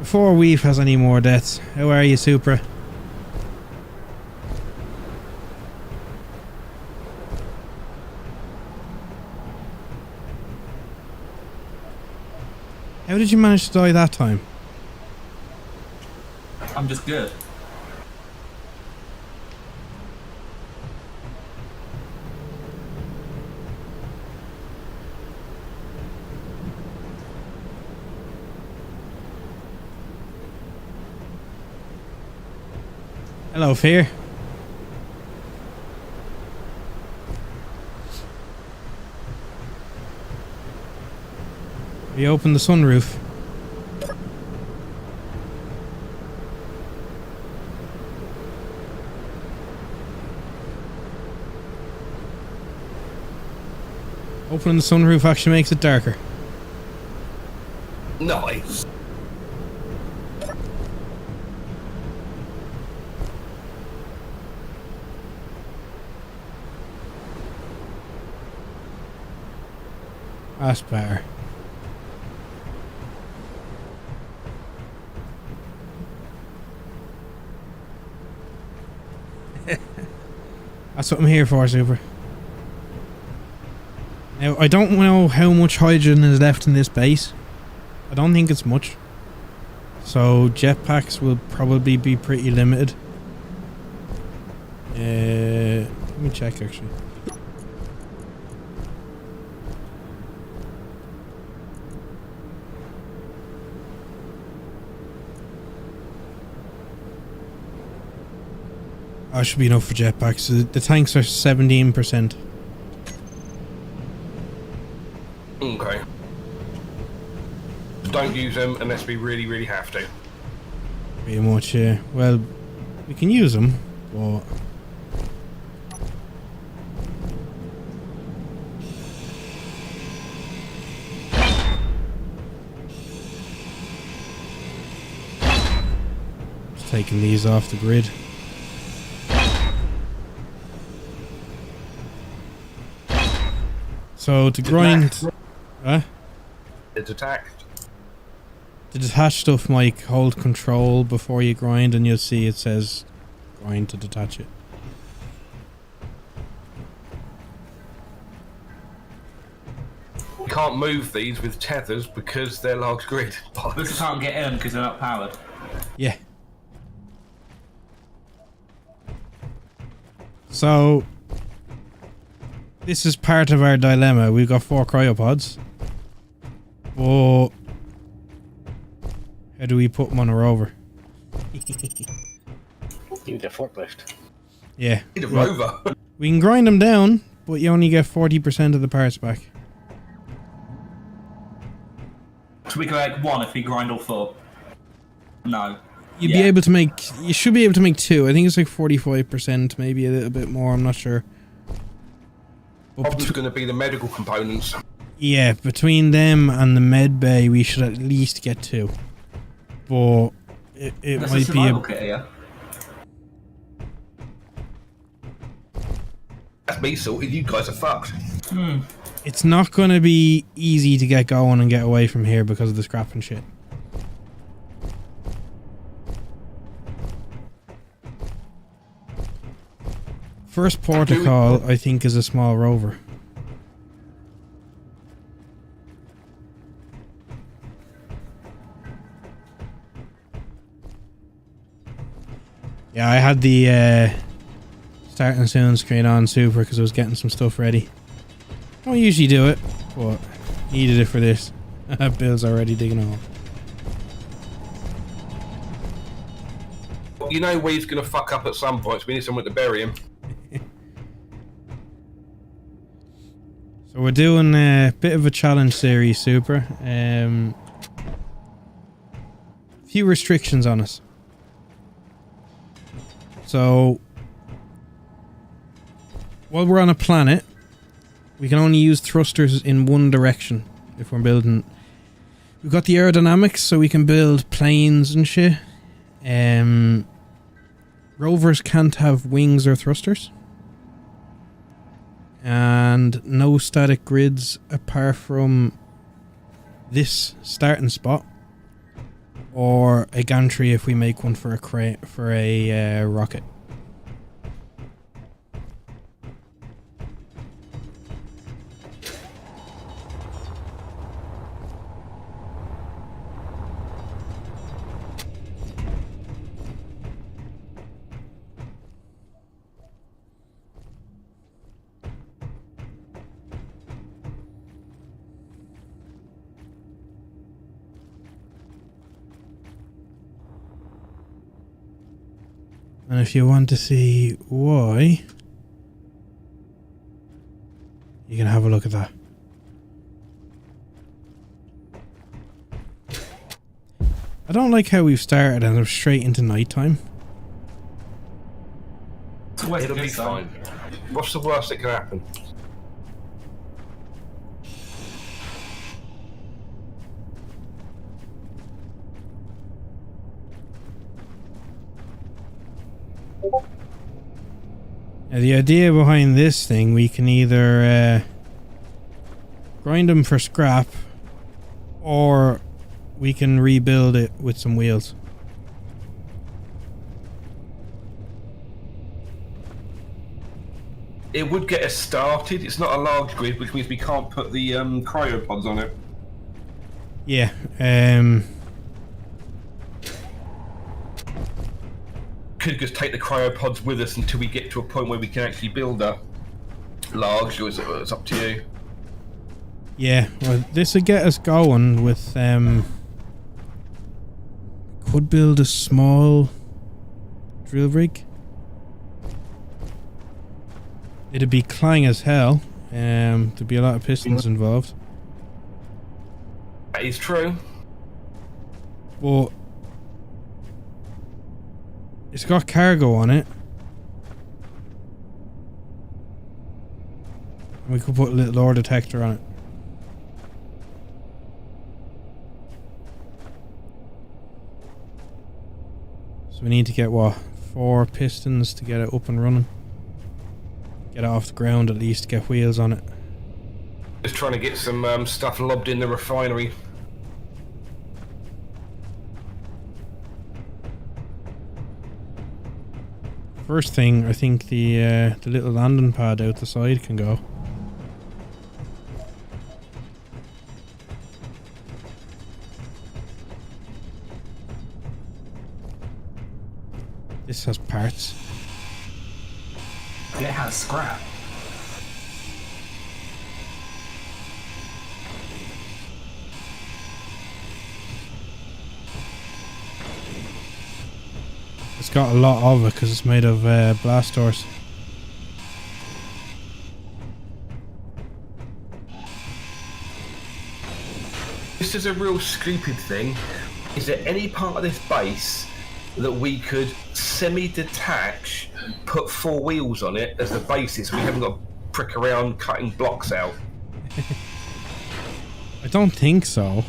Before Weave has any more deaths, how are you, Supra? How did you manage to die that time? I'm just good. Hello, Fear. We opened the sunroof. Opening the sunroof actually makes it darker. Nice. That's better. That's what I'm here for, Super. Now, I don't know how much hydrogen is left in this base. I don't think it's much. So, jetpacks will probably be pretty limited. Let me check, actually. Oh, should be enough for jetpacks. The tanks are 17%. Okay. Don't use them unless we really, really have to. Pretty much, yeah. Well, we can use them, but... Just taking these off the grid. So to grind, It's attacked. the detached stuff might hold control before you grind, and you'll see it says grind to detach it. We can't move these with tethers because they're large grid. We just can't get in because they're not powered. Yeah. So this is part of our dilemma. We've got 4 cryopods, but how do we put them on a rover? You need a forklift. Yeah. Need a rover. We can grind them down, but you only get 40% of the parts back. So we can make 1 if we grind all 4. No. You'd be able to make... You should be able to make 2. I think it's like 45%, maybe a little bit more. I'm not sure. Problem's going to be the medical components. Yeah, between them and the med bay, we should at least get 2. But it That's might a be a... kit here. That's me sorted. You guys are fucked. It's not going to be easy to get going and get away from here because of the scrap and shit. First port of call, I think, is a small rover. Yeah, I had the starting soon screen on super because I was getting some stuff ready. Don't usually do it, but needed it for this. Bill's already digging a hole. You know Weave's going to fuck up at some point, so we need someone to bury him. So we're doing a bit of a challenge series, Super. Few restrictions on us. So while we're on a planet, we can only use thrusters in one direction if we're building. We've got the aerodynamics, so we can build planes and shit. Rovers can't have wings or thrusters. And no static grids apart from this starting spot. or a gantry if we make one for a rocket. And if you want to see why, you can have a look at that. I don't like how we've started and we're straight into nighttime. It'll be fine. What's the worst that can happen? Now, the idea behind this thing, we can either grind them for scrap, or we can rebuild it with some wheels. It would get us started. It's not a large grid, which means we can't put the cryopods on it. Yeah, Could just take the cryopods with us until we get to a point where we can actually build a large, or it's up to you. yeah, well, this would get us going with, could build a small drill rig. It'd be clang as hell. There'd be a lot of pistons involved. That is true. But it's got cargo on it. And we could put a little ore detector on it. So we need to get, what, 4 pistons to get it up and running. Get it off the ground at least, get wheels on it. Just trying to get some stuff lobbed in the refinery. First thing, I think the little landing pad out the side can go. This has parts. And it has scrap. It's got a lot of it because it's made of blast doors. This is a real stupid thing. Is there any part of this base that we could semi-detach, put 4 wheels on it as the basis? We haven't got to prick around cutting blocks out. I don't think so.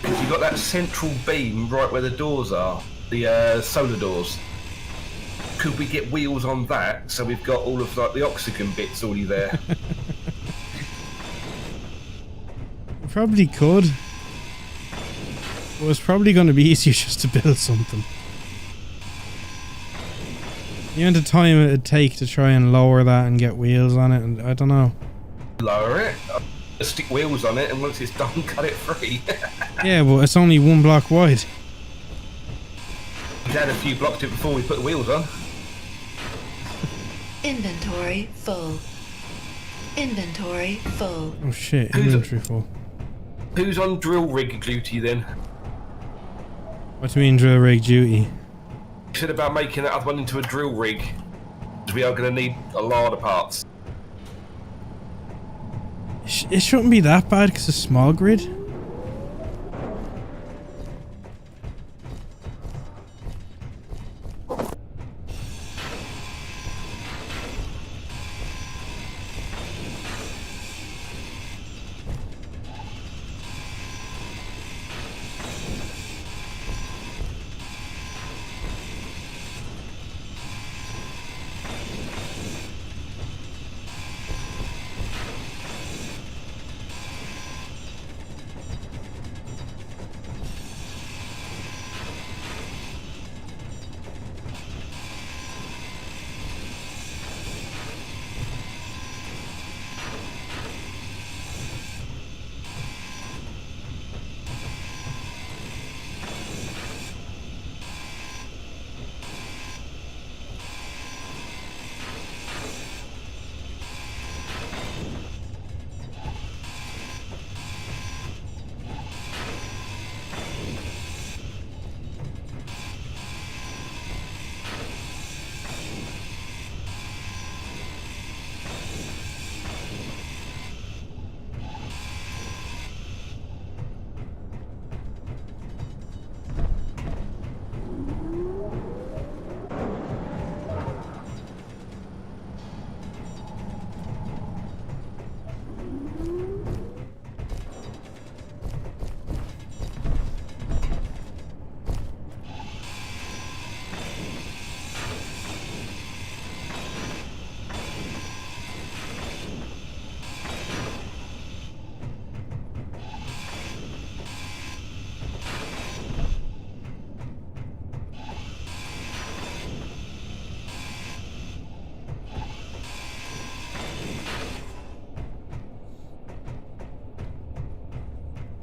You've got that central beam right where the doors are, the solar doors. Could we get wheels on that so we've got all of like the oxygen bits already there? Probably could. Well, it's probably going to be easier just to build something. The amount of time it'd take to try and lower that and get wheels on it, and I don't know. Lower it, stick wheels on it, and once it's done, cut it free. Yeah, but it's only 1 block wide. We'd add a few blocks to it before we put the wheels on. Inventory full. Inventory full. Oh shit, inventory full. Who's on drill rig duty then? What do you mean drill rig duty? You said about making that other one into a drill rig. Because we are going to need a lot of parts. It shouldn't be that bad because it's a small grid.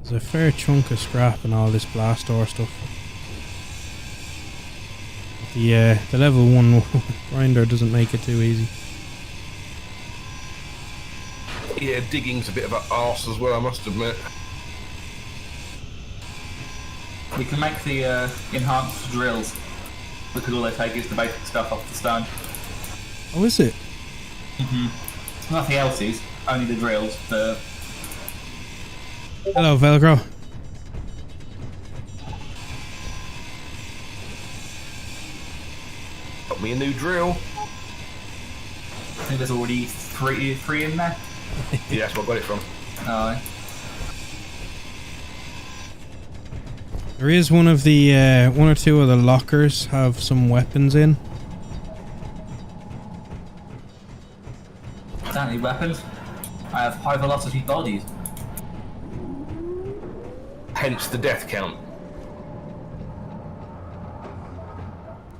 There's a fair chunk of scrap and all this blast door stuff. The level 1 grinder doesn't make it too easy. Yeah, digging's a bit of an arse as well, I must admit. We can make the enhanced drills, because all they take is the basic stuff off the stone. Oh, is it? Nothing else is, only the drills. Hello, Velcro. Got me a new drill. I think there's already three in there. Yeah, that's where I got it from. Oh, There is one of the one or two of the lockers have some weapons in. I don't need weapons. I have high velocity bodies. Hence the death count.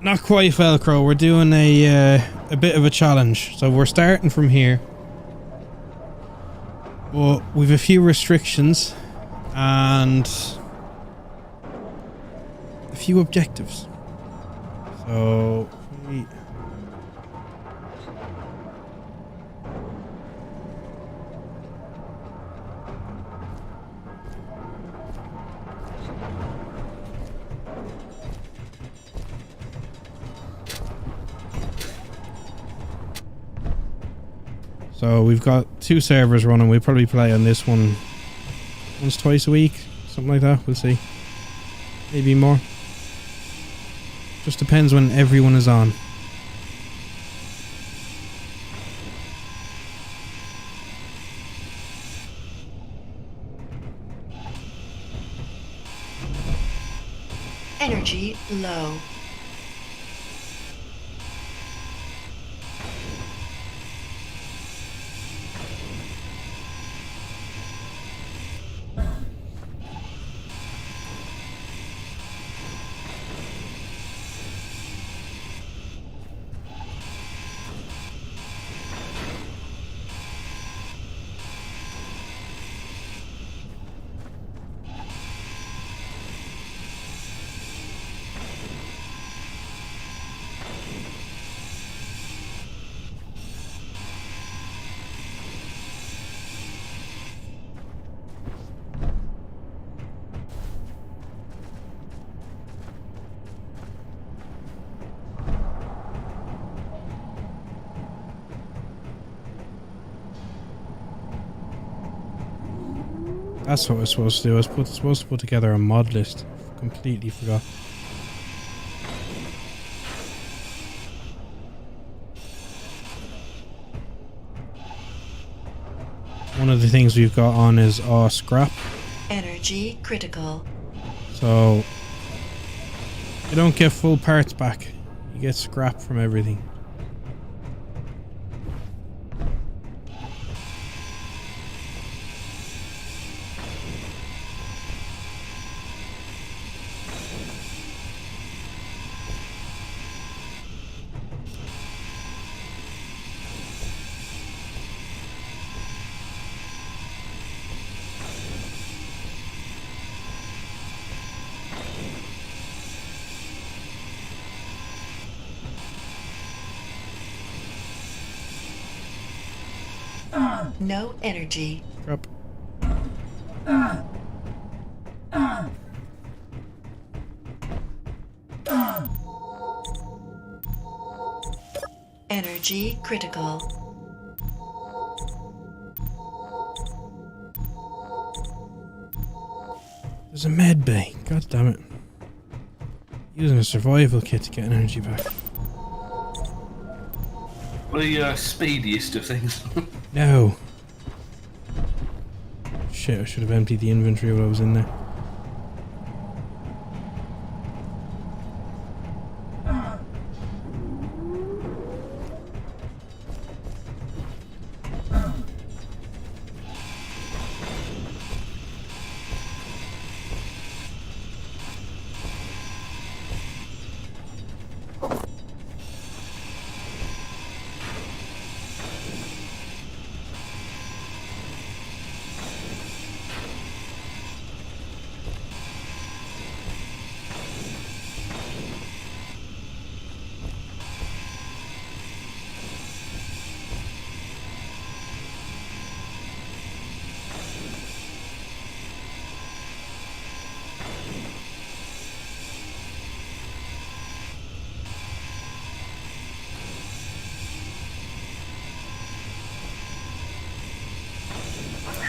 Not quite, Velcro. We're doing a bit of a challenge. So we're starting from here. But we've a few restrictions and a few objectives. So we've got 2 servers running. We'll probably play on this one once, twice a week, something like that. We'll see. Maybe more. Just depends when everyone is on. Energy low. That's what we're supposed to do. I was supposed to put together a mod list. Completely forgot. One of the things we've got on is scrap. Energy critical. So you don't get full parts back. You get scrap from everything. No energy. Crap. Energy critical. There's a med bay. God damn it. Using a survival kit to get an energy back. The speediest of things. No. Shit, I should have emptied the inventory while I was in there.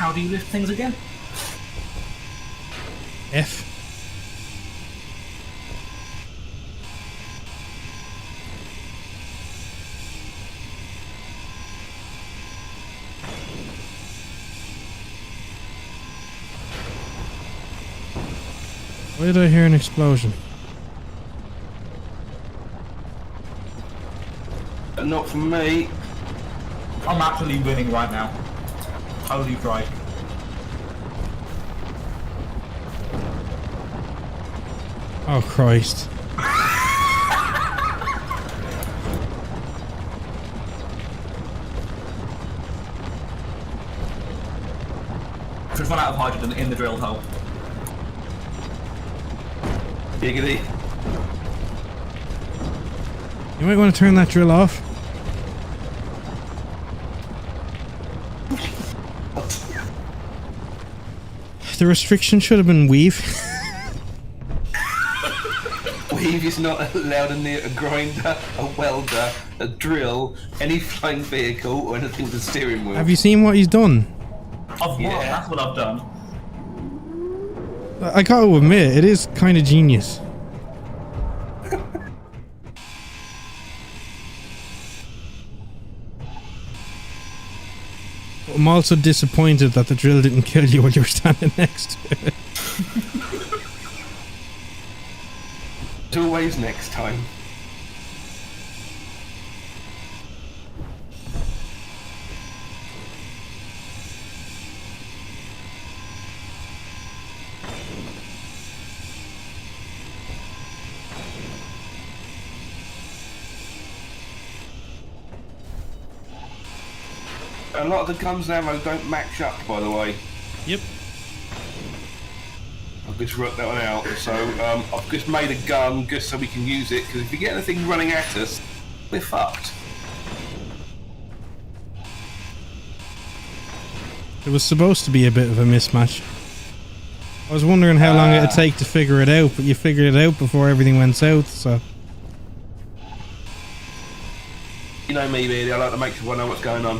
How do you lift things again? F. Why did I hear an explosion? Not from me. I'm actually winning right now. Holy Christ. Oh Christ. Just run out of hydrogen in the drill hole. Giggity. You might want to turn that drill off. The restriction should have been weave. Weave is not allowed near a grinder, a welder, a drill, any flying vehicle, or anything with a steering wheel. Have you seen what he's done? I've won, Yeah. that's what I've done. I gotta admit, it is kind of genius. I'm also disappointed that the drill didn't kill you while you were standing next to it. It's always next time. A lot of the guns and ammo don't match up, by the way. Yep. I've just worked that one out. So I've just made a gun just so we can use it, because if you get anything running at us, we're fucked. It was supposed to be a bit of a mismatch. I was wondering how long it'd take to figure it out, but you figured it out before everything went south, so... You know me, really. I like to make sure I know what's going on.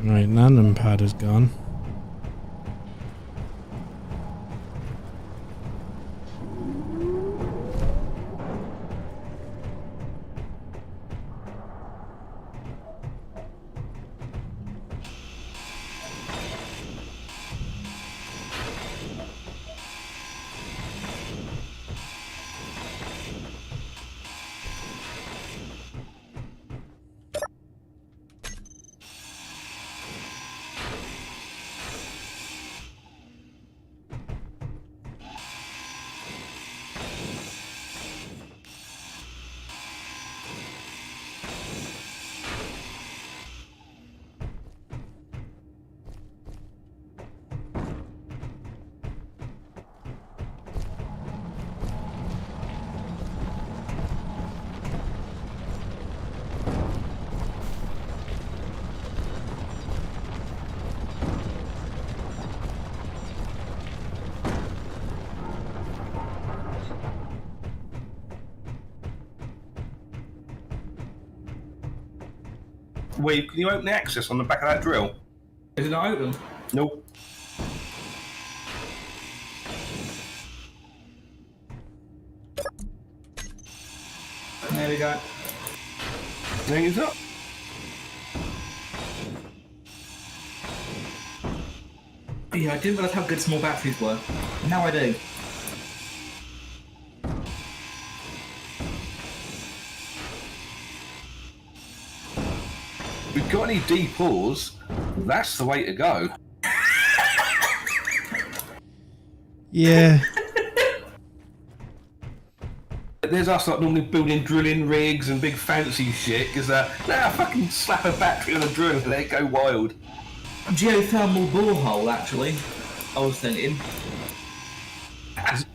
Right, landing pad is gone. Wait, can you open the access on the back of that drill? Is it not open? Nope. There we go. Thing is up. Yeah, I didn't realise how good small batteries were. Now I do. If we've got any deep ores, that's the way to go. Yeah. There's us like normally building drilling rigs and big fancy shit, because fucking slap a battery on a drill and let it go wild. Geothermal borehole, actually. I was thinking.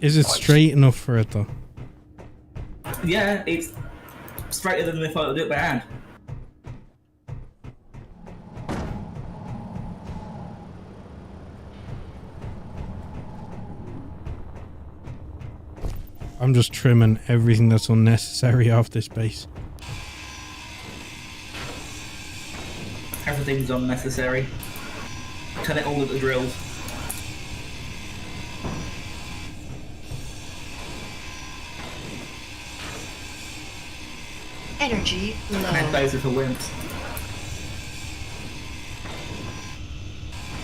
Is it straight enough for it though? Yeah, it's straighter than if I would do it by hand. I'm just trimming everything that's unnecessary off this base. Everything's unnecessary. Turn it all into drills. Energy low. And those are for wimps.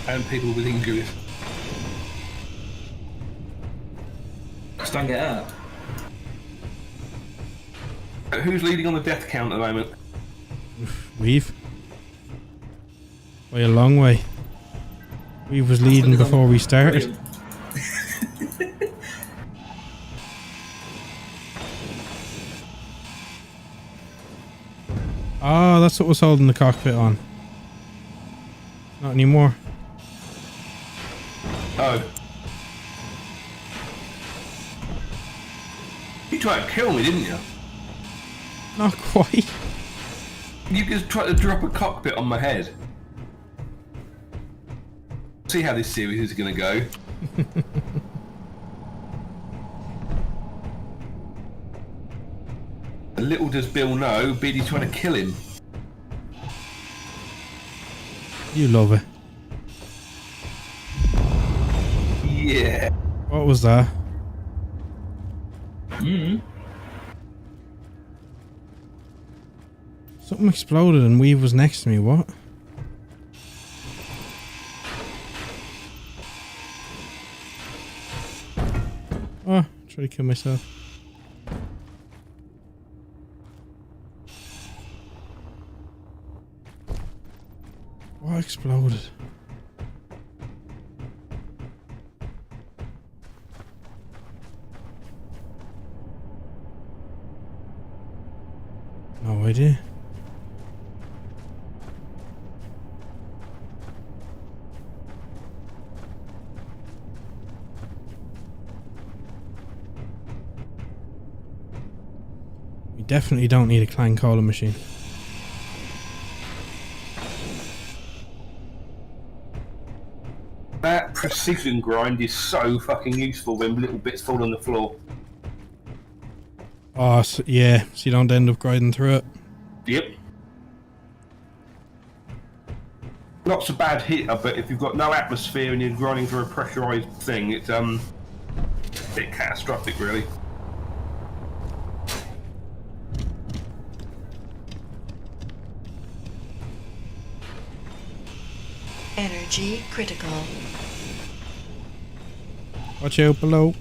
And people with injuries. Just don't get hurt. Who's leading on the death count at the moment? Weave. By a long way. Weave was leading before we started. Brilliant. Oh, that's what was holding the cockpit on. Not anymore. Oh. You tried to kill me, didn't you? Not quite. You just tried to drop a cockpit on my head. See how this series is going to go. Little does Bill know, Beatty's trying to kill him. You love it. Yeah. What was that? Something exploded and Weave was next to me. What? Oh, try to kill myself. What exploded? No idea. We definitely don't need a clan calling machine. That precision grind is so fucking useful when little bits fall on the floor. Oh, so, yeah, so you don't end up grinding through it. Yep. Not so bad hitter, but if you've got no atmosphere and you're grinding through a pressurised thing, it's a bit catastrophic, really. Energy critical. Watch out below.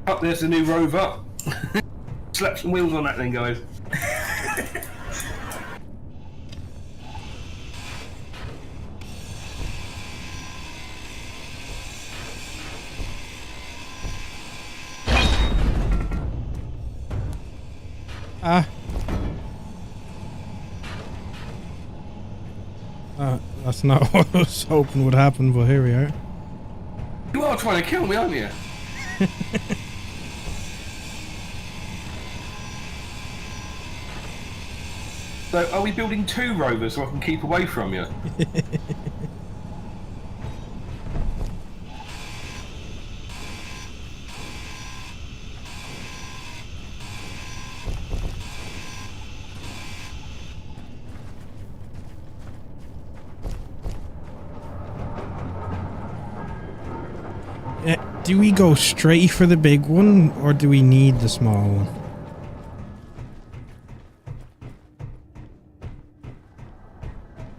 Up there's the new rover. Slap some wheels on that then, guys. Ah. That's not what I was hoping would happen, but here we are. You are trying to kill me, aren't you? So, are we building 2 rovers so I can keep away from you? Do we go straight for the big one, or do we need the small one?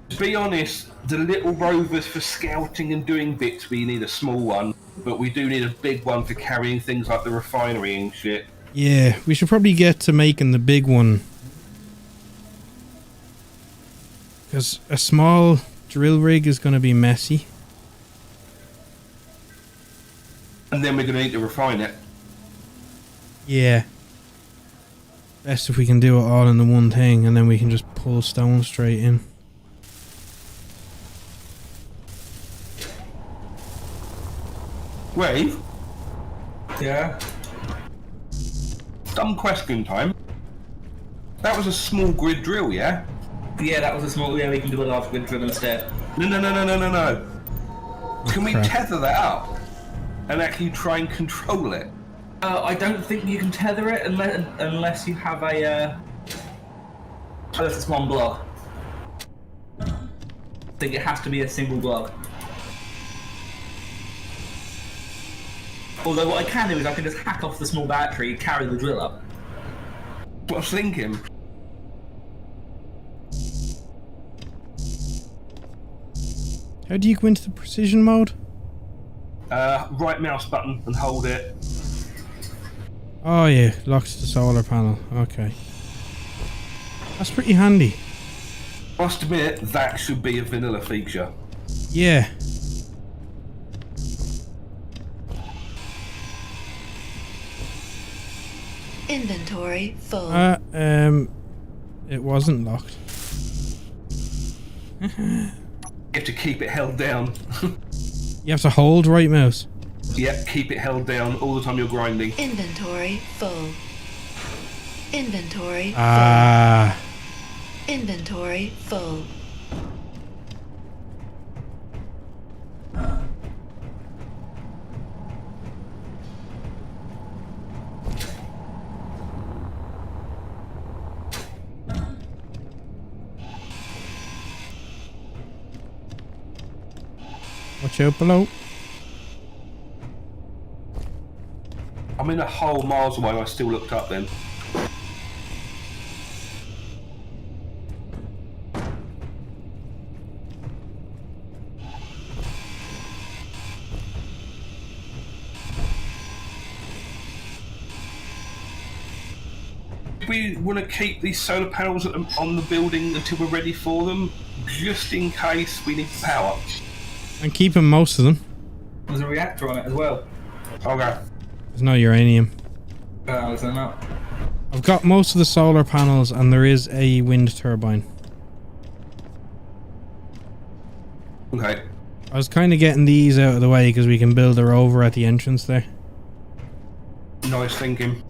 To be honest, the little rovers for scouting and doing bits, we need a small one, but we do need a big one for carrying things like the refinery and shit. Yeah, we should probably get to making the big one. Because a small drill rig is going to be messy. And then we're going to need to refine it. Yeah. Best if we can do it all in the one thing, and then we can just pull stone straight in. Wave, Yeah. dumb question time. That was a small grid drill, yeah? Yeah, that was a small. Yeah, we can do a large wind drill instead. No. Can we crap. tether that up and actually try and control it? I don't think you can tether it unless you have a. Unless it's one block. I think it has to be a single block. Although what I can do is I can just hack off the small battery, carry the drill up. What I was thinking. How do you go into the precision mode? Right mouse button and hold it. Oh yeah, locks the solar panel. Okay. That's pretty handy. Must admit, that should be a vanilla feature. Yeah. Inventory full. It wasn't locked. You have to keep it held down. You have to hold right mouse. Yep, keep it held down all the time you're grinding. Inventory full. Inventory Ah. full. Inventory full. Watch out below. I'm in a hole miles away, I still looked up then. We want to keep these solar panels on the building until we're ready for them, just in case we need power. I'm keeping most of them. There's a reactor on it as well. Okay. There's no uranium. Is there not? I've got most of the solar panels, and there is a wind turbine. Okay. I was kind of getting these out of the way because we can build a rover at the entrance there. Nice thinking.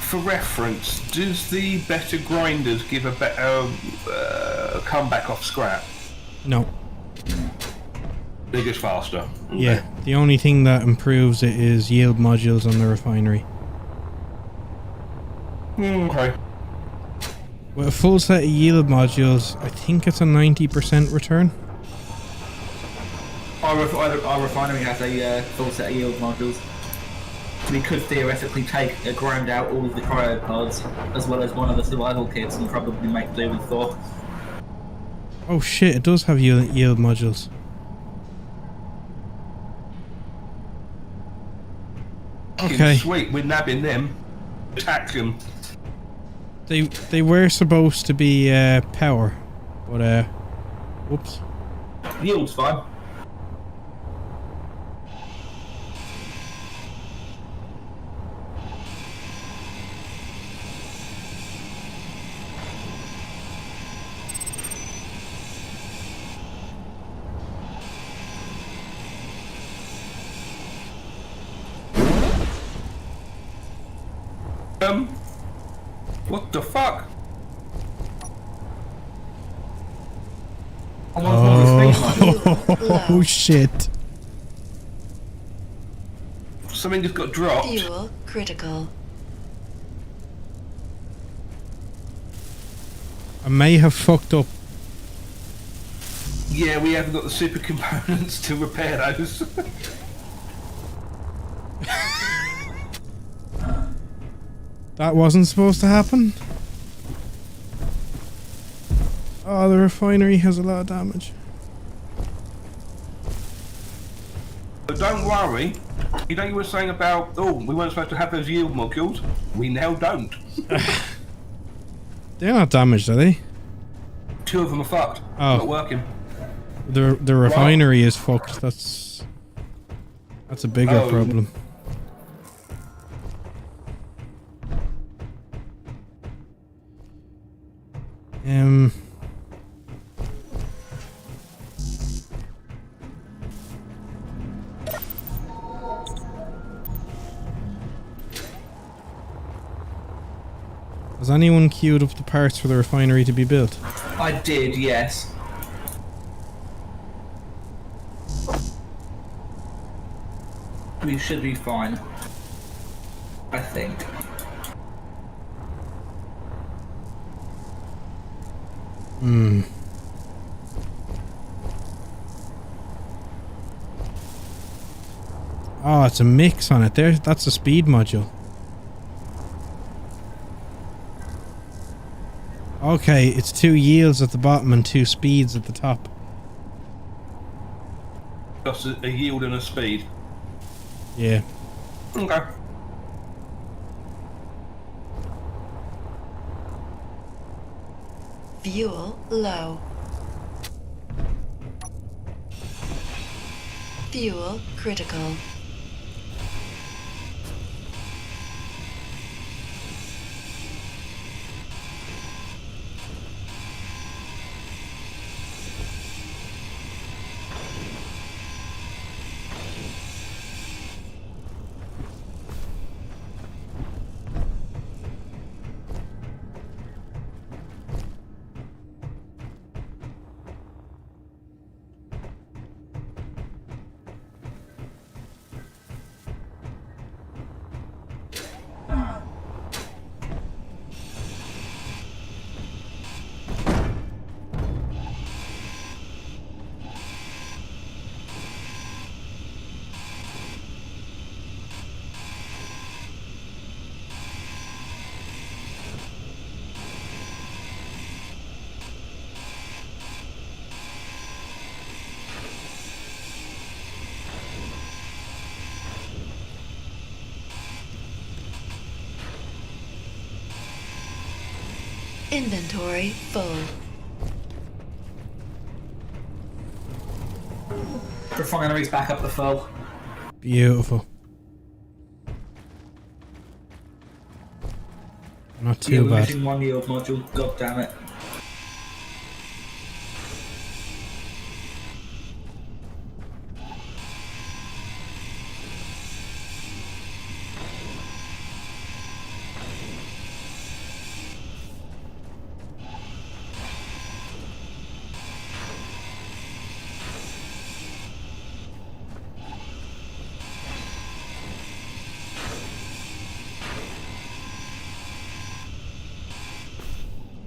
For reference, does the better grinders give a better comeback off scrap? No. They're just faster. Okay. Yeah. The only thing that improves it is yield modules on the refinery. Okay. With a full set of yield modules, I think it's a 90% return. Our refinery has a full set of yield modules. We could theoretically grind out all of the cryopods, as well as one of the survival kits, and probably make do with Thor. Oh shit, it does have yield modules. Okay. Sweet, we're nabbing them. Attack them. They were supposed to be power, but whoops. Yield's fine. What the fuck? Oh shit. Something just got dropped. Fuel critical. I may have fucked up. Yeah, we haven't got the super components to repair those. That wasn't supposed to happen. Oh, the refinery has a lot of damage. But don't worry. You know you were saying about, oh, we weren't supposed to have those yield modules? We now don't. They're not damaged, are they? 2 of them are fucked. Oh. Not working. The refinery is fucked. That's a bigger problem. Has anyone queued up the parts for the refinery to be built? I did, yes. We should be fine. I think. Hmm. Oh, it's a mix on it there. That's a speed module. Okay, it's 2 yields at the bottom and 2 speeds at the top. Just a yield and a speed. Yeah. Okay. Fuel low. Fuel critical. Inventory full. Refinery's back up the full. Beautiful. Not Yeah, too we're bad. missing 1 yield module. God damn it.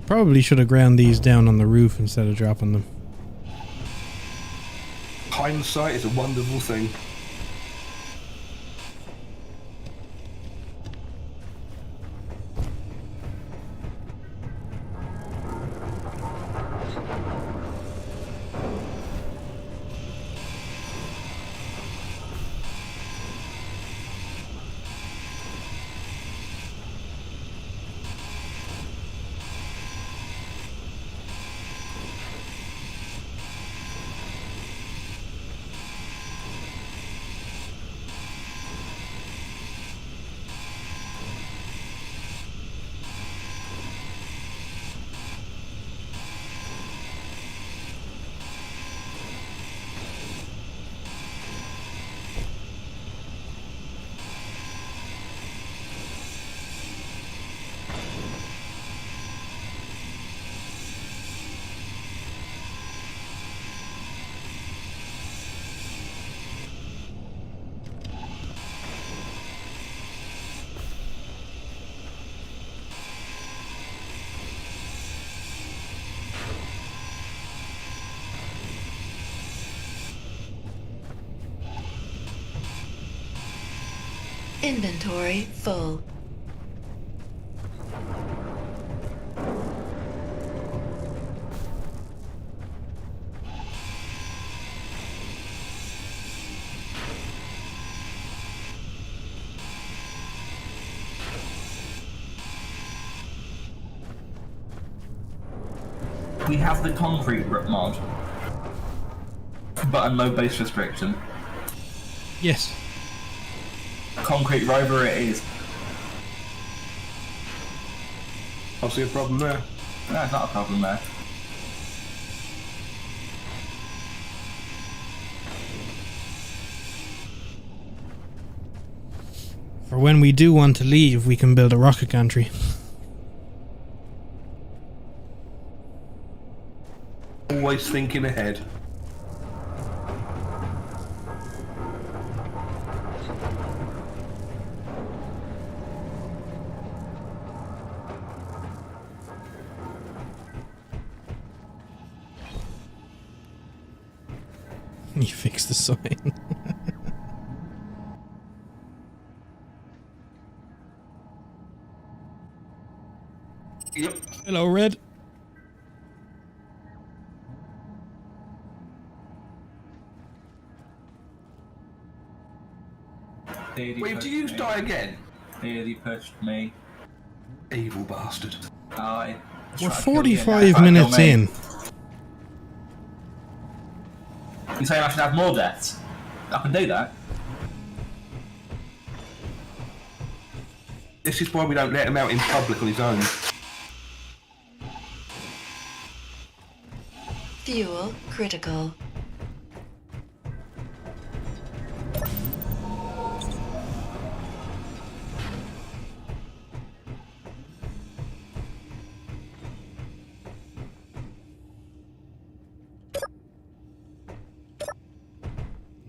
Probably should have ground these down on the roof instead of dropping them. Hindsight is a wonderful thing. Inventory full. We have the concrete mod, but a no base restriction. Yes. Concrete rover it is. I see a problem there. No, it's not a problem there. For when we do want to leave, we can build a rocket gantry. Always thinking ahead. You fix the sign. Yep. Hello, Red. Wait, do you die again? Nearly pushed me. Evil bastard. I We're tried to kill you, 45 now minutes kill me. in. You saying I should have more deaths? I can do that. This is why we don't let him out in public on his own. Fuel critical.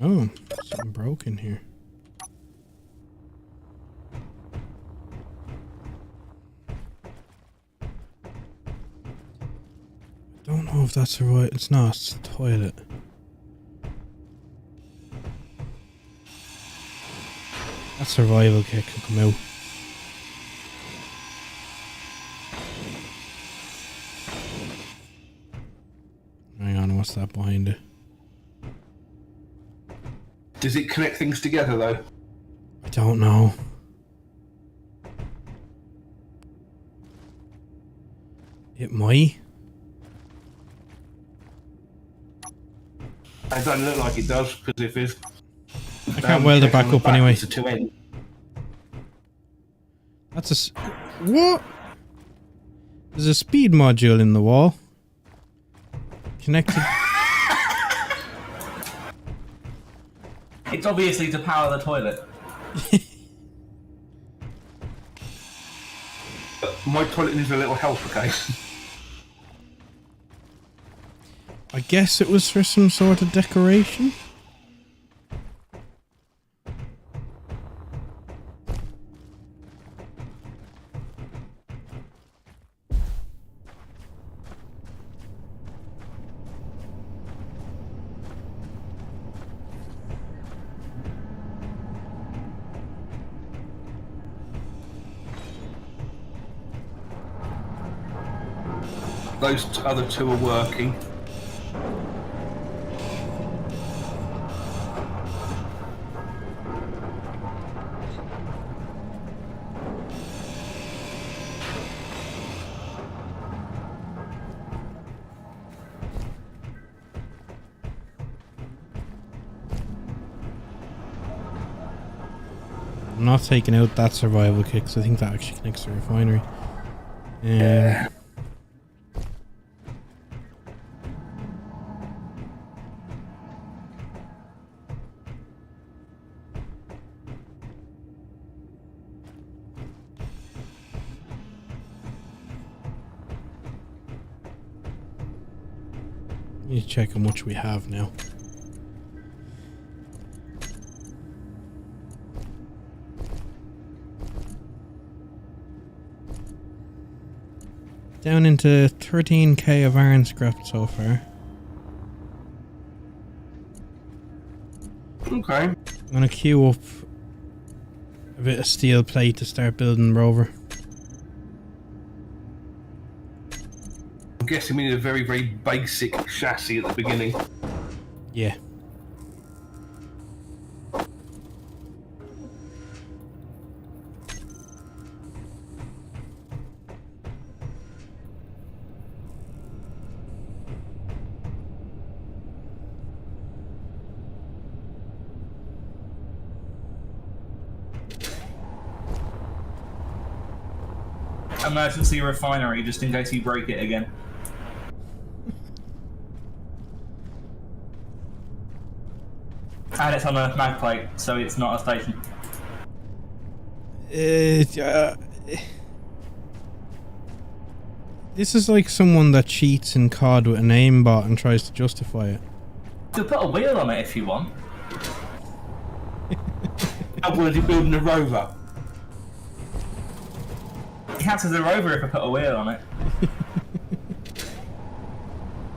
Oh, something broken here. Don't know if that's the right. It's not. It's the toilet. That survival kit can come out. Hang on, what's that behind it? Does it connect things together though? I don't know. It might. It doesn't look like it does, because if it's... I can't weld it back up anyway. It's a two-end. That's a... What? There's a speed module in the wall. Connected... It's obviously to power the toilet. My toilet needs a little help, okay? I guess it was for some sort of decoration. Those other two are working. I'm not taking out that survival kit because I think that actually connects to the refinery. Yeah. Need to check how much we have now. Down into 13k of iron scrapped so far. Okay. I'm gonna queue up a bit of steel plate to start building rover. I'm guessing we need a very, very basic chassis at the beginning. Yeah. Emergency refinery, just in case you break it again. And it's on a mag plate, so it's not a station. This is like someone that cheats in COD with an aimbot and tries to justify it. You put a wheel on it if you want. How was he building a rover? It counts as a rover if I put a wheel on it.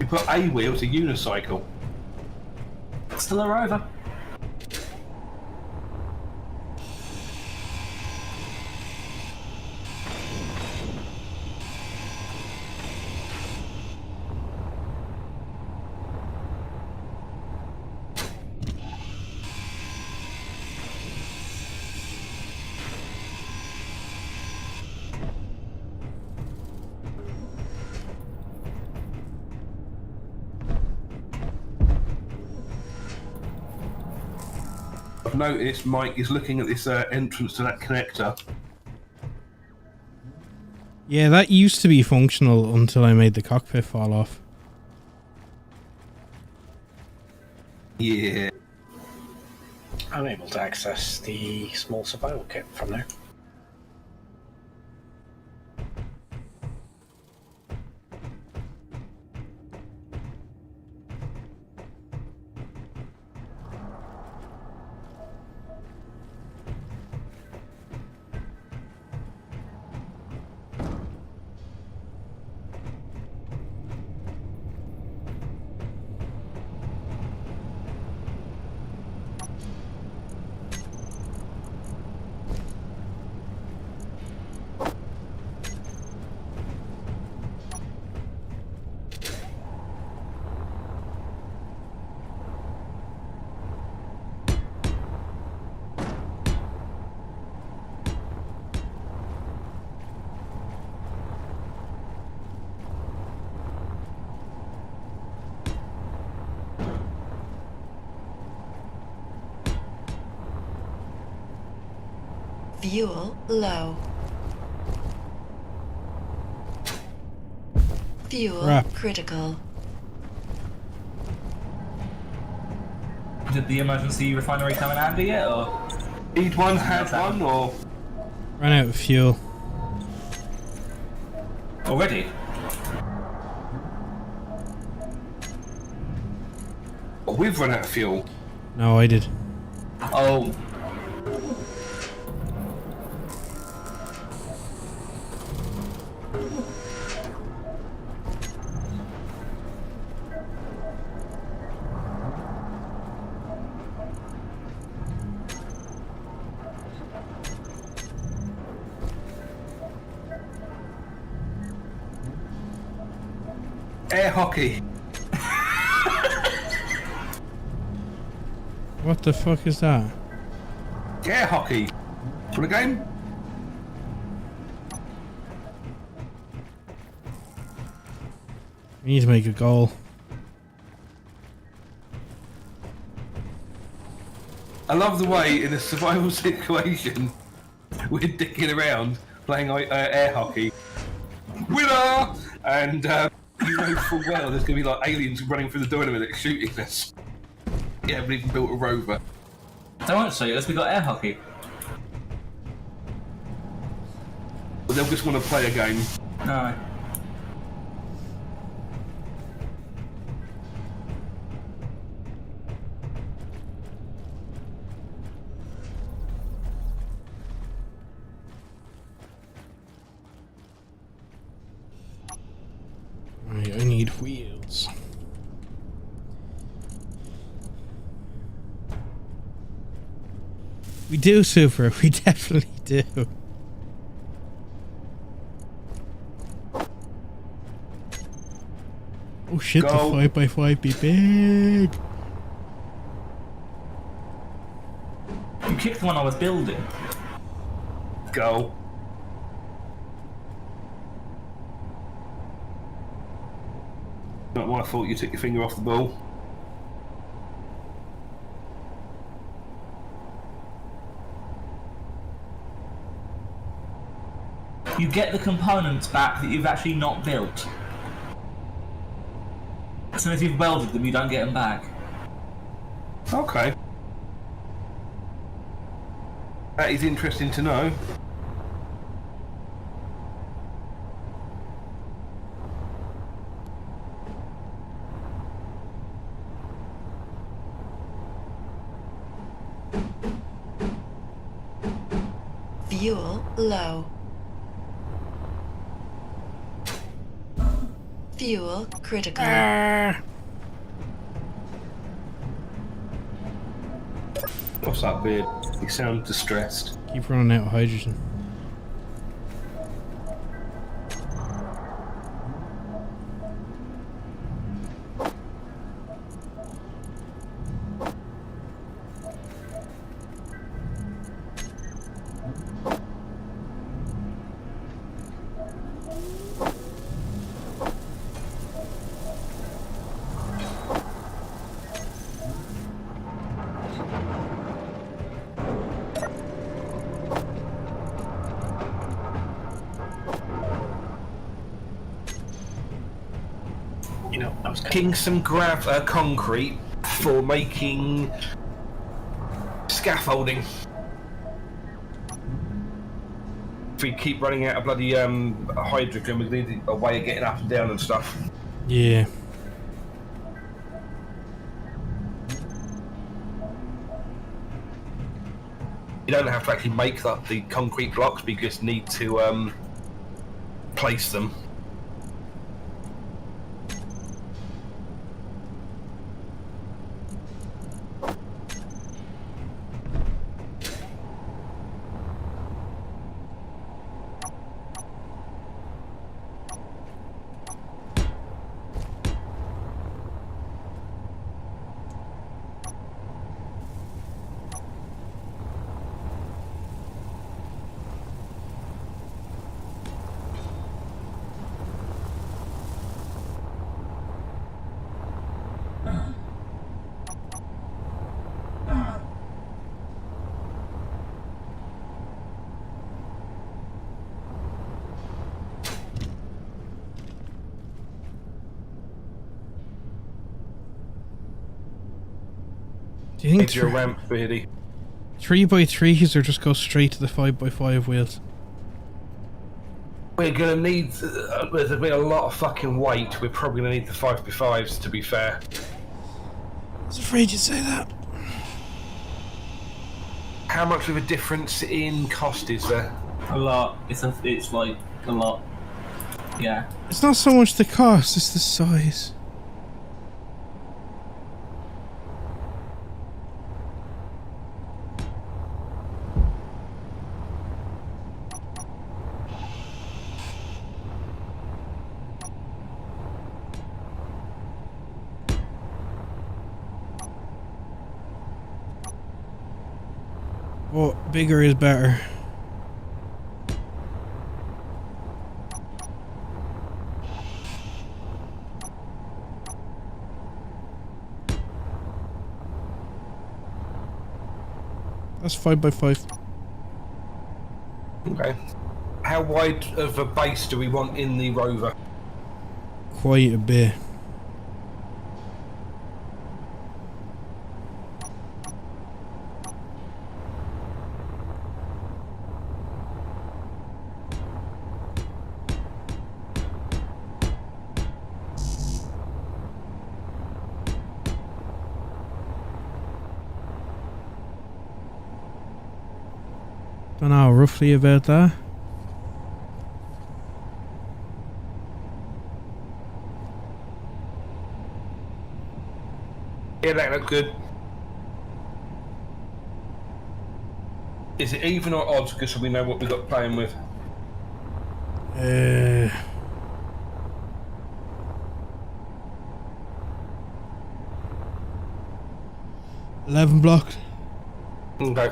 You put a wheel, it's a unicycle. It's still a rover. I've noticed Mike is looking at this entrance to that connector. Yeah, that used to be functional until I made the cockpit fall off. Yeah. I'm able to access the small survival kit from there. Fuel low. Fuel Crap. critical. Did the emergency refinery come in handy yet, or? Need one, have one, or Ran out of fuel. Already? oh, we've run out of fuel. No, I did. Oh. Air hockey. What the fuck is that? Air hockey. For the game? We need to make a goal. I love the way in a survival situation we're dicking around playing air hockey. Winner! And you know full well there's going to be like aliens running through the door in a minute shooting us. You haven't even built a rover. They won't shoot us, we got air hockey. But they'll just want to play a game. No. Right, I need wheels. We do, Super. We definitely do. Oh shit, Go. the 5x5 be big. You kicked the one I was building. Go. Not my fault you took your finger off the ball. You get the components back that you've actually not built. As soon as you've welded them, you don't get them back. Okay. That is interesting to know. Fuel low. Fuel critical. What's up, Beard? You sound distressed. Keep running out of hydrogen. You know, I was Making some concrete for making scaffolding. If we keep running out of bloody hydrogen, we need a way of getting up and down and stuff. Yeah. You don't have to actually make the concrete blocks, we just need to place them. Do you think Into your ramp, Beardy. 3x3s or just go straight to the 5x5 wheels? We're gonna need. There's been a lot of fucking weight. We're probably gonna need the 5x5s, to be fair. I was afraid you'd say that. How much of a difference in cost is there? A lot. It's like a lot. Yeah. It's not so much the cost, it's the size. But bigger is better. That's 5x5. Okay. How wide of a base do we want in the rover? Quite a bit. Don't know roughly about that. Yeah, that looks good. Is it even or odds? Just so we know what we've got playing with. 11 blocks. Okay.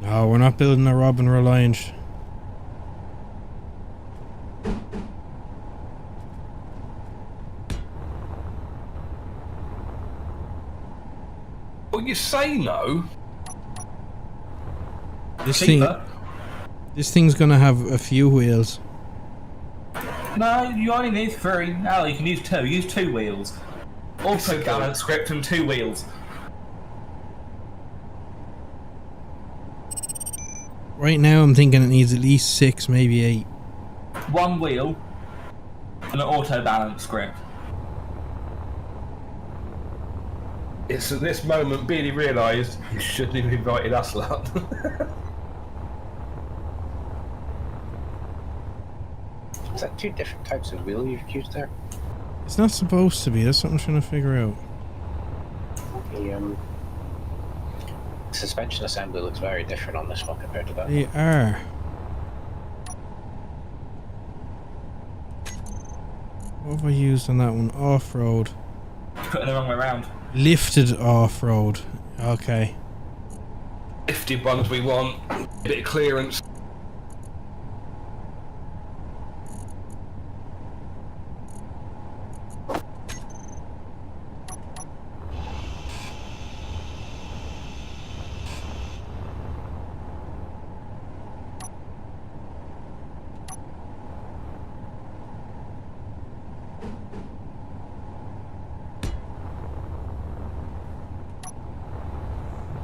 No, we're not building a Robin Reliant. Well, you say no. This Cheaper. thing's gonna have a few wheels. No, you only need 3. No, you can use 2. Use 2 wheels. Also balance script and 2 wheels. Right now I'm thinking it needs at least 6, maybe 8. 1 wheel and an auto balance script. It's at this moment Beardy realised he shouldn't have invited us lot. Is that 2 different types of wheel you've used there? It's not supposed to be. That's something I'm trying to figure out. The suspension assembly looks very different on this one compared to that. They are. What have I used on that one? Off-road. Putting the wrong way around. Lifted off-road. Okay. 50 ones we want. A bit of clearance.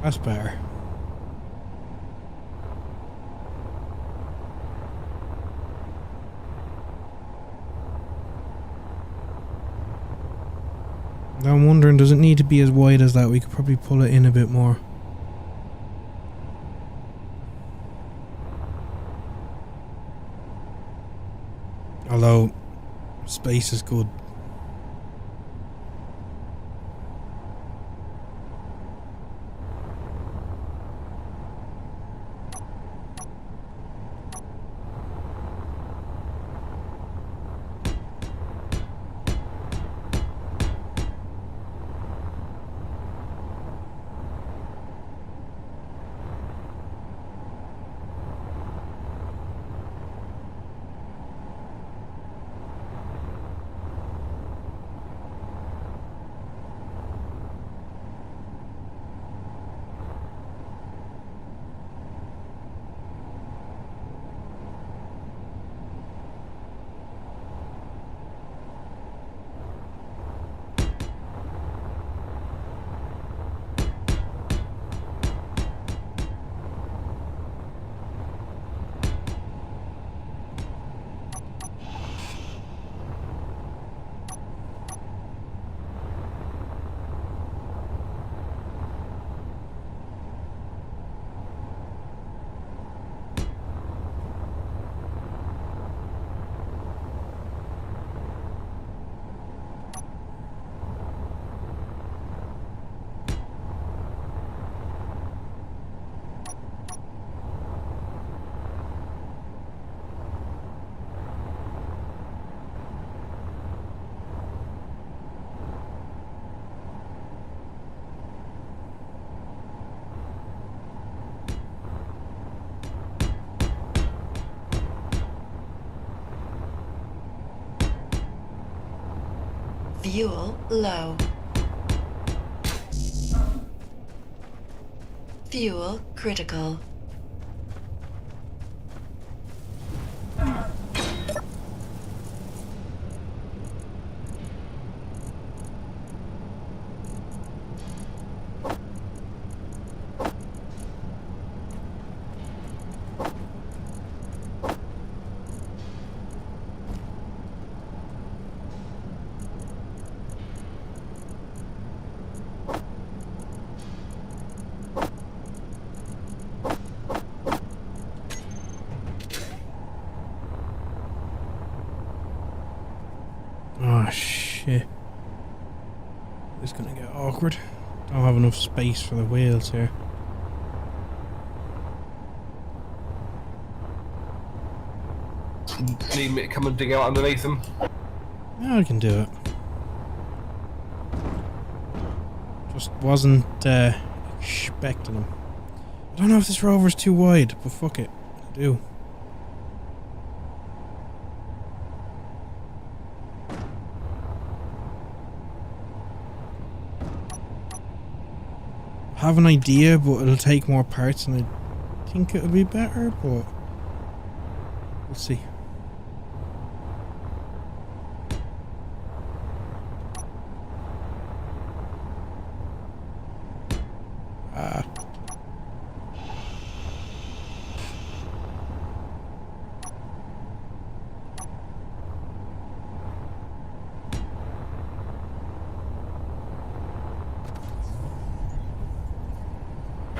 That's better. Now I'm wondering, does it need to be as wide as that? We could probably pull it in a bit more. Although, space is good. Fuel low. Fuel critical. Oh shit. It's gonna get awkward. Don't have enough space for the wheels here. Need me to come and dig out underneath them? Yeah, I can do it. Just wasn't expecting them. I don't know if this rover's too wide, but fuck it. I do. I have an idea, but it'll take more parts and I think it'll be better, but we'll see.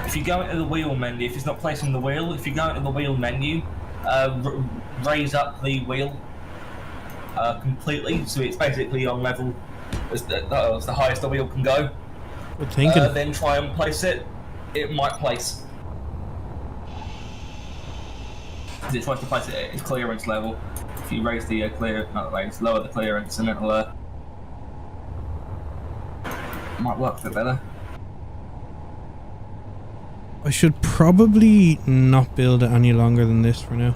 If you go into the wheel menu, if it's not placing the wheel, if you go into the wheel menu, raise up the wheel completely, so it's basically on level as the highest the wheel can go. Good thinking. Then try and place it. It might place. Because it tries to place it at its clearance level. If you raise the lower the clearance, and it'll might work a bit better. I should probably not build it any longer than this for now.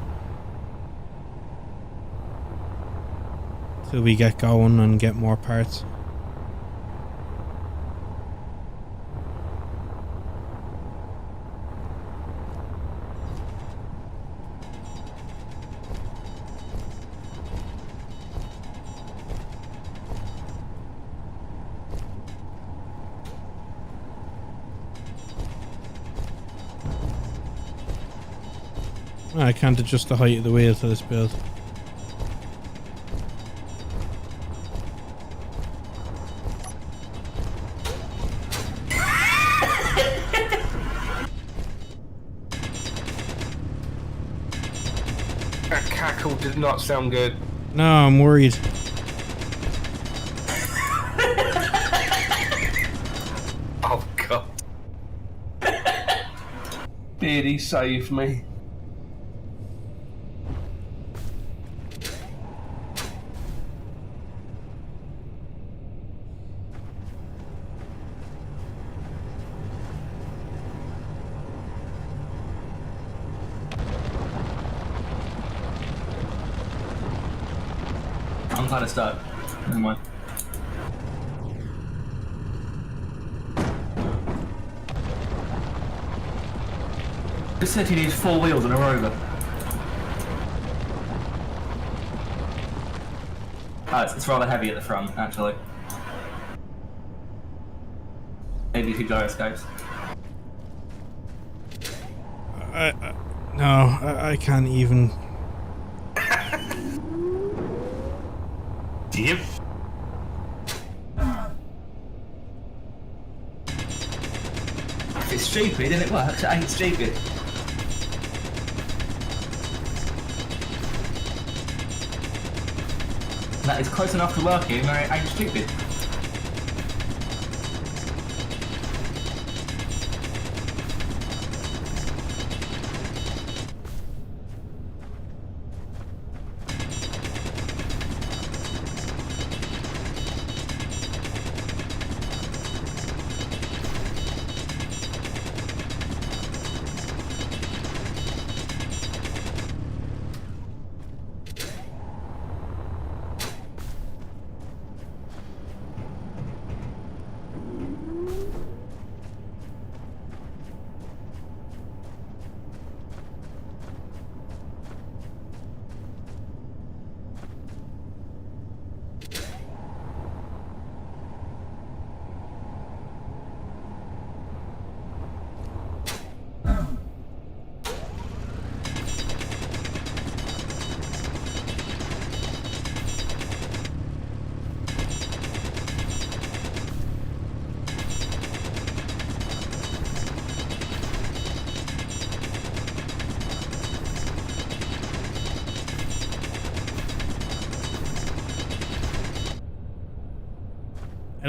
Till we get going and get more parts. I can't adjust the height of the wheel to this build. That cackle did not sound good. No, I'm worried. Oh god. Beardy saved me. I'm kind of stuck. Never mind. This said he needs 4 wheels and a rover. Oh, it's rather heavy at the front, actually. Maybe 2 gyroscopes. No, I can't even. Yep. If it's stupid and it works, it ain't stupid. That is close enough to working, and it ain't stupid.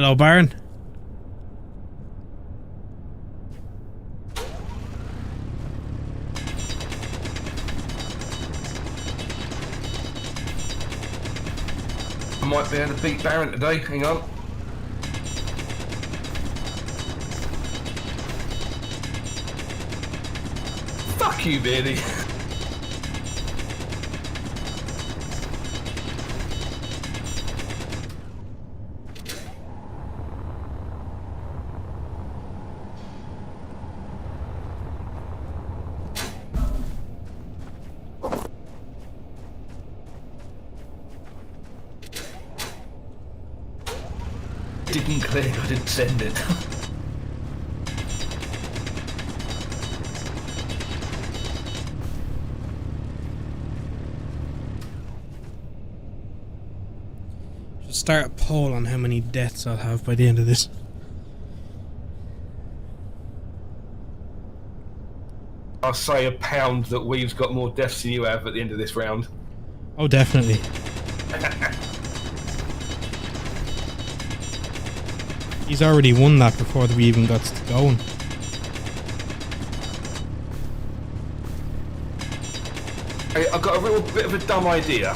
Hello, Baron. I might be able to beat Baron today. Hang on. Fuck you, Beardy. Didn't click, I didn't send it. Just start a poll on how many deaths I'll have by the end of this. I'll say £1 that we've got more deaths than you have at the end of this round. Oh, definitely. He's already won that before we even got going. Hey, I've got a real bit of a dumb idea.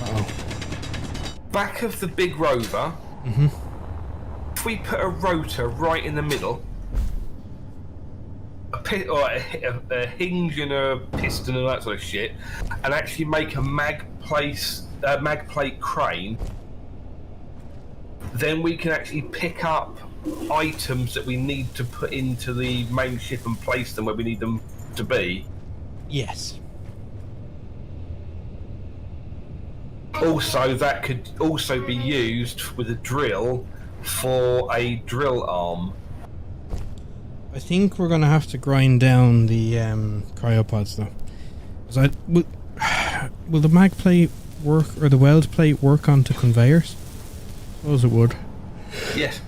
Uh-oh. Back of the big rover, if we put a rotor right in the middle, a hinge and a piston and that sort of shit, and actually make a mag plate crane, then we can actually pick up items that we need to put into the main ship and place them where we need them to be. Yes. Also, that could also be used with a drill for a drill arm. I think we're gonna have to grind down the cryopods though. 'Cause will the mag plate work or the weld plate work onto conveyors? I suppose it would. Yes.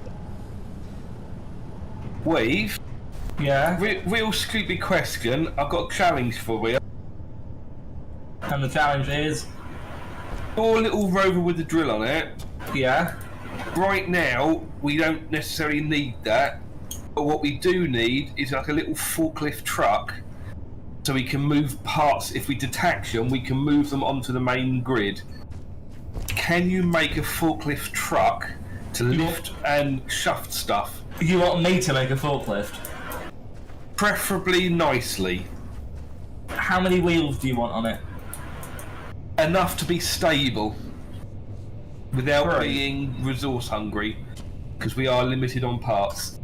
Weave. Yeah. Real stupid question. I've got a challenge for you. And the challenge is, Your little rover with the drill on it. yeah. Right now, we don't necessarily need that. But what we do need is like a little forklift truck, so we can move parts. If we detach them, we can move them onto the main grid. Can you make a forklift truck to lift and shaft stuff? You want me to make a forklift? Preferably nicely. How many wheels do you want on it? Enough to be stable without Right. being resource hungry, because we are limited on parts.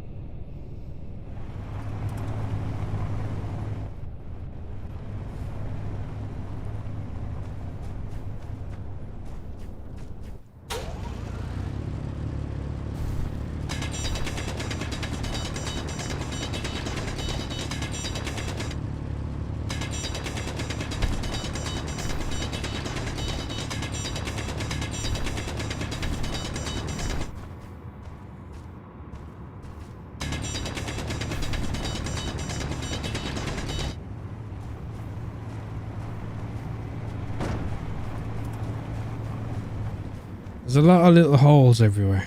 There's a lot of little holes everywhere.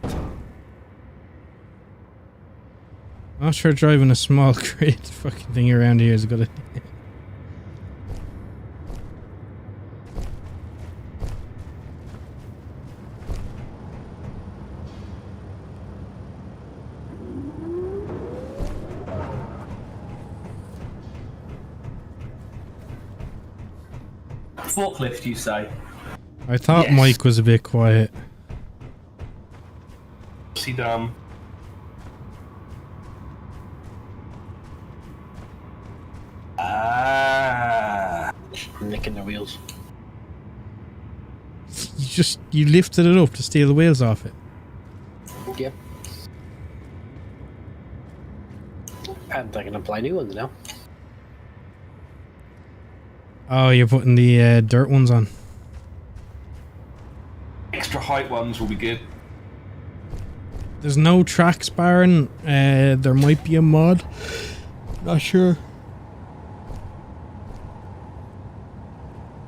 I'm not sure driving a small crate fucking thing around here is a good idea. Forklift, you say? I thought Yes. Mike was a bit quiet. See, dumb. Nicking the wheels. You lifted it up to steal the wheels off it. Yep. And I can apply new ones now. Oh, you're putting the dirt ones on. Extra height ones will be good. There's no tracks, Baron. There might be a mod. Not sure.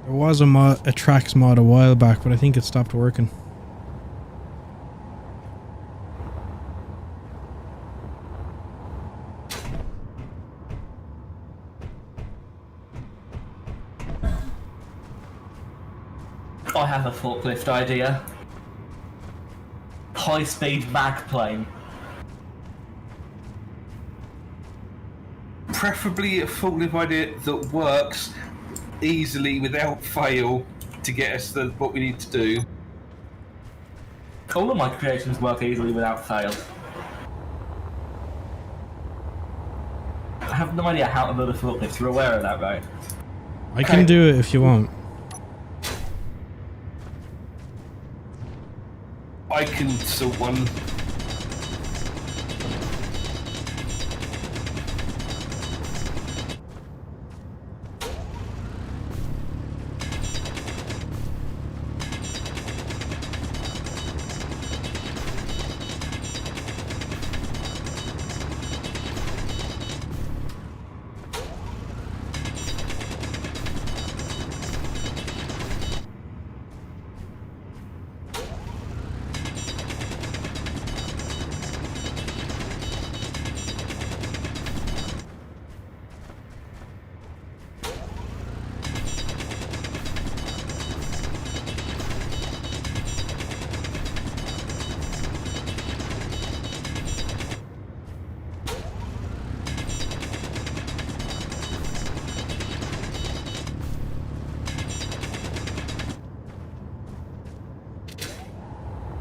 There was a tracks mod a while back, but I think it stopped working. I have a forklift idea. High-speed mag plane. Preferably a forklift idea that works easily without fail to get us to what we need to do. All of my creations work easily without fail. I have no idea how to build a forklift. You're aware of that, right? I can do it if you want. I can sort one.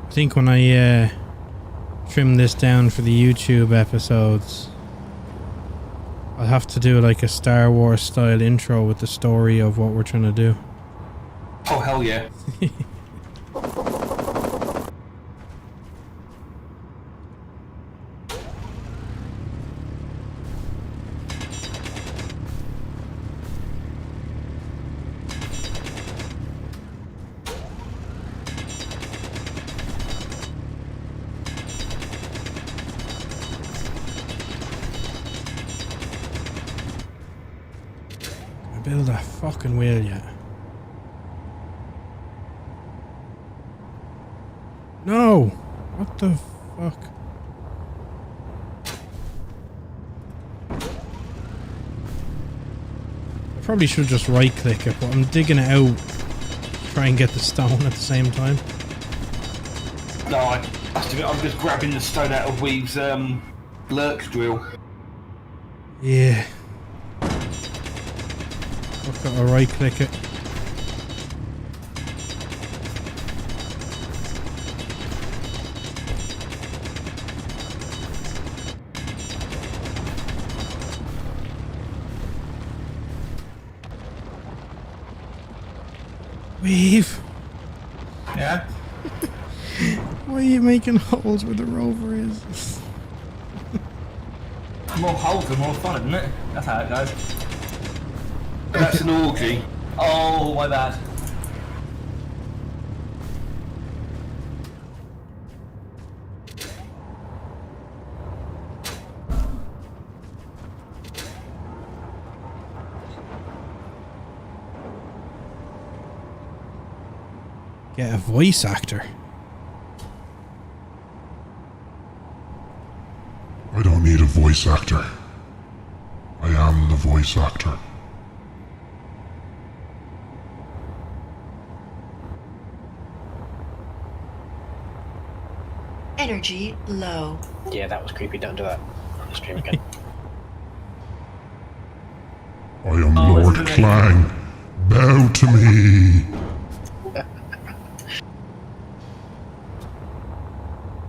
I think when I trim this down for the YouTube episodes, I'll have to do like a Star Wars style intro with the story of what we're trying to do. Oh, hell yeah. Build a fucking wheel yet. No! What the fuck? I probably should just right click it, but I'm digging it out to try and get the stone at the same time. No, I must admit, I'm just grabbing the stone out of Weave's lurk drill. Yeah. I've got to right click it. Weave! Yeah? Why are you making holes where the rover is? More holes are more fun, isn't it? That's how it goes. That's an orgy. Oh, my bad. Get a voice actor. I don't need a voice actor. I am the voice actor. Energy low. Yeah, that was creepy. Don't do that on the stream again. I am Oh, Lord isn't it? Clang. Bow to me.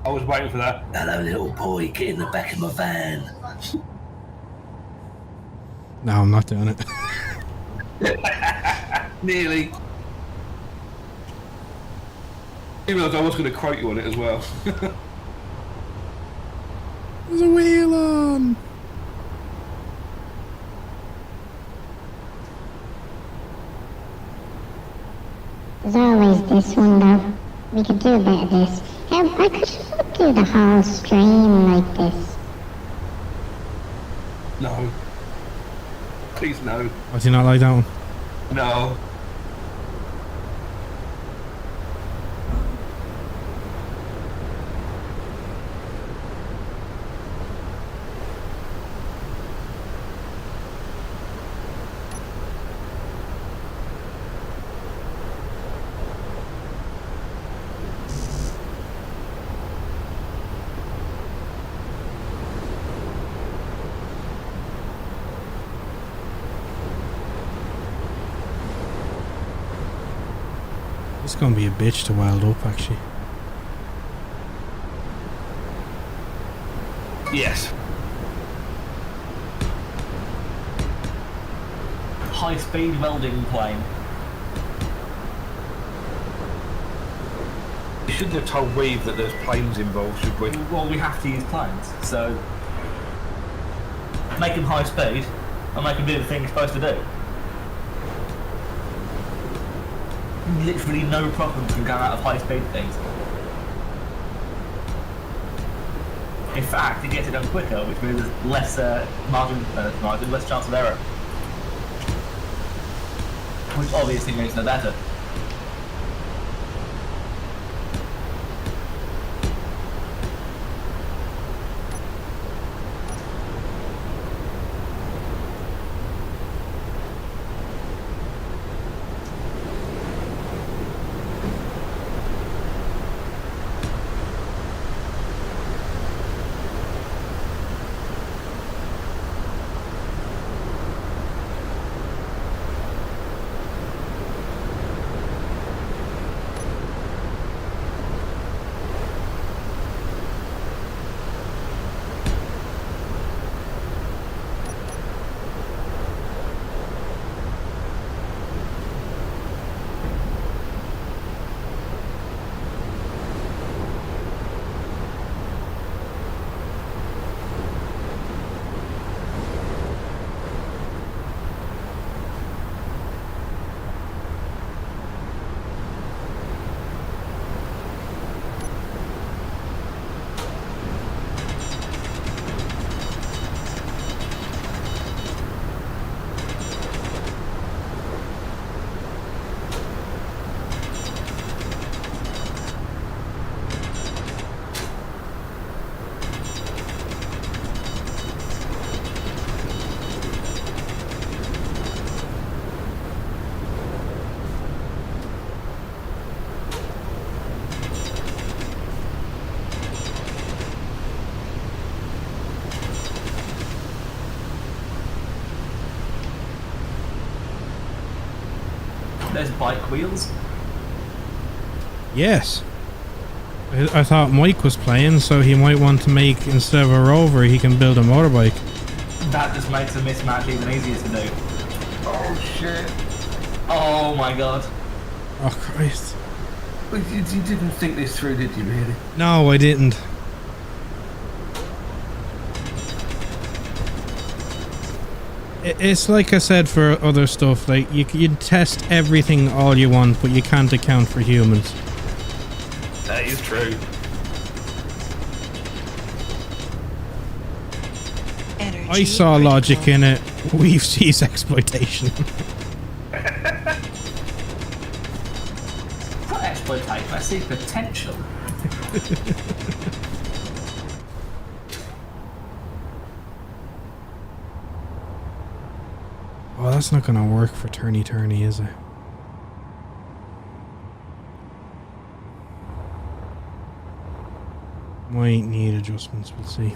I was waiting for that. Hello, little boy, get in the back of my van. No, I'm not doing it. Nearly. You realised I was going to quote you on it as well. There's a wheel on! There's always this one though. We could do a bit of this. I could do the whole stream like this. No. Please no. Oh, do you not like that one? No. It's gonna be a bitch to weld up, actually. Yes. High-speed welding plane. We shouldn't have told Reeve that there's planes involved, should we? Well, we have to use planes, so make them high speed and make them do the thing you're supposed to do. Literally no problem can come out of high speed things. In fact, it gets it done quicker, which means less margin, less chance of error. Which obviously makes no better. There's bike wheels. Yes. I thought Mike was playing, so he might want to make, instead of a rover, he can build a motorbike. That just makes a mismatch even easier to do. Oh shit. Oh my god. Oh Christ. But you didn't think this through, did you, really? No, I didn't. It's like I said for other stuff, like you can test everything all you want, but you can't account for humans. That is true. Energy I saw critical. logic in it. We've sees exploitation. Not exploitation, I see potential. Oh, that's not gonna work for turny, is it? Might need adjustments, we'll see.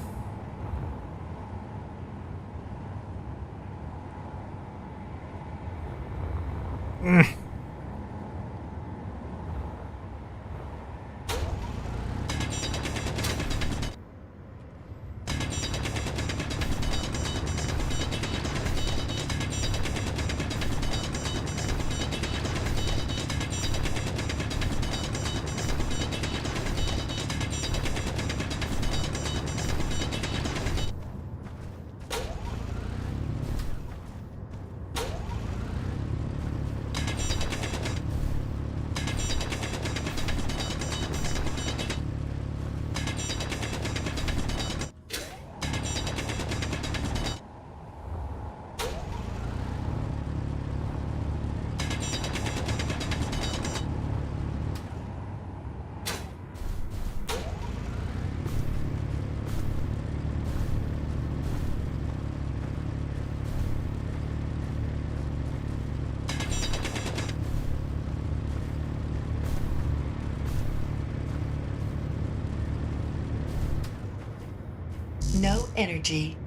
No energy.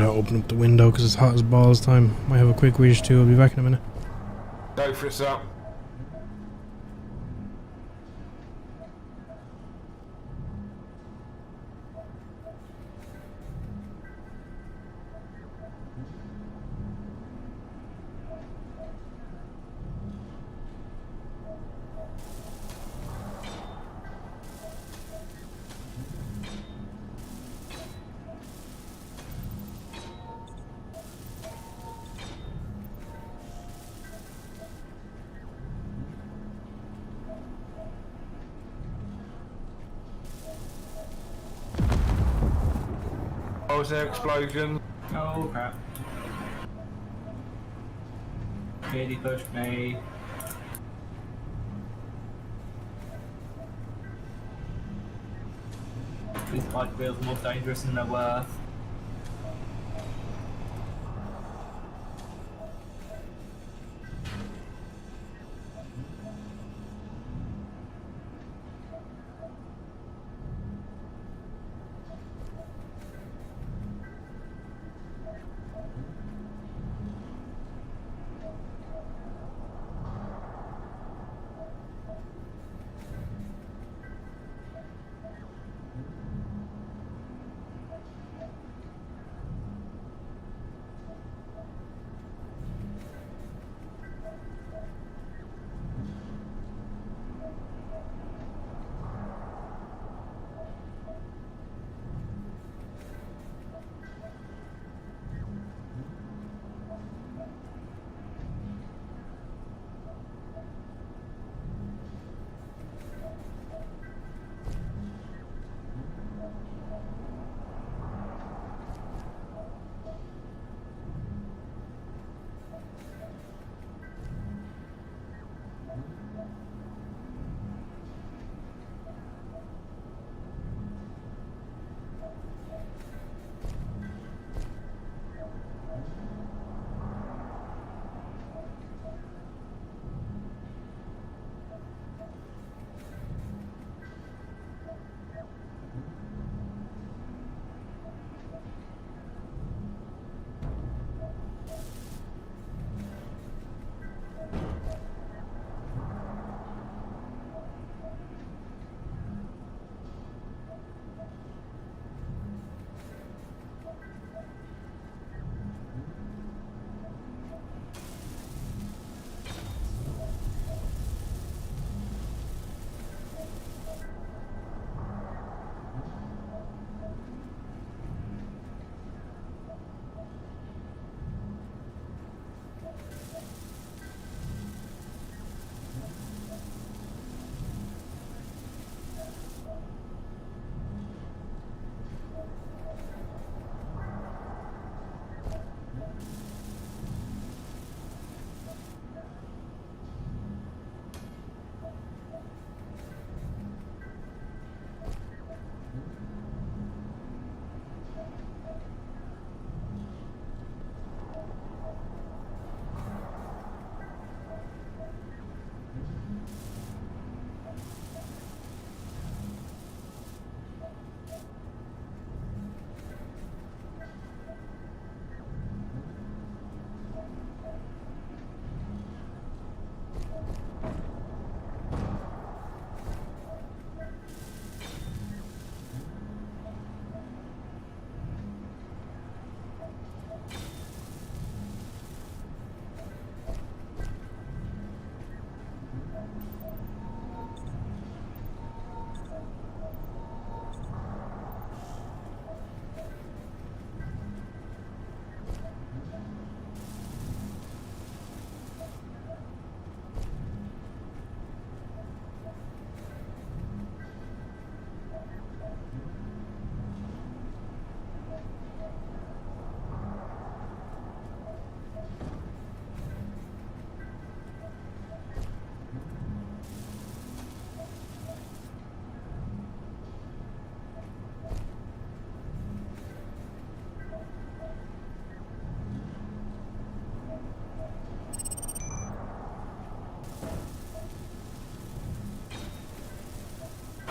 gotta open up the window because it's hot as balls time. Might have a quick wish too. I'll be back in a minute. Go for it, sir. Oh, was there explosion? Oh crap. Really pushed me. These bike wheels are more dangerous than they're worth.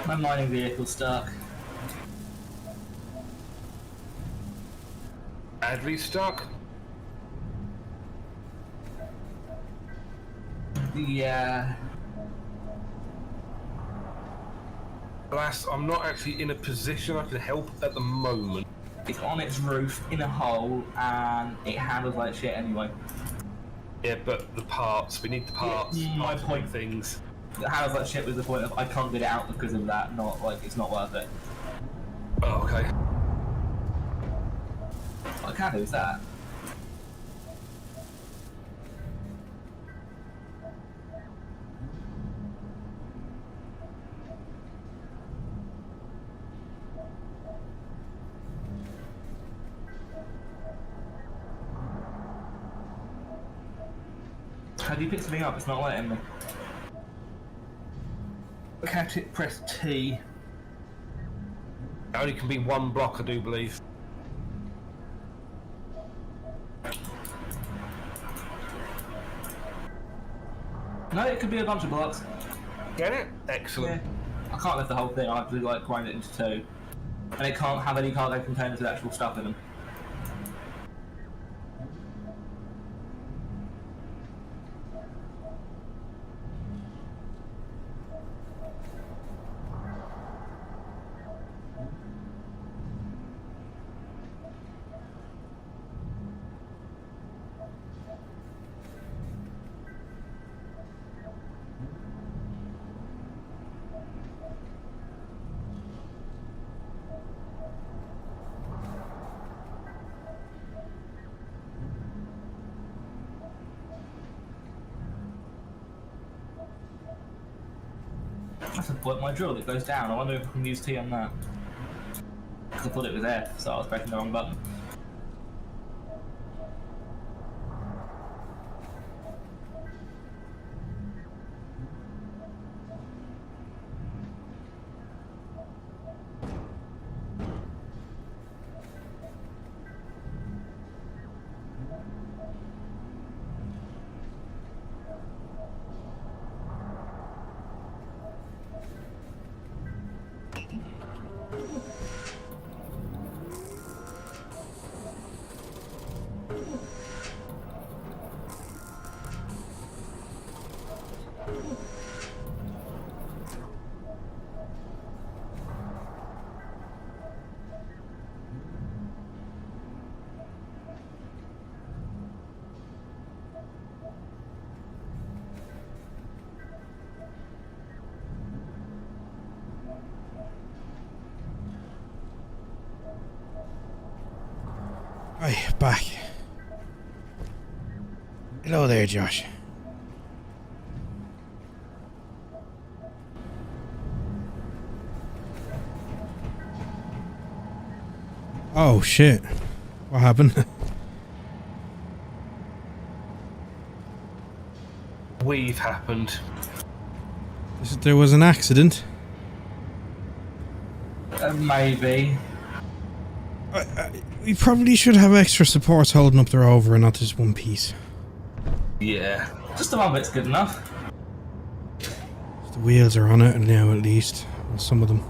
My mining vehicle's stuck. Adley stuck? Yeah. Alas, I'm not actually in a position I can help at the moment. It's on its roof in a hole and it handles like shit anyway. Yeah, but the parts, we need the parts. Yeah, my parts of point. Things. It handles like shit with the point of I can't get it out because of that, not like it's not worth it. Oh, okay. What I can do is that. How do you pick something up? It's not letting me. Catch it, press T. It only can be one block, I do believe. No, it could be a bunch of blocks. Get it? Excellent. Yeah. I can't lift the whole thing, I have to like grind it into two. And it can't have any cargo containers with actual stuff in them. That's the point of my drill that goes down. I wonder if I can use T on that. Because I thought it was F, so I was pressing the wrong button. Right, back. Hello there, Josh. Oh shit. What happened? We've happened. There was an accident. Maybe. We probably should have extra supports holding up the rover and not just one piece. Yeah. Just the one bit's good enough. The wheels are on it now, at least. Well, some of them.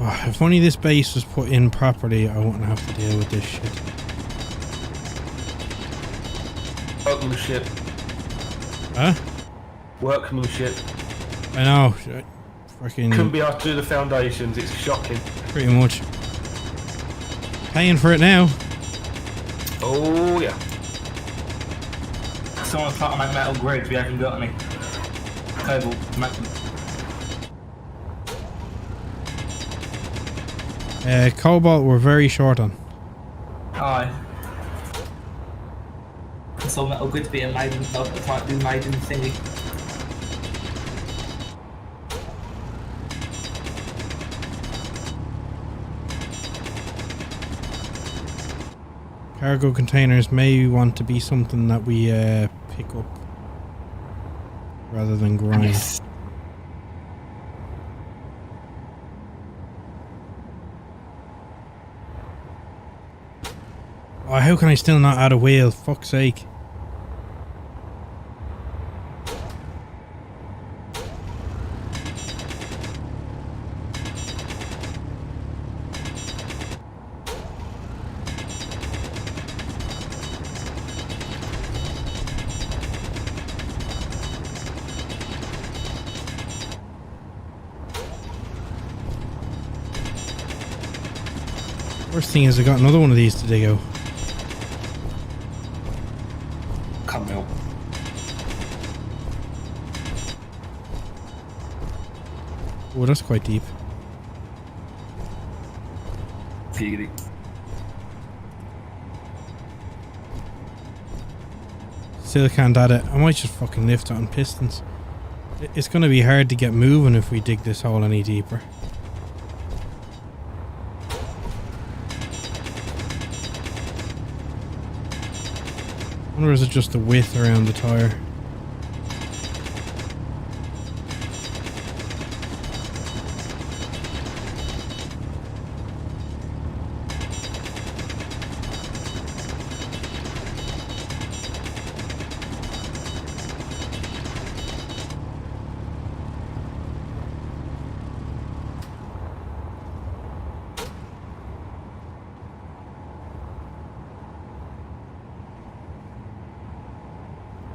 Oh, if only this base was put in properly, I wouldn't have to deal with this shit. Open the ship. Huh? Workmanship. I know. Fucking Couldn't be asked to do the foundations. It's shocking. pretty much. Paying for it now. Oh yeah. Someone's trying to make metal grids, we haven't got any. Cable, Cobalt we're very short on. aye. So metal grids being made in, might be made in thingy. Cargo containers may want to be something that we pick up rather than grind. Yes. Oh, how can I still not add a wheel? Fuck's sake. First thing is I got another one of these to dig out. Come out. Oh, that's quite deep. Giggity. Still can't add it. I might just fucking lift it on pistons. It's gonna be hard to get moving if we dig this hole any deeper. I wonder is it just the width around the tire?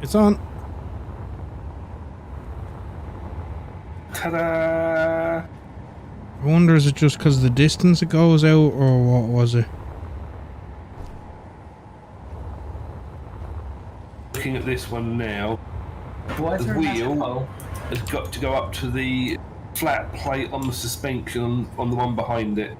It's on. Ta-da! I wonder is it just because of the distance it goes out or what was it? Looking at this one now, Why is the there a massive wheel hole? has got to go up to the flat plate on the suspension on the one behind it.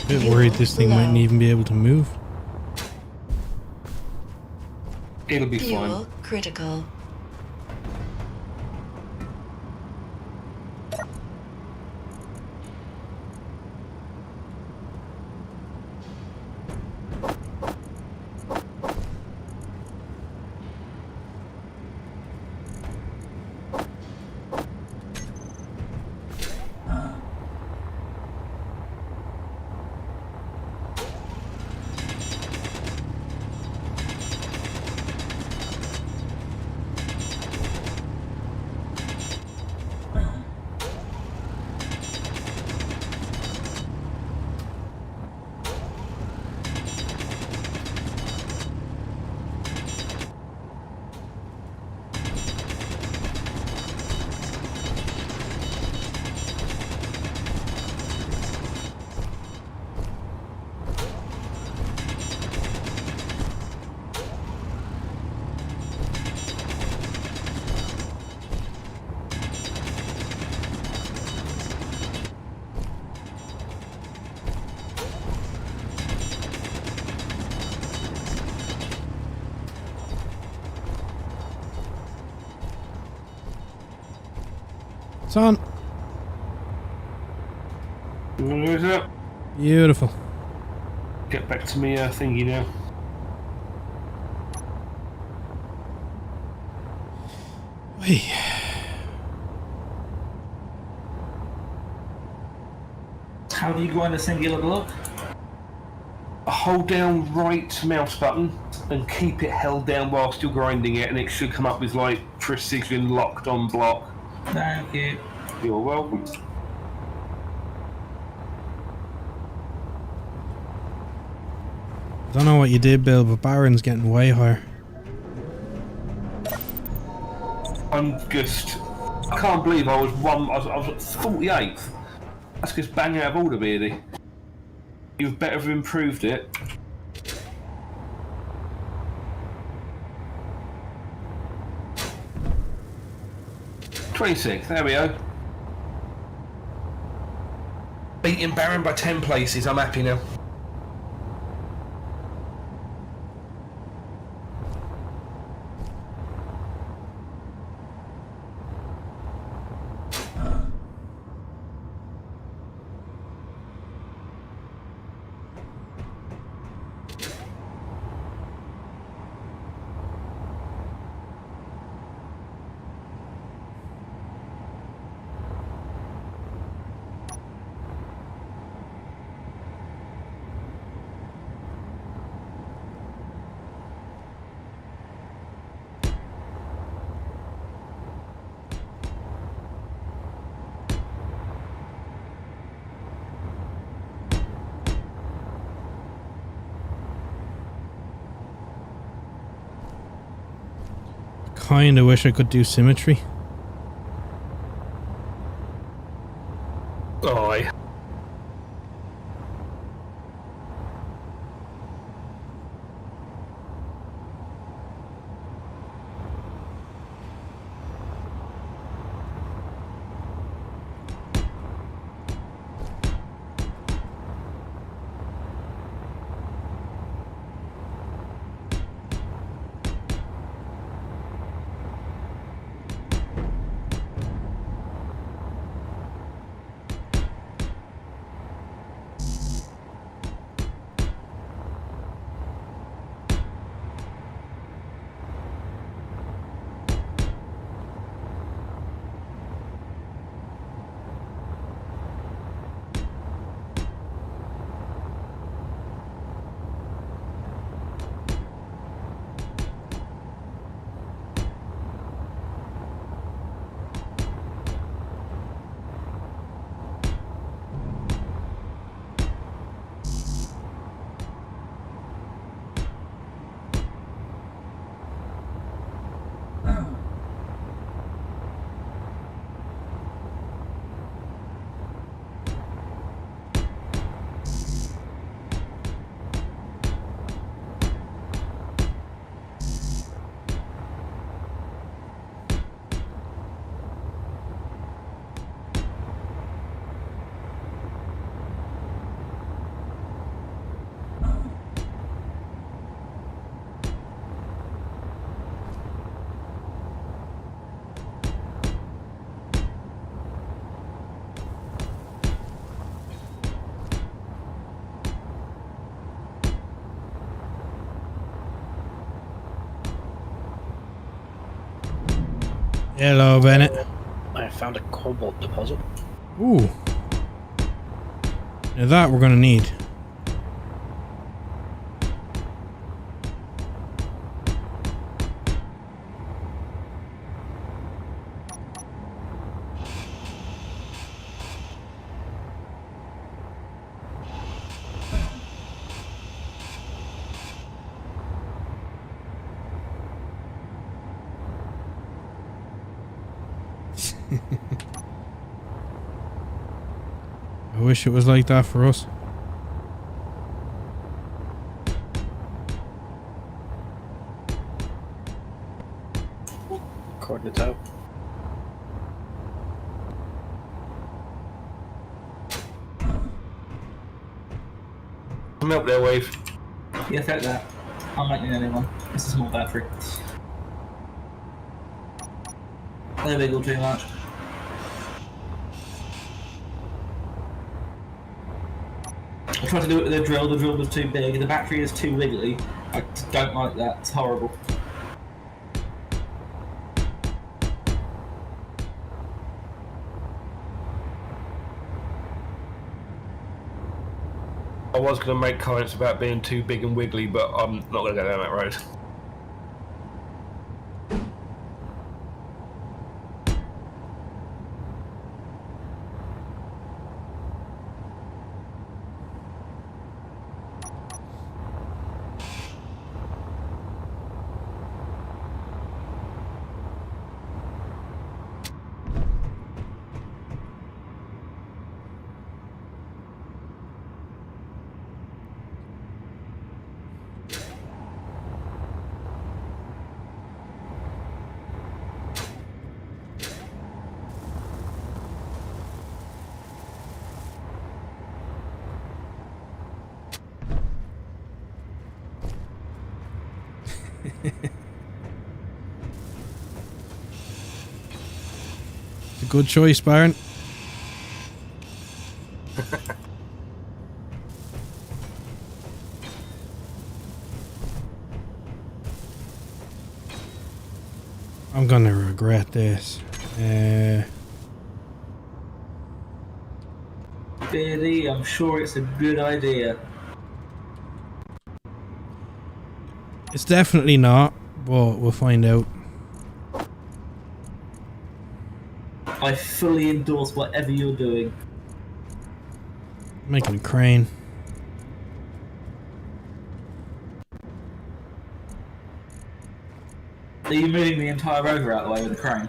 Bit worried this thing mightn't even be able to move. It'll be Fuel fine. critical. It's on. Where's it? Beautiful. Get back to me thingy now. Hey. How do you go on the singular block? Hold down right mouse button and keep it held down while still grinding it, and it should come up with like precision locked on block. Thank you. You're welcome. I don't know what you did, Bill, but Baron's getting way higher. I'm just. I can't believe I was I was 48th. That's just bang out of order, Beardy. You've better have improved it. 26th, there we go. Beating Baron by 10 places, I'm happy now. Kinda wish I could do symmetry. Aye. Hello, Bennett. I found a cobalt deposit. Ooh. Now that we're gonna need. I wish it was like that for us. Coordinates out. Come up there, Wave. Yeah, take that. I'm making anyone. It's a small battery. They wiggle too much. I tried to do it with the drill was too big, the battery is too wiggly. I don't like that, it's horrible. I was going to make comments about being too big and wiggly, but I'm not going to go down that road. It's a good choice, Baron. I'm gonna regret this. Beardy, I'm sure it's a good idea. It's definitely not, but we'll find out. I fully endorse whatever you're doing. Making a crane. Are you moving the entire rover out of the way with the crane?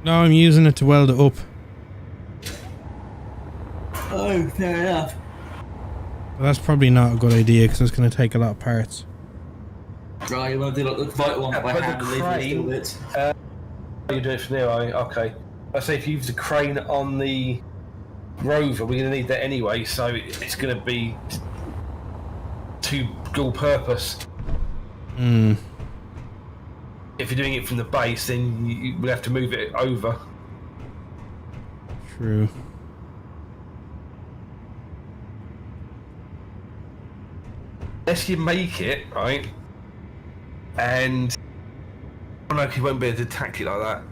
No, I'm using it to weld it up. Oh, fair enough. But that's probably not a good idea because it's going to take a lot of parts. Right, you want to do like the vital one by But hand the and leave the steel crane, bits? you do it from there, are you? Okay. I say if you use the crane on the rover, we're going to need that anyway, so it's going to be to dual purpose. Hmm. If you're doing it from the base, then you will have to move it over. True. Unless you make it, right? And I don't know if you won't be able to attack it like that.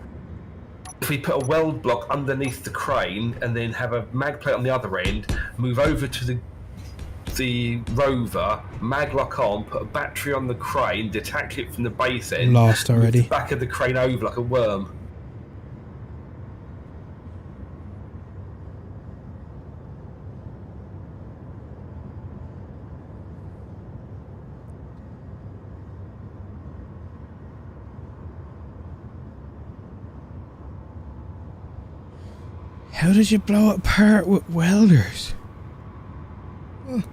If we put a weld block underneath the crane and then have a mag plate on the other end, move over to the rover, mag lock on, put a battery on the crane, detach it from the base end, Lost already. move the back of the crane over like a worm. How did you blow it apart with welders? Look.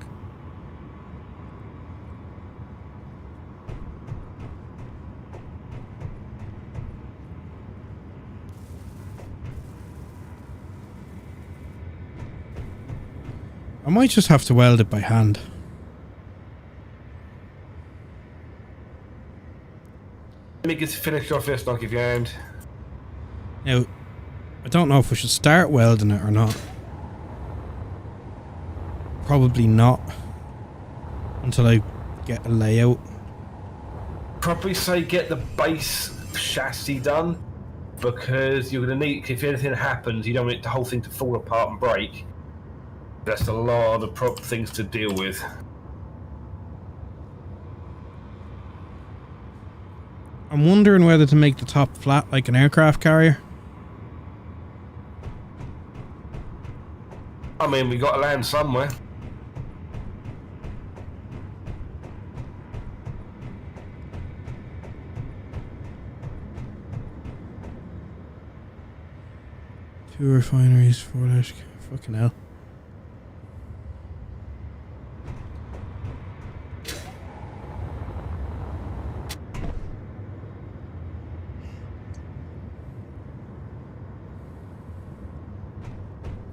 I might just have to weld it by hand. Let me get finished off this, knock if you hand. Now, I don't know if we should start welding it or not. Probably not. Until I get a layout. Probably say get the base chassis done, because you're going to need, if anything happens, you don't want the whole thing to fall apart and break. That's a lot of things to deal with. I'm wondering whether to make the top flat like an aircraft carrier. I mean, we got to land somewhere. Two refineries, 4 dash. Fucking hell.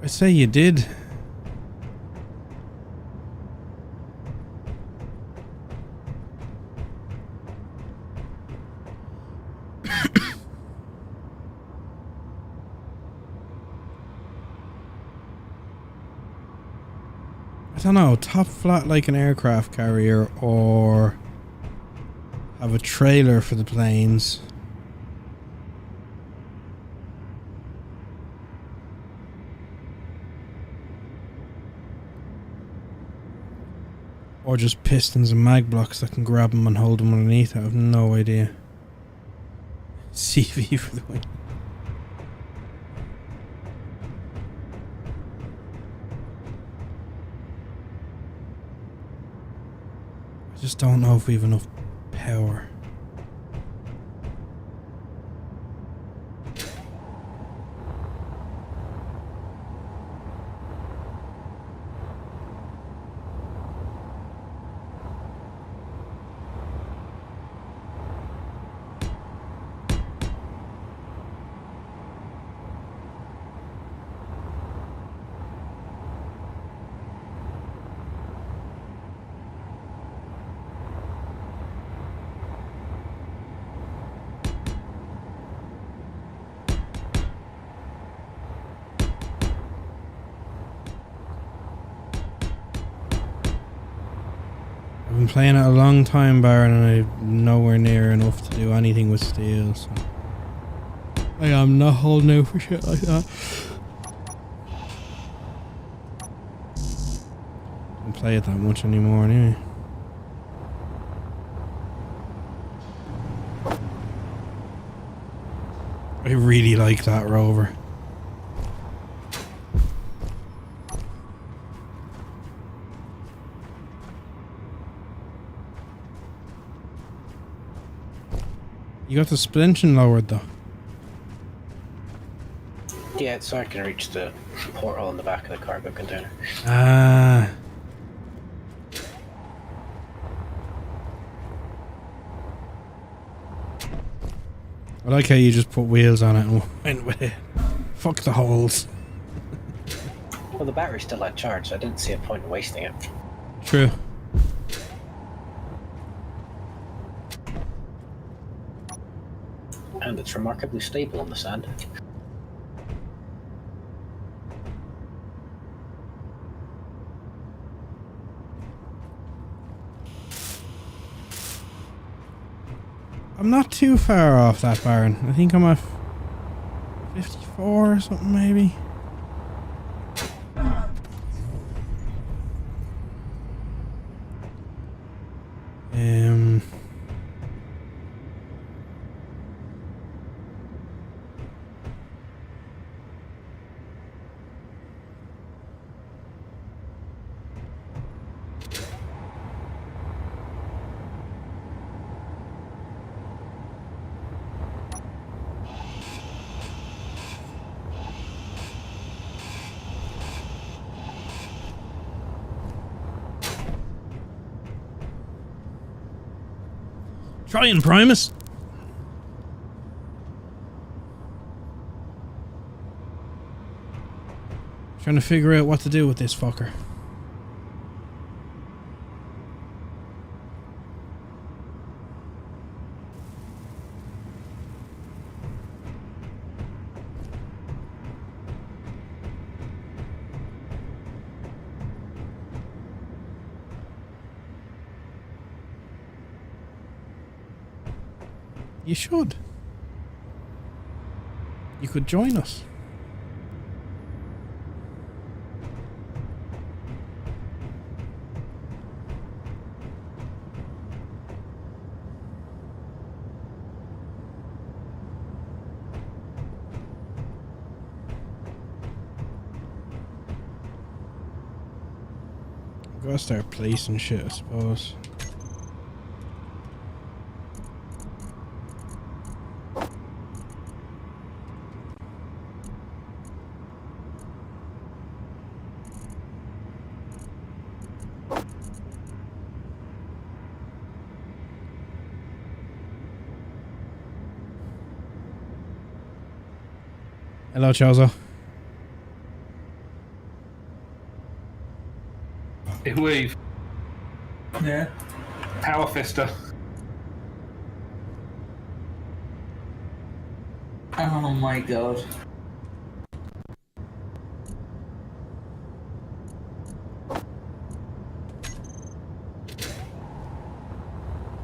I say you did. I don't know, top flat like an aircraft carrier or have a trailer for the planes. Or just pistons and mag blocks that can grab them and hold them underneath. I have no idea. CV for the win. I just don't know if we have enough power. I've been playing it a long time, Baron, and I'm nowhere near enough to do anything with steel, so I am not holding out for shit like that. Don't play it that much anymore anyway. I really like that rover. You got the splinter lowered though. Yeah, so I can reach the porthole in the back of the cargo container. Ah. I like how you just put wheels on it and went with it. Fuck the holes. Well, the battery's still at charge, so I didn't see a point in wasting it. True. And it's remarkably stable on the sand. I'm not too far off that, Baron. I think I'm at 54 or something, maybe. Try and Primus. Trying to figure out what to do with this fucker. You should. You could join us. Gotta start placing shit, I suppose. Hello, Chozo. If we've Yeah. power fister. Oh my god.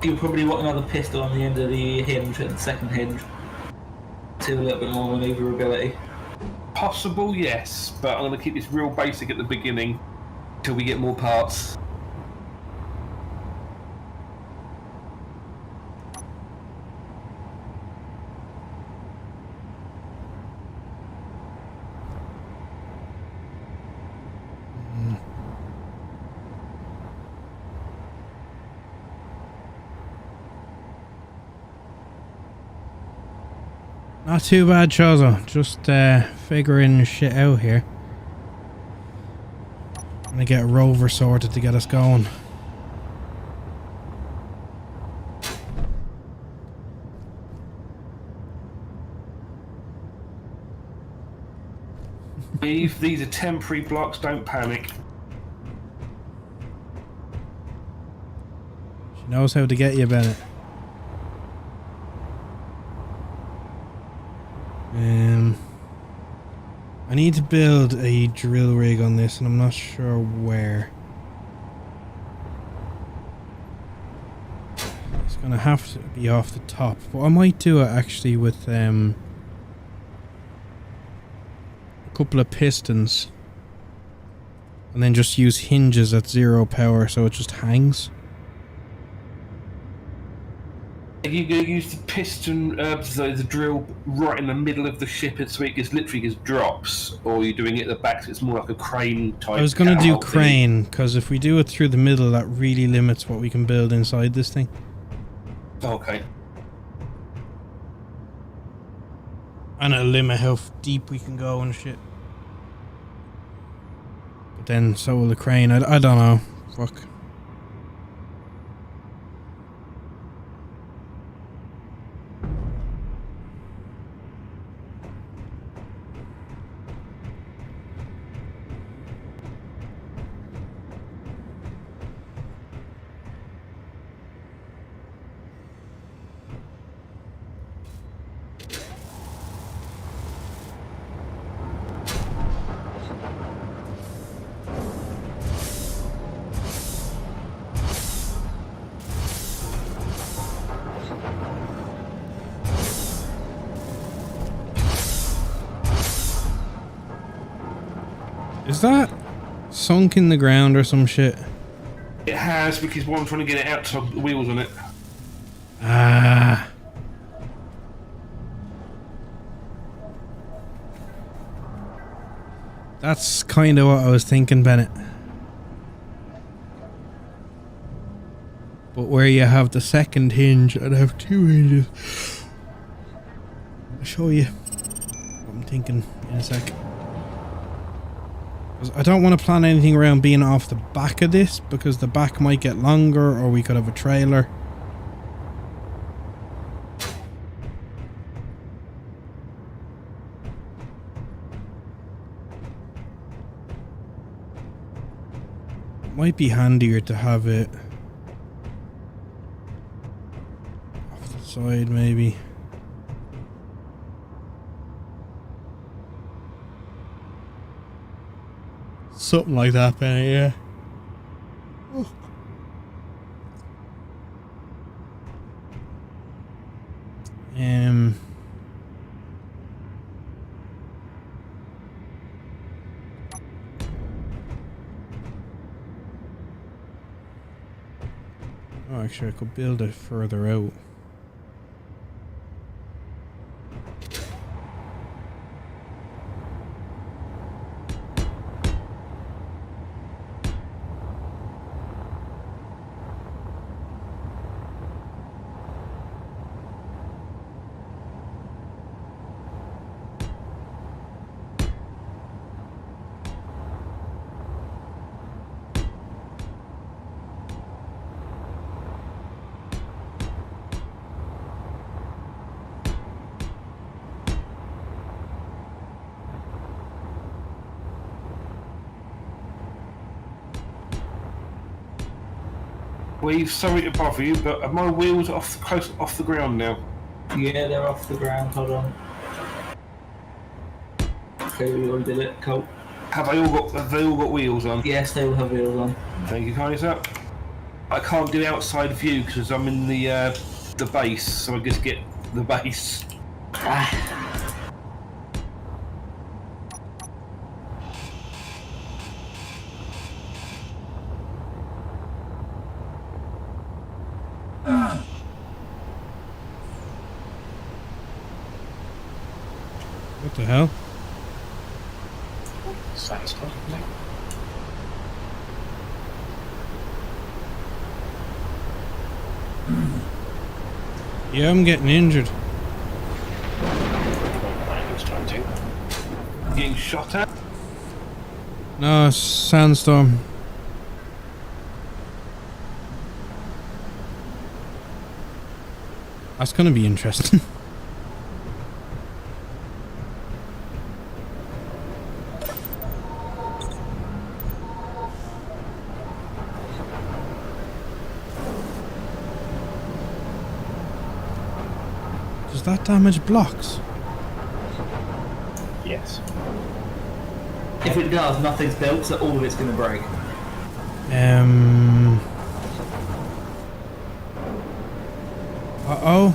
You'll probably want another pistol on the end of the hinge at the second hinge to a little bit more manoeuvrability. Possible, yes, but I'm going to keep this real basic at the beginning till we get more parts. Not too bad, Chozo. Just figuring shit out here. I'm gonna get a rover sorted to get us going. These are temporary blocks, don't panic. She knows how to get you, Bennett. I need to build a drill rig on this, and I'm not sure where. It's gonna have to be off the top, but I might do it actually with a couple of pistons, and then just use hinges at 0 power so it just hangs. Are you going to use the piston, the drill right in the middle of the ship so it literally just drops? Or are you doing it at the back so it's more like a crane type? I was going to do crane, because if we do it through the middle, that really limits what we can build inside this thing. Okay. And it'll limit how deep we can go and shit. But then, so will the crane. I don't know. Fuck. Is that sunk in the ground or some shit? It has, because one trying to get it out to the wheels on it. Ah. That's kind of what I was thinking, Bennett. But where you have the second hinge, I'd have 2 hinges. I'll show you what I'm thinking in a sec. I don't want to plan anything around being off the back of this, because the back might get longer, or we could have a trailer. It might be handier to have it off the side, maybe. Something like that, Benny, yeah. Oh. Oh, actually, I could build it further out. We've sorry to bother you, but are my wheels close off the ground now? Yeah, they're off the ground. Hold on. Okay, we all did it. Cool. Have they all got wheels on? Yes, they will have wheels on. Thank you kindly, sir. I can't do outside view because I'm in the base, so I just get the base. What the hell? Sandstorm, I think. Yeah, I'm getting injured. I was trying to. Getting shot at. No, sandstorm. That's gonna be interesting. Does that damage blocks? Yes. If it does, nothing's built, so all of it's going to break. Uh-oh.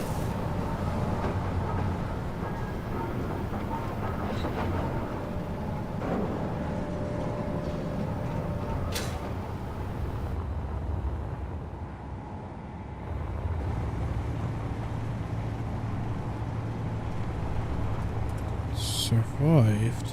Survived.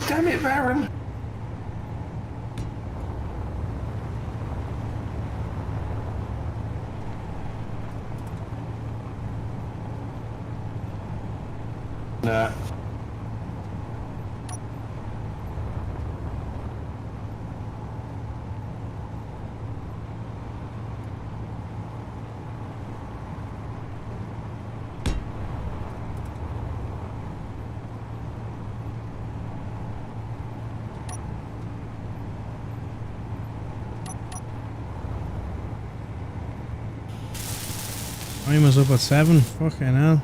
Damn it, Baron! Nah. Time was up at 7. Fucking hell.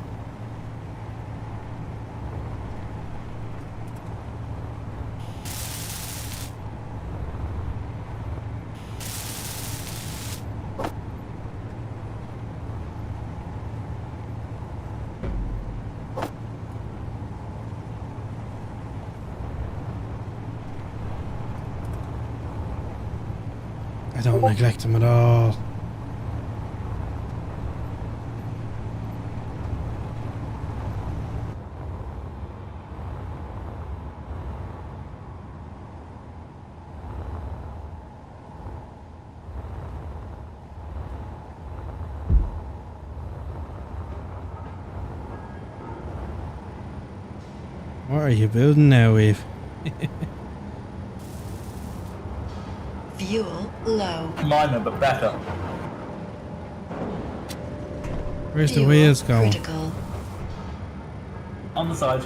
I don't neglect him at all. What are you building now, Eve? Fuel low. Minor, but better. Where's the Fuel wheels going? critical. On the side.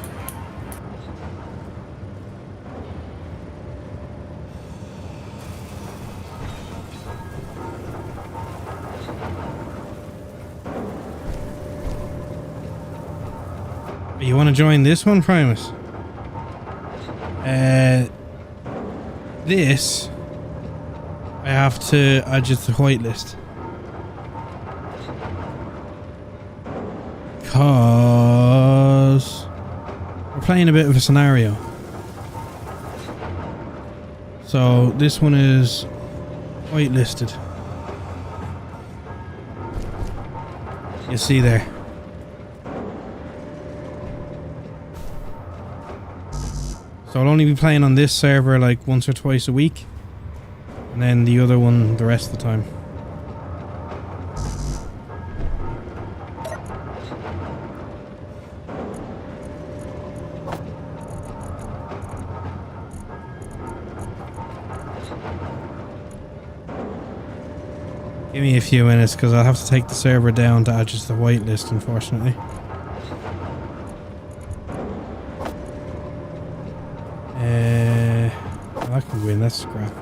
You want to join this one, Primus? This I have to add you to the whitelist because we're playing a bit of a scenario. So this one is Whitelisted. You see there. So I'll only be playing on this server like once or twice a week. And then the other one the rest of the time. Give me a few minutes because I'll have to take the server down to add just the whitelist, unfortunately. I can win, that's scrap.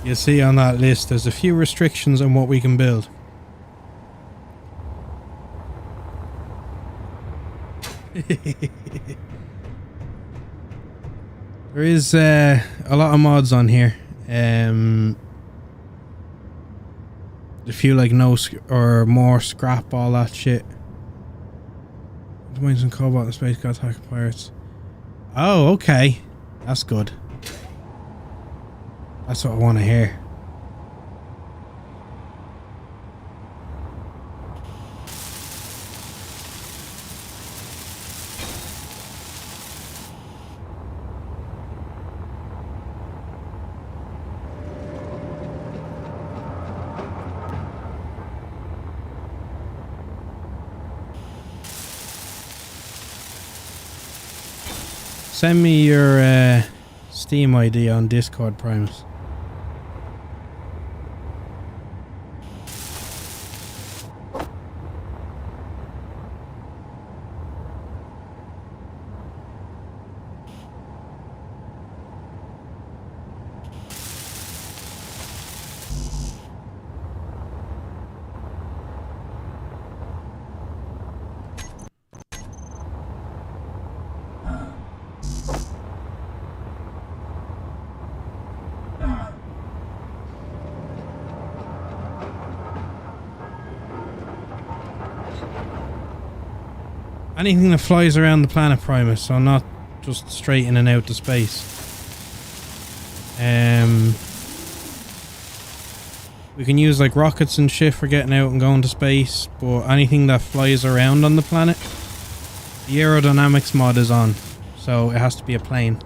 You see on that list there's a few restrictions on what we can build. There is a lot of mods on here. A few like no or more scrap, all that shit. Mines and cobalt and space got attack pirates. Oh, okay. That's good. That's what I want to hear. Send me your Steam ID on Discord, Primus. Anything that flies around the planet, Primus, so not just straight in and out to space. We can use like rockets and shit for getting out and going to space, but anything that flies around on the planet, the aerodynamics mod is on, so it has to be a plane.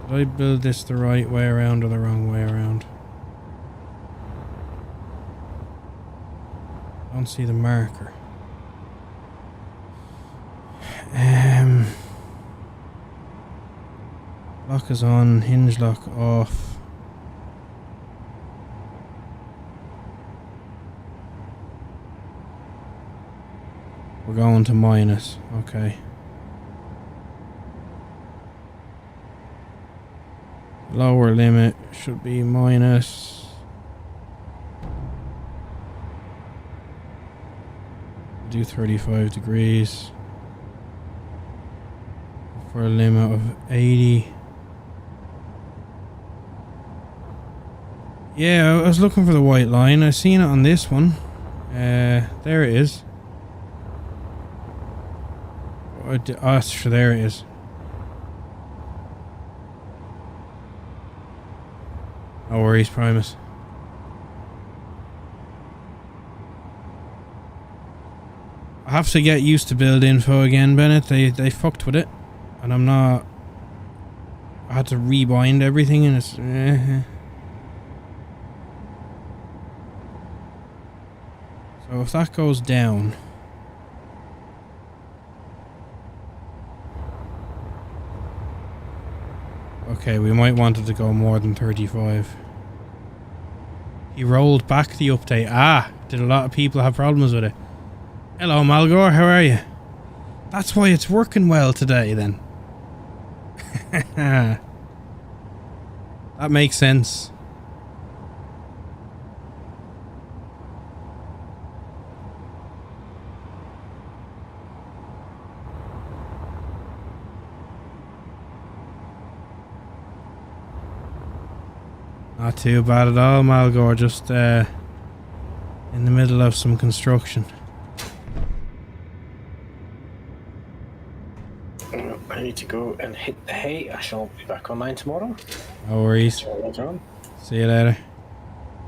Did I build this the right way around or the wrong way around? I don't see the marker. Lock is on, hinge lock off. We're going to minus, okay. Lower limit should be minus. Do 35 degrees. For a limit of 80. Yeah, I was looking for the white line. I seen it on this one. There it is. Oh, sure, there it is. No worries, Primus. I have to get used to build info again, Bennett. They fucked with it, and I'm not. I had to rebind everything, and it's. So if that goes down. Okay, we might want it to go more than 35. He rolled back the update. Ah, did a lot of people have problems with it? Hello, Malgore, how are you? That's why it's working well today, then. That makes sense. Not too bad at all, Malgore. Just in the middle of some construction. I need to go and hit the hay. I shall be back online tomorrow. No worries. So later on. See you later.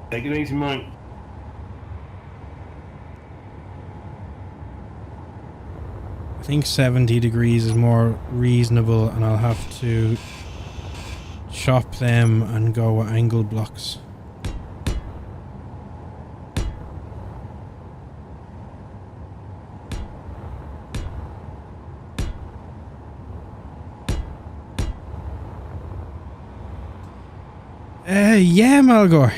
Take it easy, mate. I think 70 degrees is more reasonable, and I'll have to chop them and go with angle blocks. Yeah, Malgore.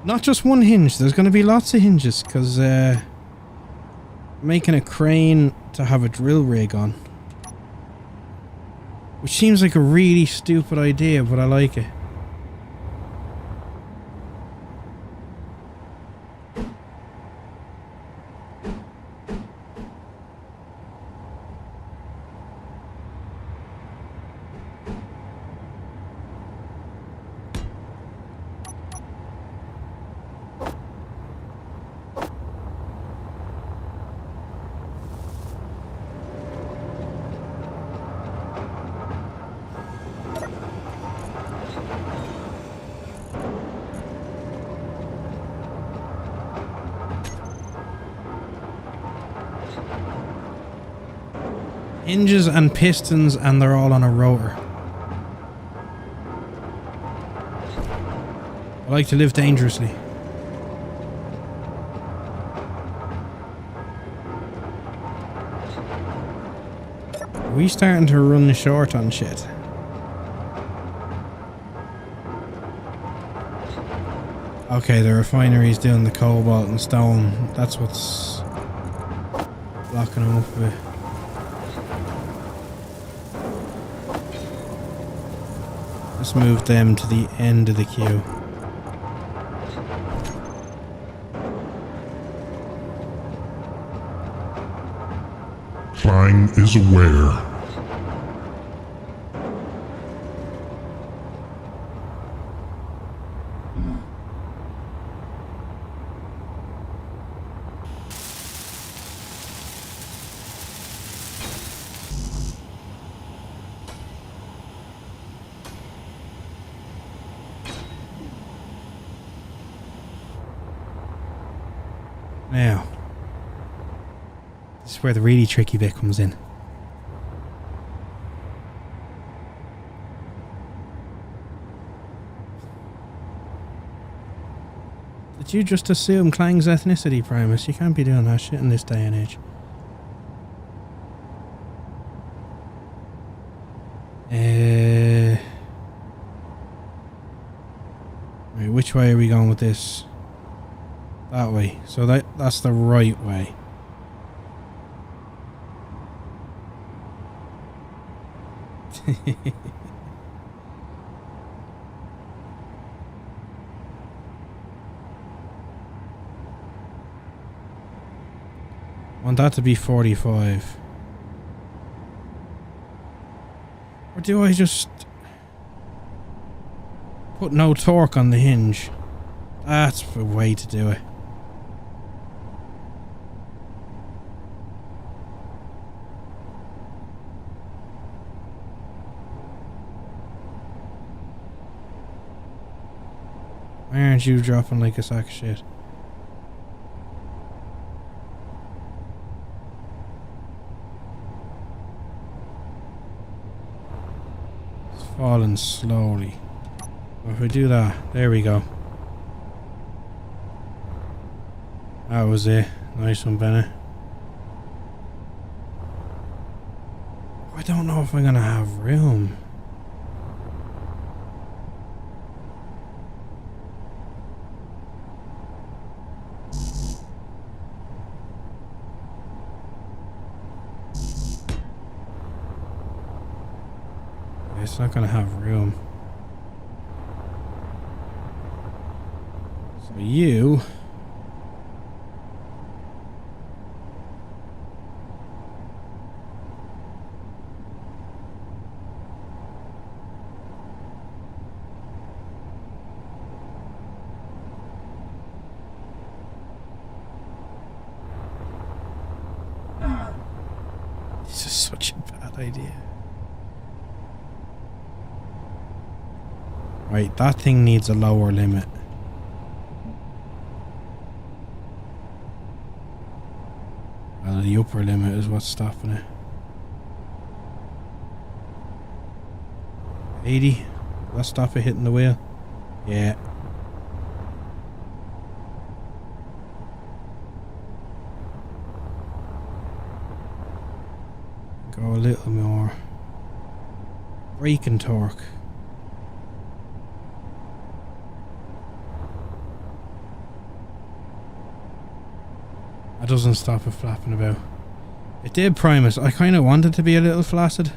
Not just one hinge. There's going to be lots of hinges because making a crane to have a drill rig on, which seems like a really stupid idea, but I like it. Hinges and pistons, and they're all on a rotor. I like to live dangerously. Are we starting to run short on shit? Okay, the refinery's doing the cobalt and stone. That's what's blocking them up a bit. Let's move them to the end of the queue. Klein is aware. Now, this is where the really tricky bit comes in. Did you just assume Klang's ethnicity, Primus? You can't be doing that shit in this day and age. Right, which way are we going with this? That way. So that's the right way. Want that to be 45. Or do I just put no torque on the hinge? That's the way to do it. Why aren't you dropping like a sack of shit? It's falling slowly. If we do that, there we go. That was it. Nice one, Bennett. I don't know if I'm gonna have room. It's not gonna have room. So you such a bad idea. Right, that thing needs a lower limit. Well, the upper limit is what's stopping it. 80. Will that stop it hitting the wheel? Yeah. Go a little more. Braking torque. That doesn't stop it flapping about. It did Primus. I kind of want it to be a little flaccid.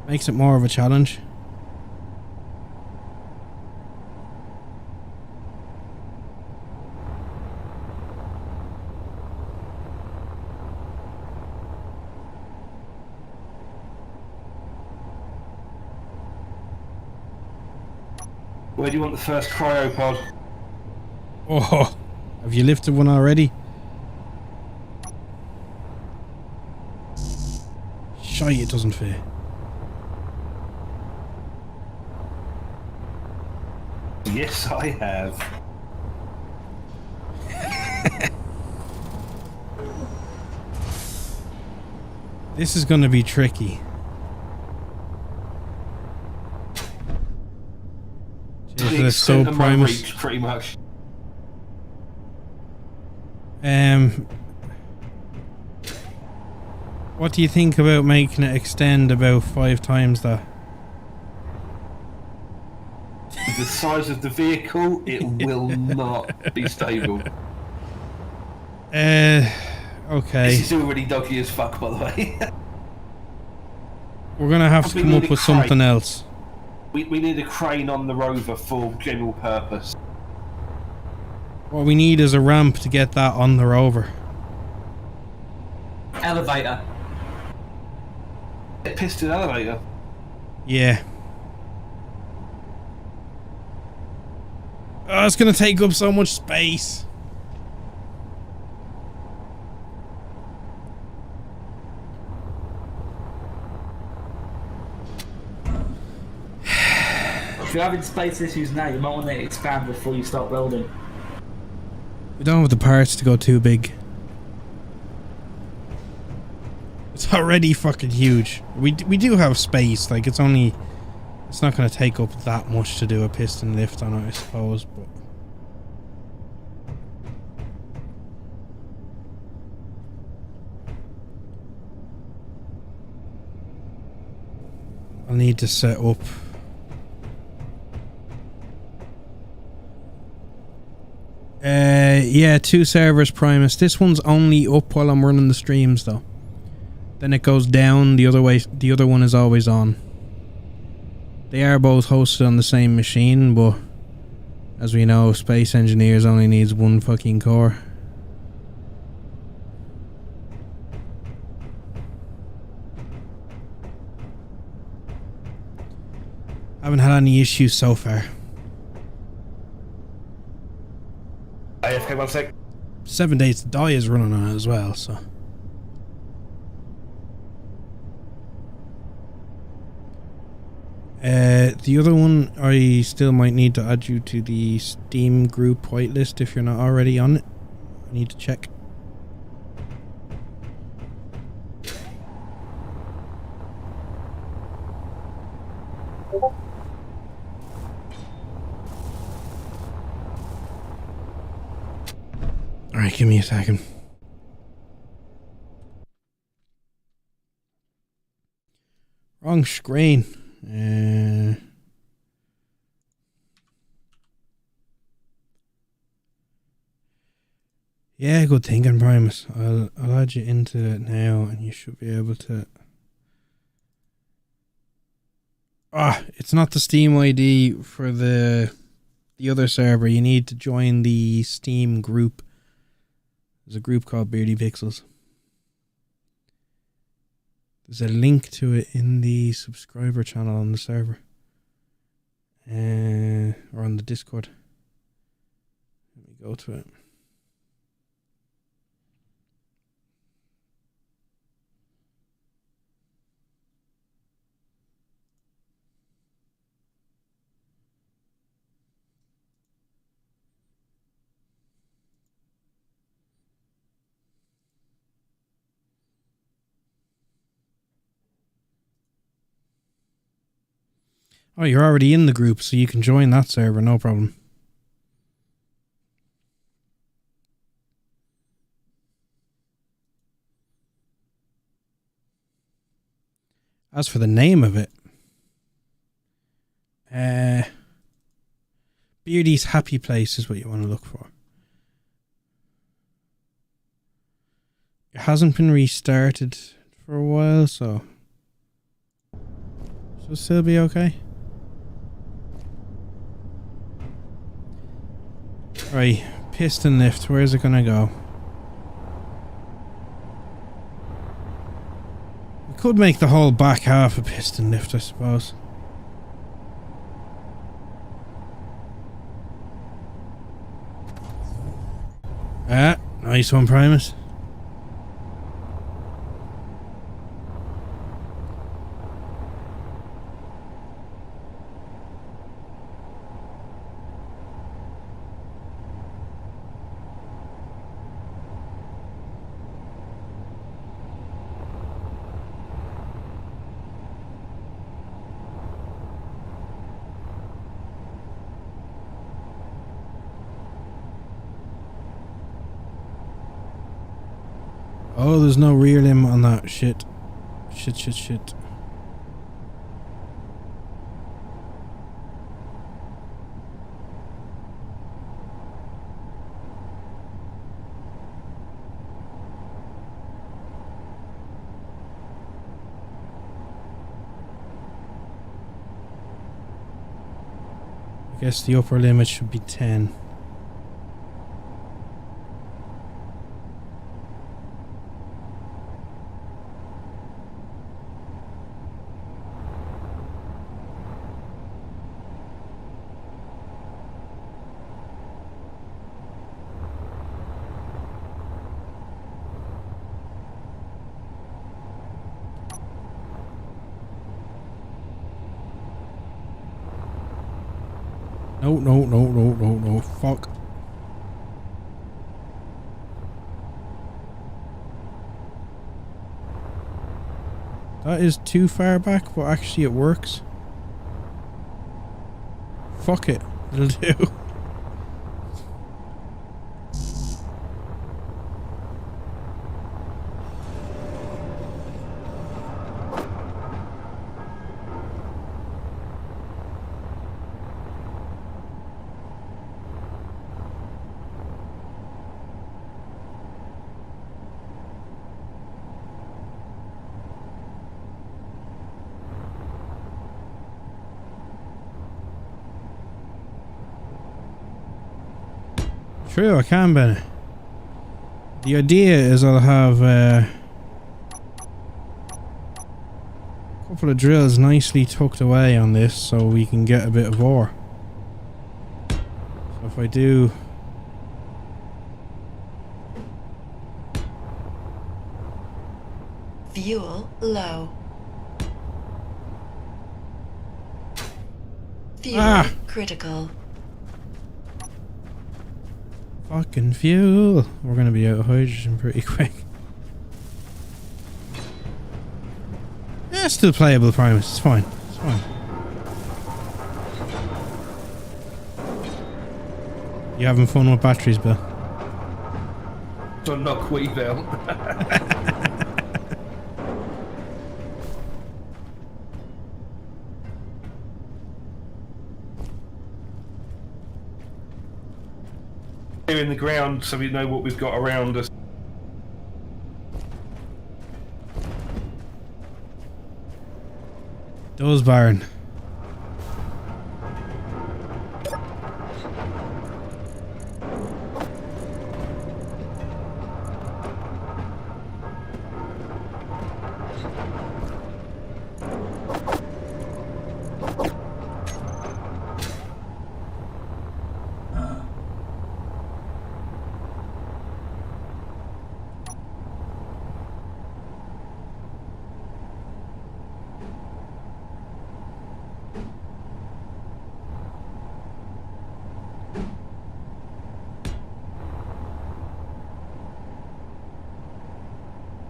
Makes it more of a challenge. Where do you want the first cryopod? Oh, have you lifted one already? Shite, it doesn't fit. Yes, I have. This is going to be tricky. Jeez, that's so Primus. Reach, pretty much. What do you think about making it extend about 5 times that? The size of the vehicle, it will not be stable. Okay. This is already doggy as fuck, by the way. We're gonna have to come up with something else. We need a crane on the rover for general purpose. What we need is a ramp to get that on the rover. Elevator. A piston elevator. Yeah. Oh, it's gonna take up so much space. If you're having space issues now, you might want to expand before you start welding. We don't have the parts to go too big. It's already fucking huge. We do have space, like it's not gonna take up that much to do a piston lift on it, I suppose, but I'll need to set up yeah, 2 servers Primus. This one's only up while I'm running the streams though. Then it goes down the other way. The other one is always on. They are both hosted on the same machine, but as we know, Space Engineers only needs one fucking core. Haven't had any issues so far. AFK 1 sec. 7 Days to Die is running on it as well, so. The other one, I still might need to add you to the Steam group whitelist if you're not already on it. I need to check. Alright, give me a second. Wrong screen. Yeah, good thinking, Primus. I'll add you into it now and you should be able to... it's not the Steam ID for the other server. You need to join the Steam group. There's a group called Beardy Pixels. There's a link to it in the subscriber channel on the server. Or on the Discord. Let me go to it. Oh, you're already in the group, so you can join that server, no problem. As for the name of it, Beardy's Happy Place is what you want to look for. It hasn't been restarted for a while, so should still be okay. Right, piston lift, where's it gonna go? We could make the whole back half a piston lift, I suppose. Ah, nice one, Primus. Oh, there's no rear limb on that. Shit. Shit. I guess the upper limit should be 10. No, fuck. That is too far back, but actually it works. Fuck it, it'll do. True, I can, Bennett. The idea is I'll have a couple of drills nicely tucked away on this so we can get a bit of ore. So if I do... Fuel low. Fuel critical. Fucking fuel. We're gonna be out of hydrogen pretty quick. Yeah, it's still playable, Primus. It's fine. It's fine. You having fun with batteries, Bill? So knock we Bill. In the ground so we know what we've got around us. Does Baron.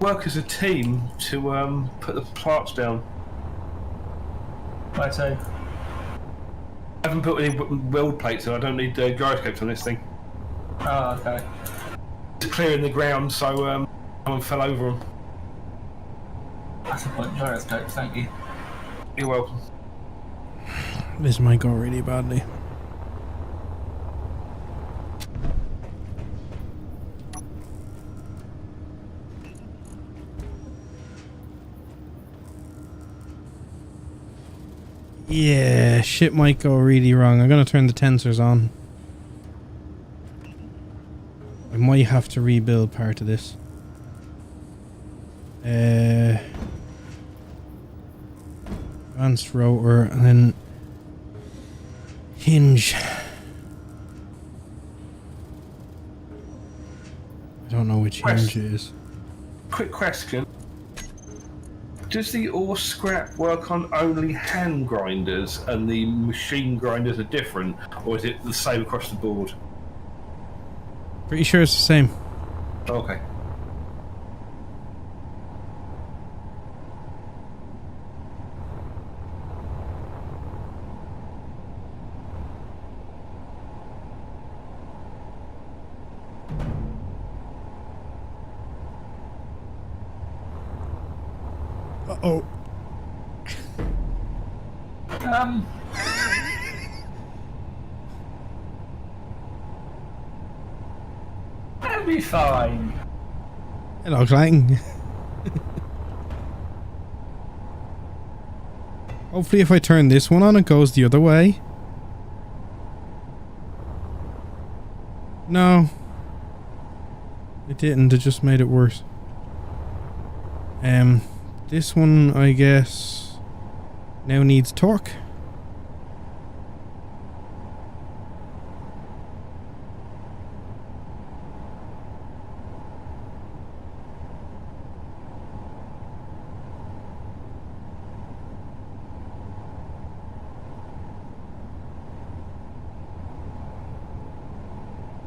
Work as a team to put the parts down. Right, so I haven't put any weld plates in. I don't need gyroscopes on this thing. Oh, okay. It's clearing the ground, so someone fell over them. That's a point. Gyroscopes, thank you. You're welcome. This might go really badly. Yeah, shit might go really wrong. I'm gonna turn the tensors on. I might have to rebuild part of this. Advanced rotor and then hinge. I don't know which hinge it is. Quick question. Does the ore scrap work on only hand grinders and the machine grinders are different, or is it the same across the board? Pretty sure it's the same. Okay. Uh-oh. That'll be fine. Hello, Clang. Hopefully if I turn this one on, it goes the other way. No. It didn't, it just made it worse. This one, I guess, now needs torque.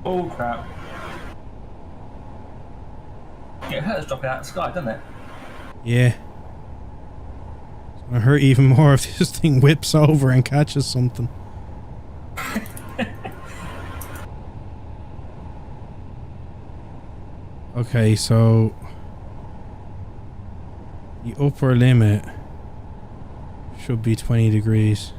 Oh crap. Yeah, it hurts dropping out of the sky, doesn't it? Yeah. It's gonna hurt even more if this thing whips over and catches something. Okay, so the upper limit should be 20 degrees.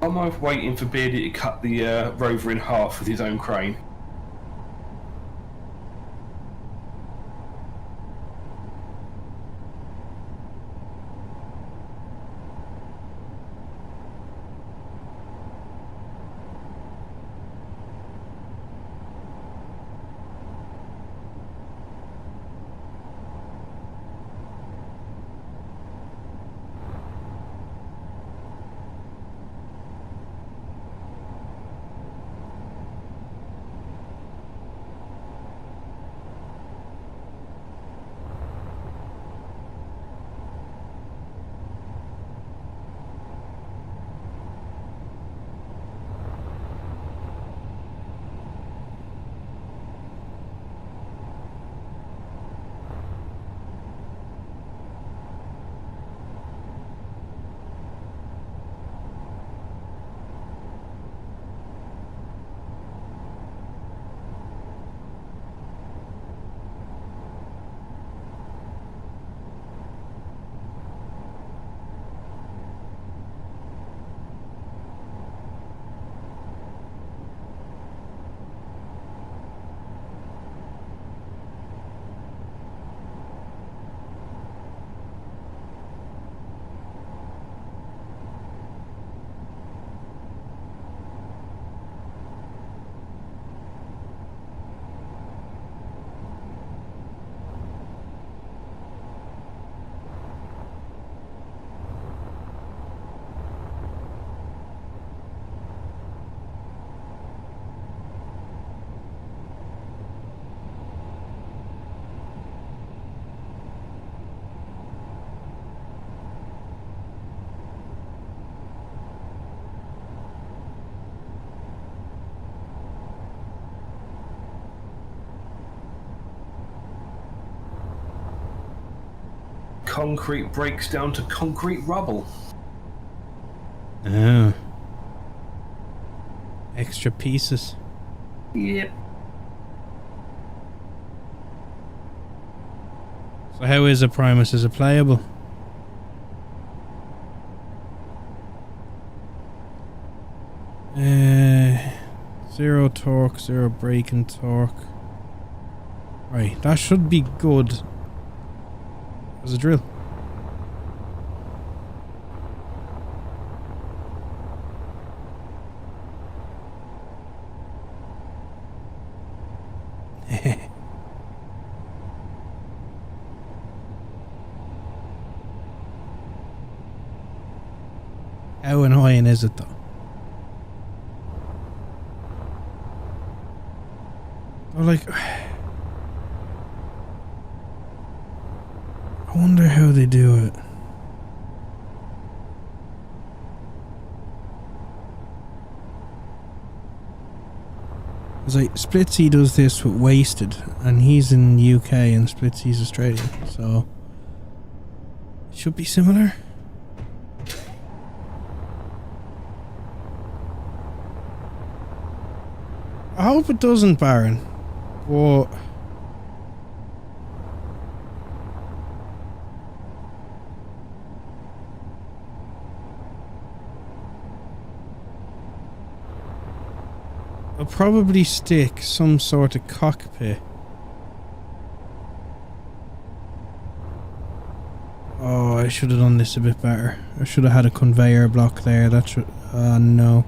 I'm waiting for Beardy to cut the rover in half with his own crane. concrete breaks down to concrete rubble. Oh. Extra pieces. Yep. So how is it, Primus? Is it playable? Zero torque, zero braking torque. Right, that should be good. As a drill. How annoying is it though? I'm like, I wonder how they do it. It's like Splitsy does this with Wasted, and he's in the UK and Splitsy's Australian, so it should be similar. I hope it doesn't, Baron. But I'll probably stick some sort of cockpit. Oh, I should have done this a bit better. I should have had a conveyor block there. That should... no.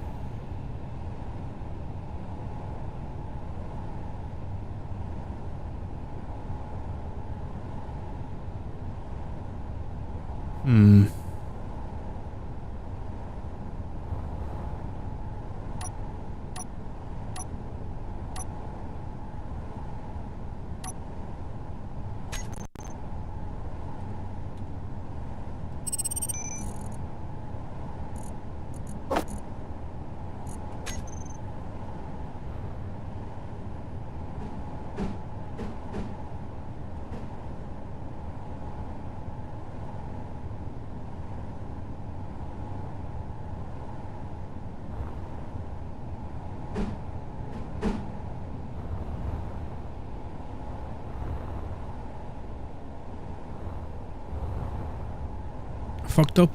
Fucked up.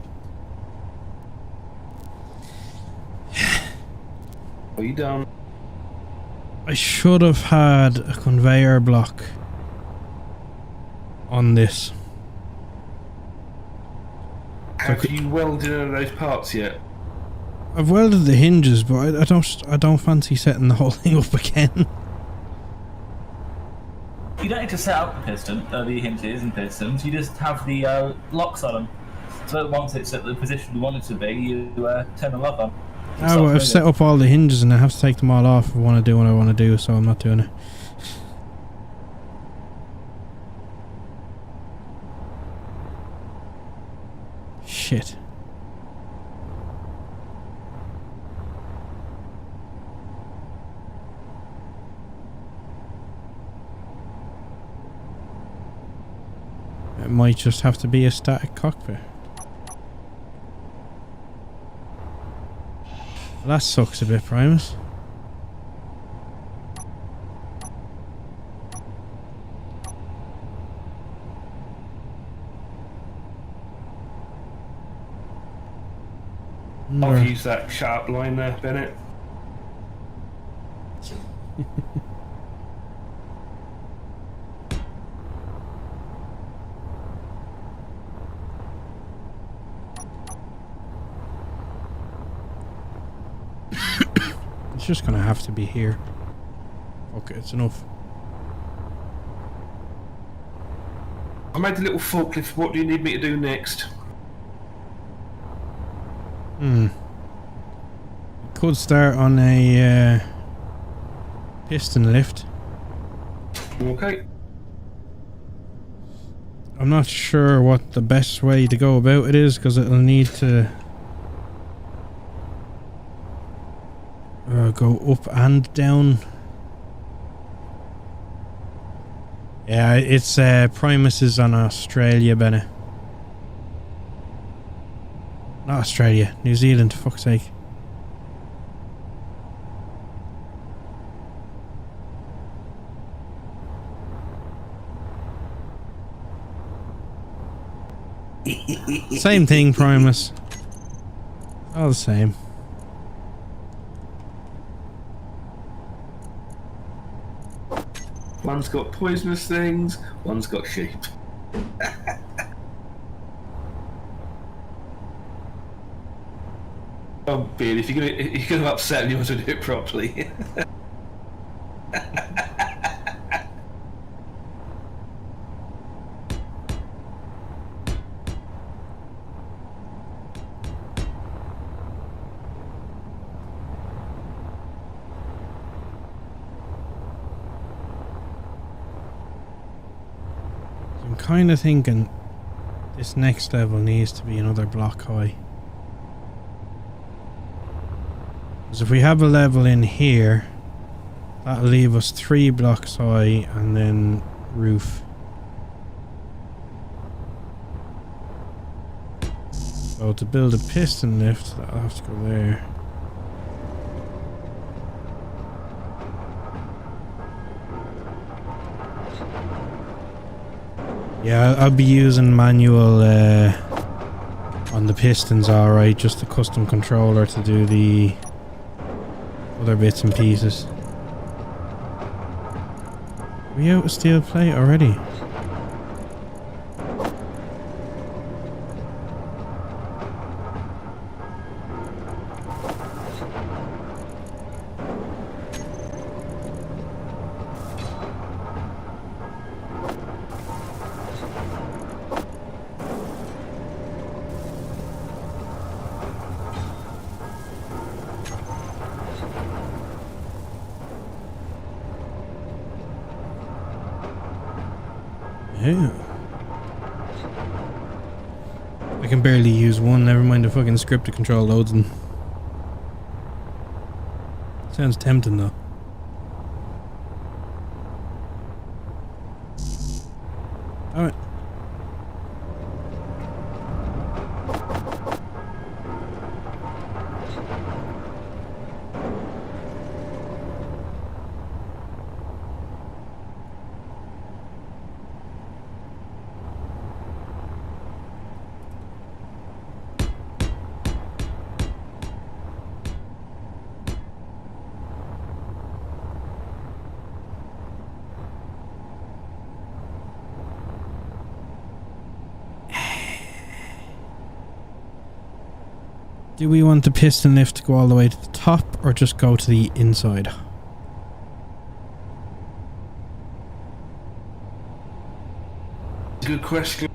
Are you done? I should have had a conveyor block on this. Have you welded any of those parts yet? I've welded the hinges, but I don't fancy setting the whole thing up again. You don't need to set up the piston, the hinges and pistons. You just have the locks on them. So once it's at the position you want it to be, you turn the lock on. Oh, well, I've set up all the hinges and I have to take them all off if I want to do what I want to do, so I'm not doing it. Shit. It might just have to be a static cockpit. Well, that sucks a bit, Primus. I've used that sharp line there, Bennett. It's just gonna have to be here. Okay, it's enough. I made a little forklift. What do you need me to do next? Could start on a piston lift. Okay. I'm not sure what the best way to go about it is, because it'll need to go up and down. Yeah, it's Primus is on Australia, Bennett. Not Australia, New Zealand, for fuck's sake. Same thing, Primus. All the same. One's got poisonous things, one's got sheep. Oh, Beard, if you're gonna upset me, you want to do it properly. I'm kind of thinking this next level needs to be another block high. Because if we have a level in here, that'll leave us 3 blocks high and then roof. So to build a piston lift, that'll have to go there. Yeah, I'll be using manual on the pistons, alright, just a custom controller to do the other bits and pieces. Are we out of steel plate already? Yeah. I can barely use one, never mind the fucking script to control loads and sounds tempting though. Alright. Do we want the piston lift to go all the way to the top or just go to the inside? Good question.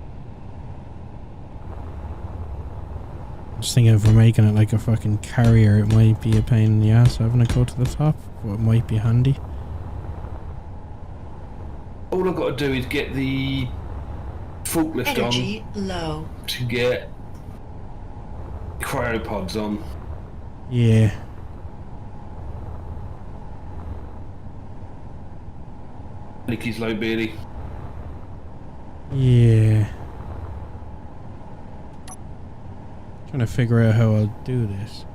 I'm just thinking if we're making it like a fucking carrier, it might be a pain in the ass having it go to the top, but it might be handy. All I've got to do is get the forklift Energy low. on to get cryopods on. Yeah. Nicky's low, Beardy. Yeah. Trying to figure out how I'll do this.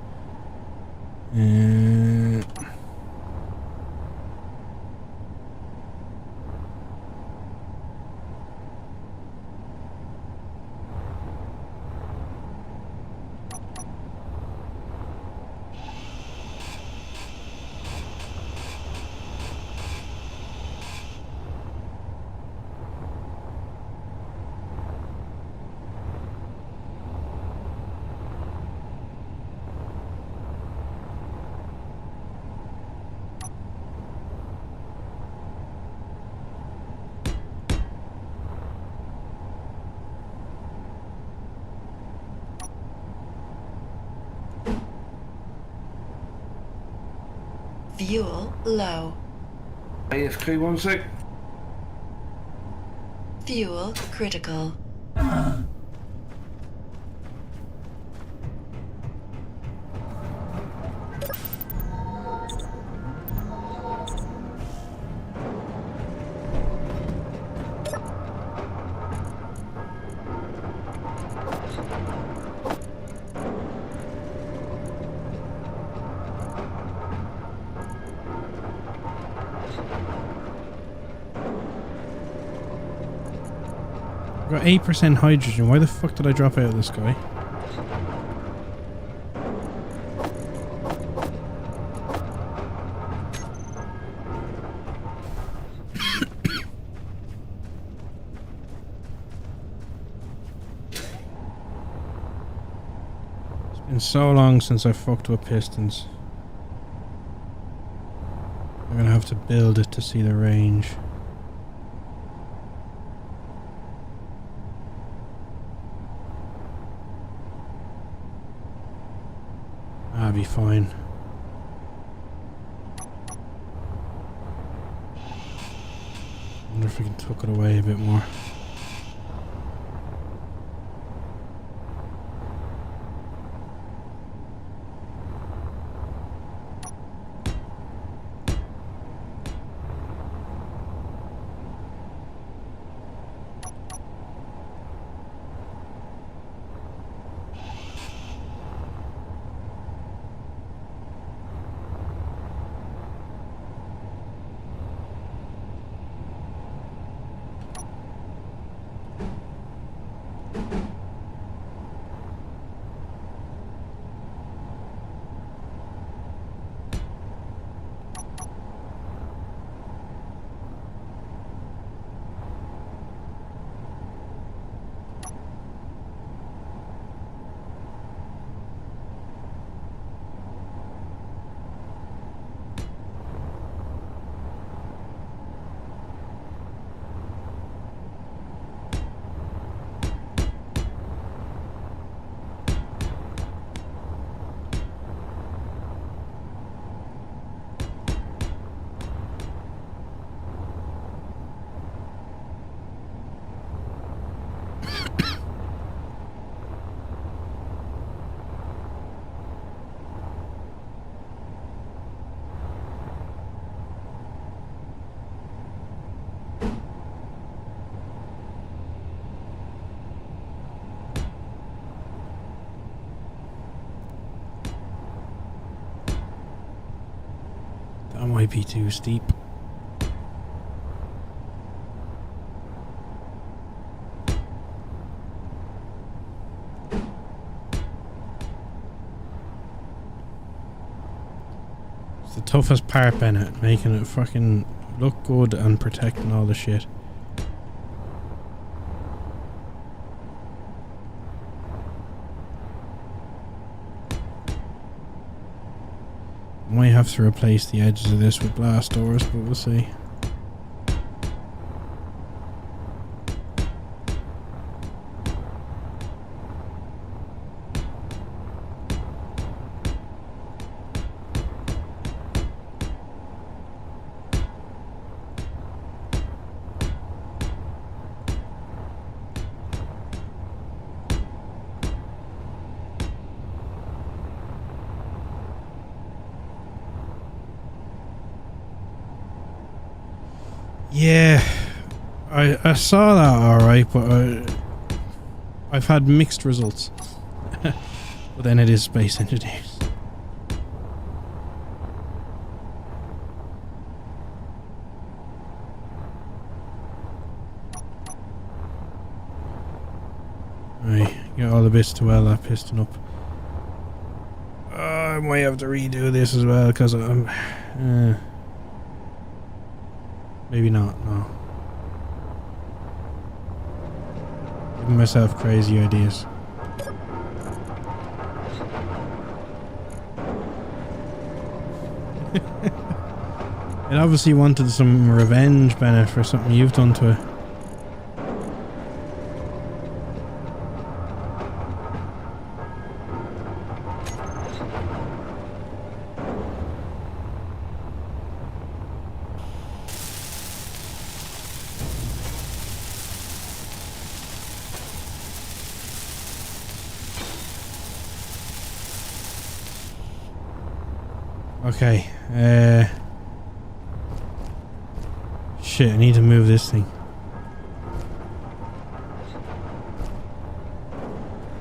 Fuel low. AFK 1 sec. Fuel critical. I've got 8% hydrogen. Why the fuck did I drop out of the sky? It's been so long since I fucked with pistons. I'm gonna have to build it to see the range. That'll be fine. I wonder if we can tuck it away a bit more. That might be too steep. It's the toughest part, Bennett, making it fucking look good and protecting all the shit. Might have to replace the edges of this with blast doors, but we'll see. Yeah, I saw that alright, but I've had mixed results. But then it is Space Engineers. Right, get all the bits to weld that piston up. I might have to redo this as well, because I'm... maybe not, no. Giving myself crazy ideas. It obviously wanted some revenge, Bennett, for something you've done to it. Okay, shit, I need to move this thing.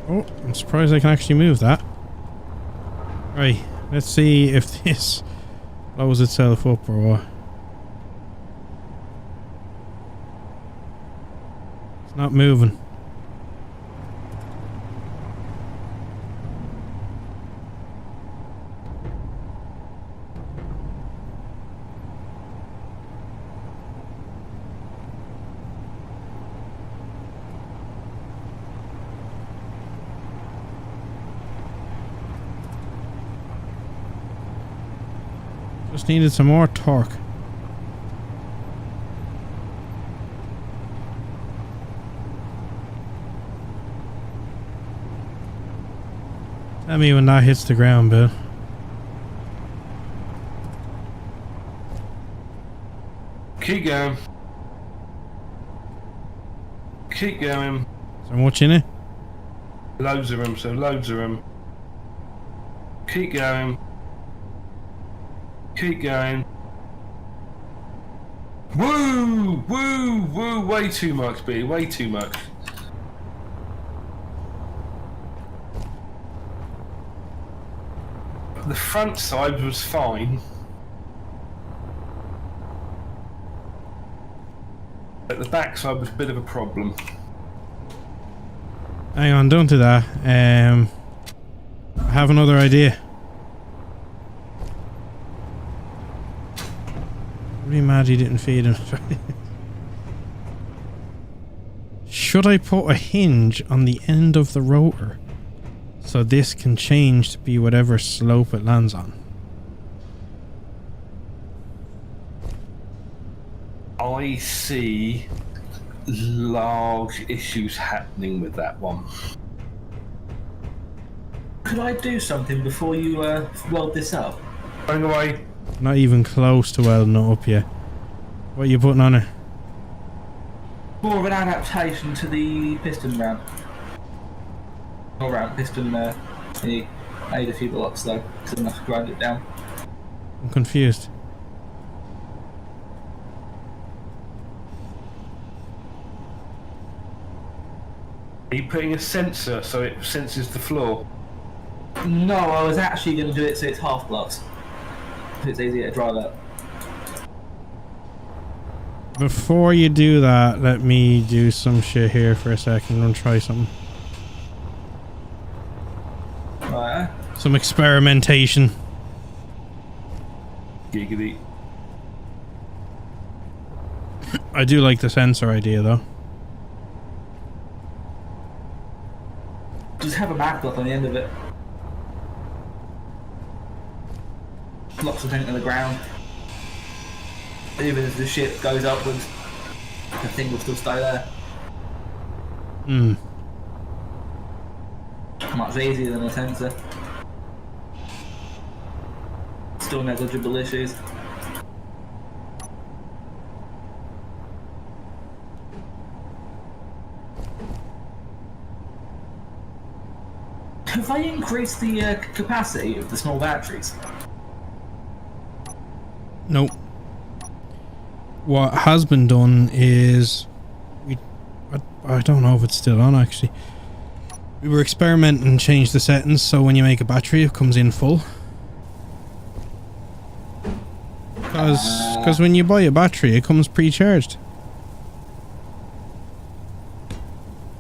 Oh, I'm surprised I can actually move that. Right, let's see if this blows itself up or what. It's Not moving. Just needed some more torque. Tell me when that hits the ground, Bill. Keep going. Keep going. Is there much in it? Loads of them, so loads of them. Keep going. Keep going. Woo! Woo! Woo! Way too much, B. Way too much. The front side was fine. But the back side was a bit of a problem. Hang on, don't do that. I have another idea. Really mad he didn't feed him. Should I put a hinge on the end of the rotor so this can change to be whatever slope it lands on? I see large issues happening with that one. Could I do something before you weld this up? Going away. Not even close to welding it up yet. What are you putting on it? More of an adaptation to the piston ramp. Or ramp piston, he made a few blocks though, because enough to grind it down. I'm confused. Are you putting a sensor so it senses the floor? No, I was actually going to do it so it's half blocks. So it's easier to drive up. Before you do that, let me do some shit here for a second and try something. Right. Some experimentation. Giggity. I do like the sensor idea though. Just have a mag block on the end of it. Blocks the thing to the ground. Even as the ship goes upwards, the thing will still stay there. Hmm. Much easier than a sensor. Still negligible issues. Have they increased the capacity of the small batteries? Nope. What has been done is I don't know if it's still on actually. We were experimenting and changed the settings so when you make a battery it comes in full. Because when you buy a battery it comes pre-charged.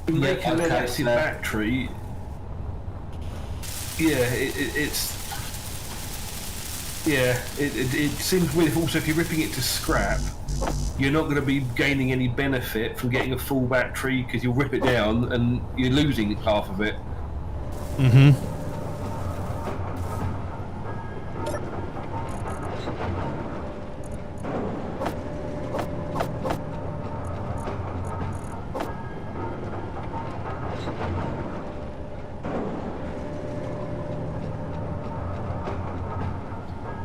Make a lead acid battery. Yeah, it seems weird. Also, if you're ripping it to scrap, you're not going to be gaining any benefit from getting a full battery because you'll rip it down and you're losing half of it. Mm-hmm.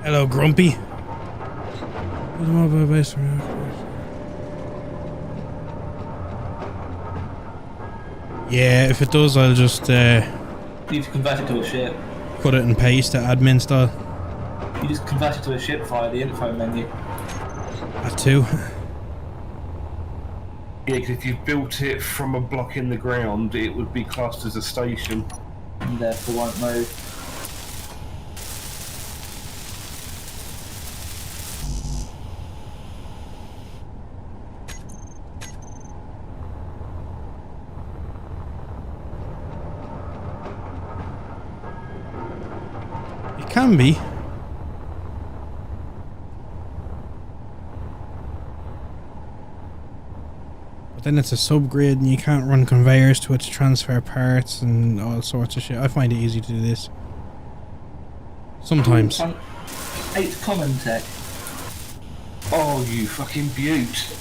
Hello, Grumpy. Yeah, if it does, I'll just You need to convert it to a ship. cut it and paste it admin style. You just convert it to a ship via the info menu. That too. Yeah, because if you built it from a block in the ground, it would be classed as a station. And therefore won't move. can be. But then it's a subgrid and you can't run conveyors to it to transfer parts and all sorts of shit. I find it easy to do this. Sometimes. 8 common tech. Oh, you fucking beaut.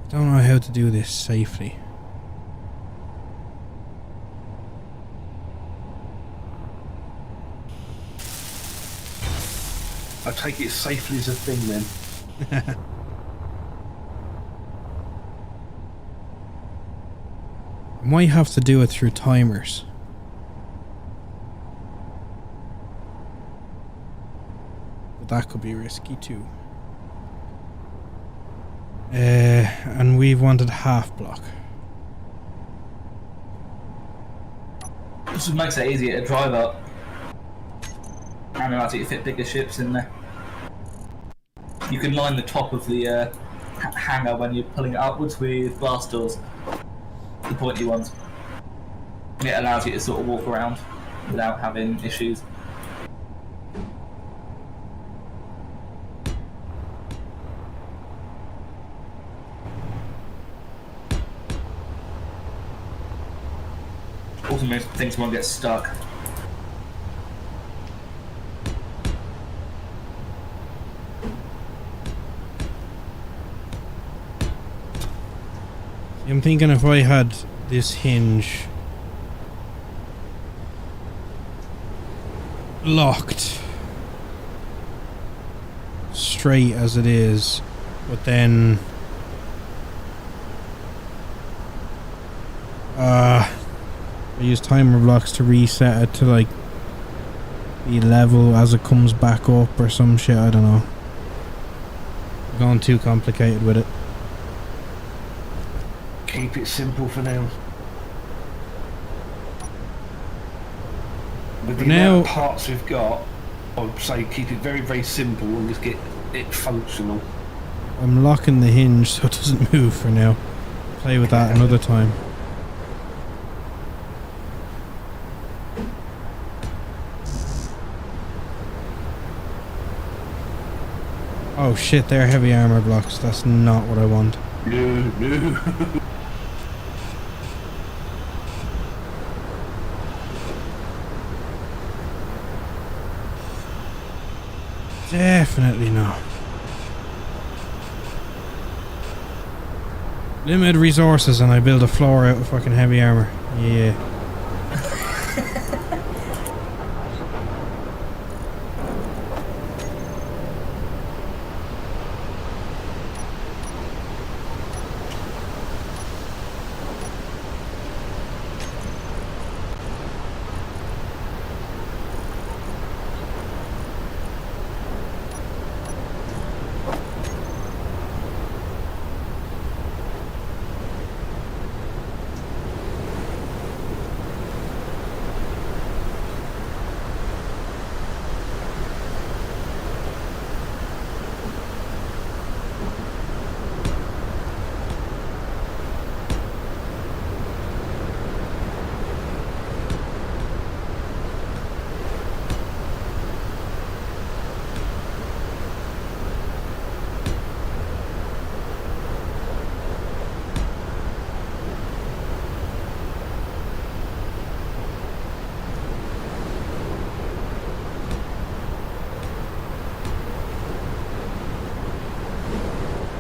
I don't know how to do this safely. I take it safely as a thing then. I might have to do it through timers. But that could be risky too. And we wanted half block. This makes it easier to drive up. And allows you to fit bigger ships in there. You can line the top of the hangar when you're pulling it upwards with blast doors. The pointy ones. And it allows you to sort of walk around without having issues. Also makes things won't get stuck. I'm thinking if I had this hinge locked straight as it is, but then I use timer blocks to reset it to like be level as it comes back up or some shit, I don't know. I'm going too complicated with it. Keep it simple for now. With the amount of parts we've got, I'd say keep it very, very simple and just get it functional. I'm locking the hinge so it doesn't move for now. Play with that another time. Oh shit, they're heavy armor blocks. That's not what I want. No. Definitely not. Limited resources and I build a floor out of fucking heavy armor. Yeah.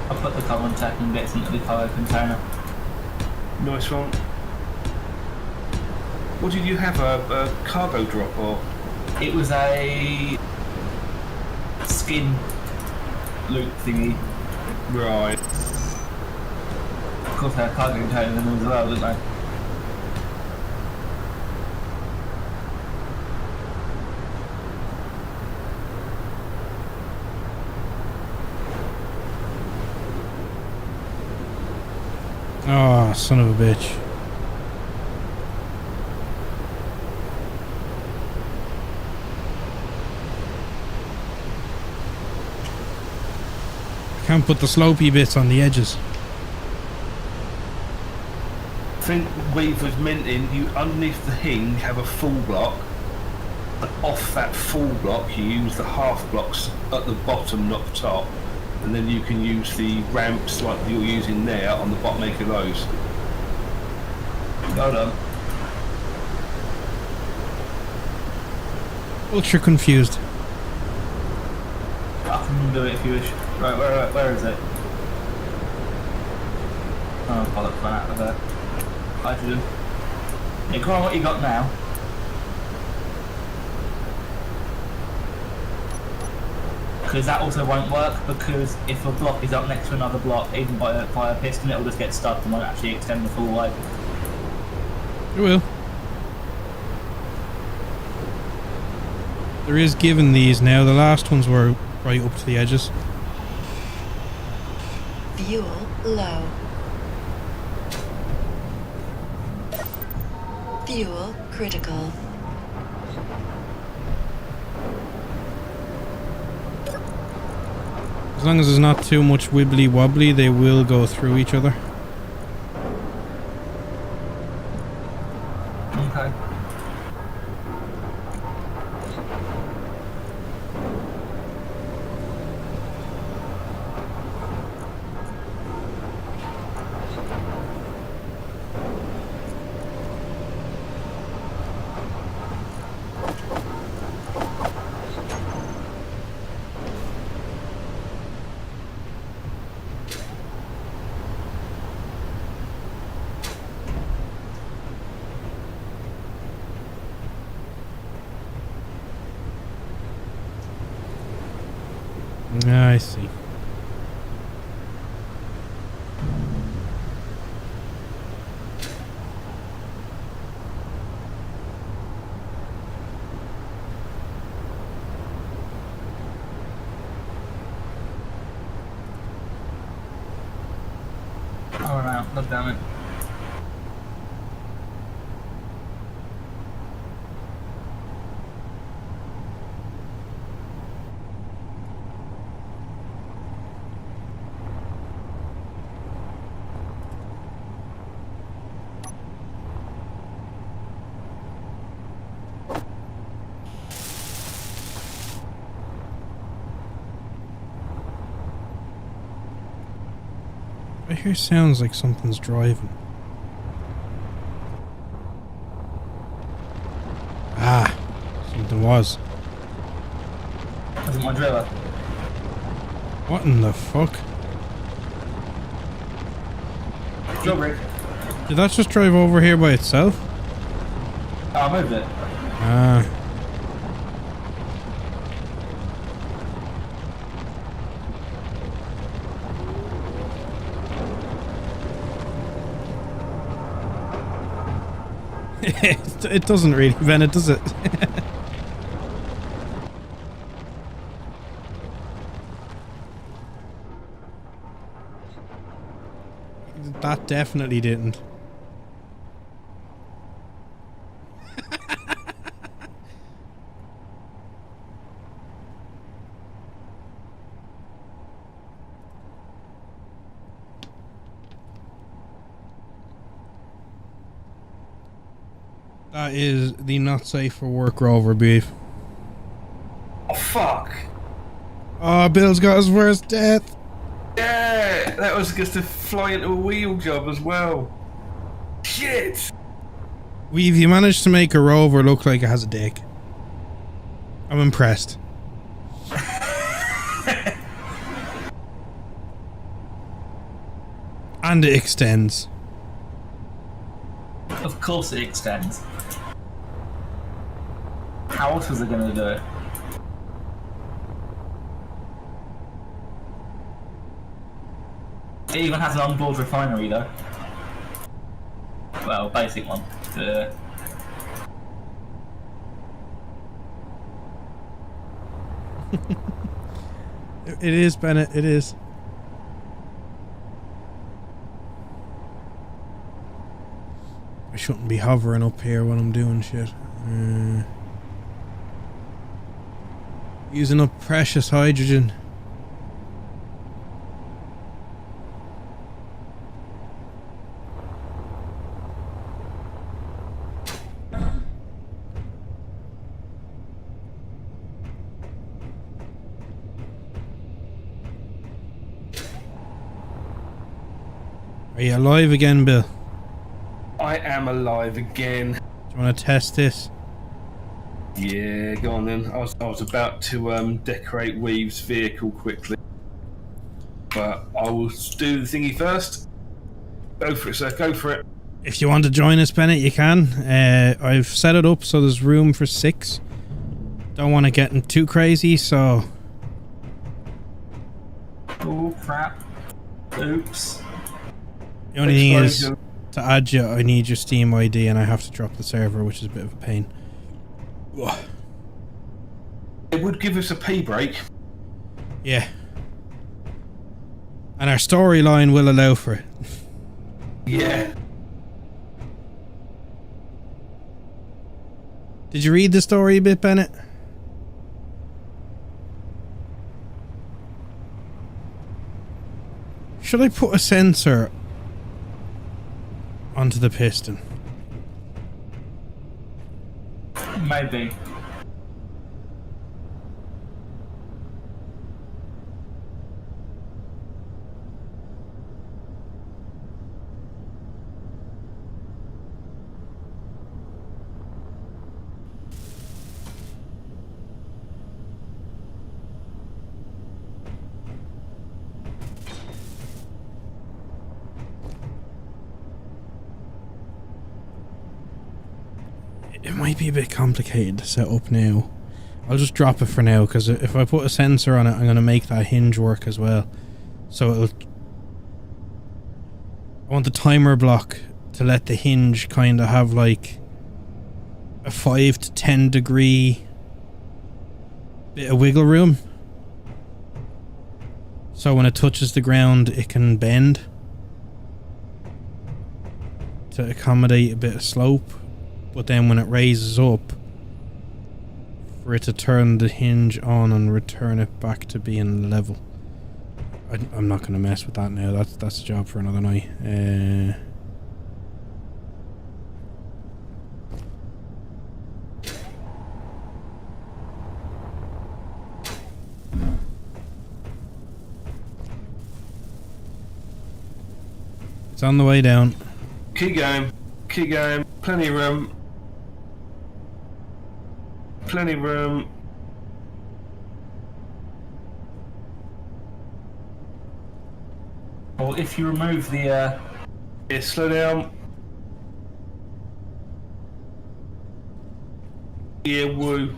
I'll put the common tech and bits into the cargo container. Nice one. What did you have? A cargo drop or? It was a skin loop thingy. Right. Of course, they had cargo containers in them as well, didn't they? Oh, son of a bitch. Can't put the slopey bits on the edges. I think Weave was minting you underneath the hinge have a full block, and off that full block you use the half blocks at the bottom, not the top, and then you can use the ramps like you're using there on the bottom edge of those. Well done. Ultra confused. I can do it if you wish. Right, where is it? Oh, bollocks, ran out of there. Hydrogen. Yeah, go on, what you got now? Because that also won't work, because if a block is up next to another block, even by a piston, it'll just get stuck and won't actually extend the full way. It will. There is given these now. The last ones were right up to the edges. Fuel low. Fuel critical. As long as there's not too much wibbly wobbly, they will go through each other. Okay. I see. Oh no, God damn it. I hear sounds like something's driving. Ah, something was. That's my driller. What in the fuck? Drill rig. Did that just drive over here by itself? Oh, I moved it. Ah. It doesn't really, Bennett, does it? That definitely didn't. That is the not safe for work rover, beef. Oh fuck! Oh, Bill's got his worst death. Yeah, that was just a fly into a wheel job as well. Shit! Weave, you managed to make a rover look like it has a dick. I'm impressed. And it extends. Of course it extends. How else was it going to do it? It even has an onboard refinery though. Well, basic one. It is, Bennett, it is. I shouldn't be hovering up here when I'm doing shit. Using up precious hydrogen. Are you alive again, Bill? I am alive again. Do you want to test this? Yeah, go on then. I was about to decorate Weave's vehicle quickly, but I will do the thingy first. Go for it, sir. Go for it. If you want to join us, Bennett, you can. I've set it up so there's room for 6. Don't want to get too crazy, so... Oh, crap. Oops. The only thing is, to add you, I need your Steam ID and I have to drop the server, which is a bit of a pain. Ugh. It would give us a pee break. Yeah. And our storyline will allow for it. Yeah. Did you read the story a bit, Bennett? Should I put a sensor onto the piston? Maybe. It might be a bit complicated to set up now. I'll just drop it for now, because if I put a sensor on it, I'm going to make that hinge work as well. So it'll... I want the timer block to let the hinge kind of have like a 5 to 10 degree bit of wiggle room. So when it touches the ground, it can bend to accommodate a bit of slope. But then when it raises up, for it to turn the hinge on and return it back to being level. I'm not going to mess with that now. That's a job for another night. It's on the way down. Keep going. Keep going. Plenty of room. Plenty of room. Well, if you remove the Yeah, slow down. Yeah, woo.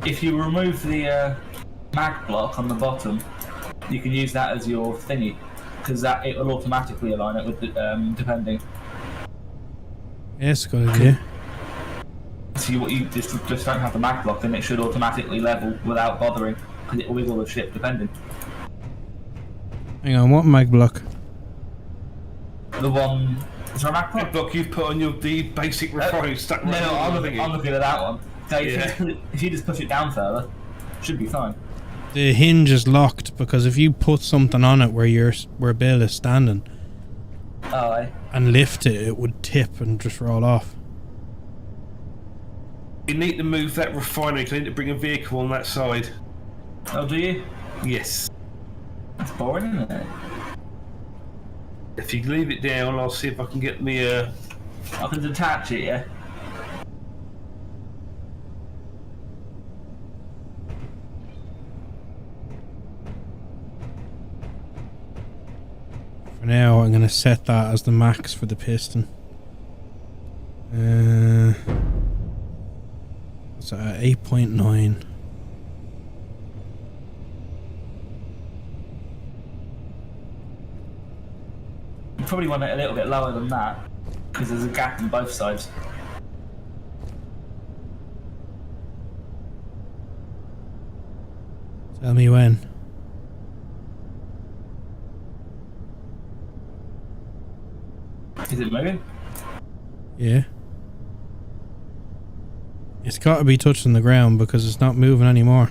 if you remove the mag block on the bottom, you can use that as your thingy, because that it will automatically align it with the depending. Yes, good idea. So you just don't have the mag block, and it should automatically level without bothering, because it will wiggle the ship depending. Hang on, what mag block? The one. Is there a mag block? Block you've put on your basic refinery stack. No, I'm looking at that one. So Yeah. if you just push it down further, should be fine. The hinge is locked because if you put something on it where Bill is standing Oh, aye. and lift it, it would tip and just roll off. You need to move that refinery because I need to bring a vehicle on that side. Oh, do you? Yes. That's boring, isn't it? If you leave it down, I'll see if I can get the. I can detach it, yeah. For now, I'm going to set that as the max for the piston. What's that, 8.9. You probably want it a little bit lower than that, because there's a gap on both sides. Tell me when. Is it moving? Yeah. It's got to be touching the ground because it's not moving anymore.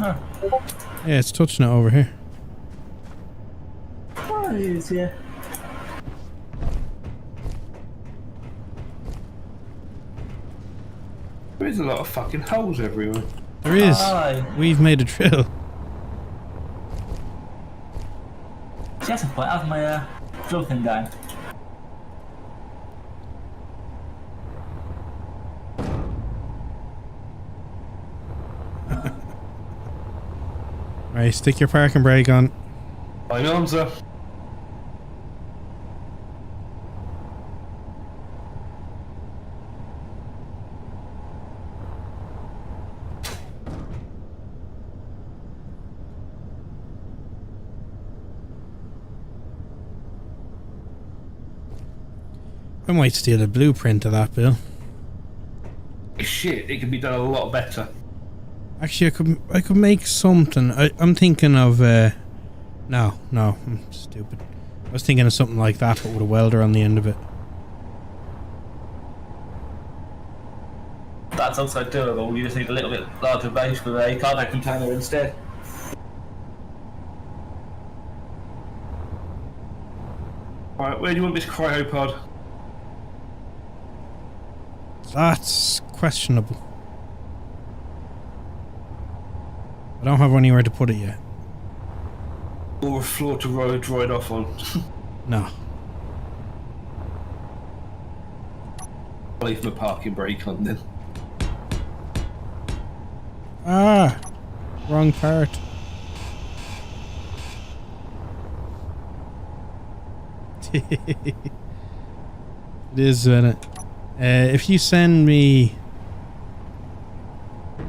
Oh. Yeah, it's touching it over here. Oh, it is, yeah. There's a lot of fucking holes everywhere. There is. Aye. We've made a drill. See, that's a point. How's my drill thing going? Right, stick your parking brake on. I know, sir. I might steal a blueprint of that, Bill. Shit, it could be done a lot better. Actually, I could make something. I'm thinking of no, I'm stupid. I was thinking of something like that, but with a welder on the end of it. That's also doable. You just need a little bit larger base with a cargo container instead. Right, where do you want this cryopod? That's questionable. I don't have anywhere to put it yet. Or a floor to ride off on? No. I'll leave my parking brake on then. Ah! Wrong part. It is, isn't it? If you send me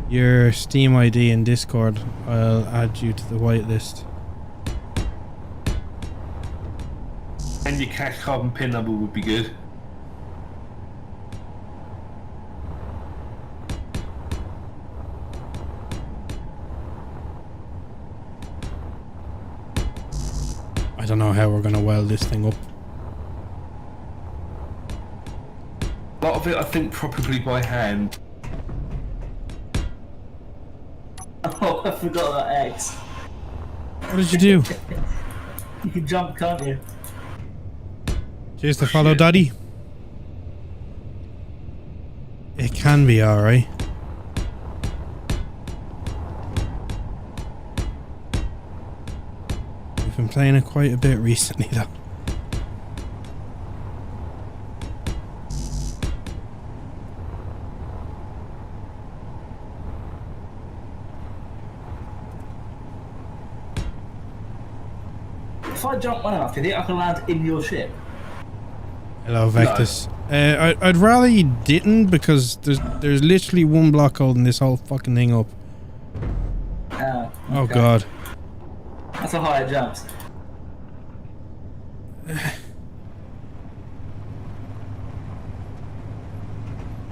your Steam ID in Discord, I'll add you to the whitelist. And your cash carbon pin number would be good. I don't know how we're gonna weld this thing up. A lot of it, I think, probably by hand. Oh, I forgot about X. What did you do? You can jump, can't you? Cheers to follow Daddy. It can be alright. We've been playing it quite a bit recently though. If I jump one enough, do you think I can land in your ship? Hello, Vectus. I'd rather you didn't, because there's literally one block holding this whole fucking thing up. Oh, Oh okay. god. That's a higher jumps.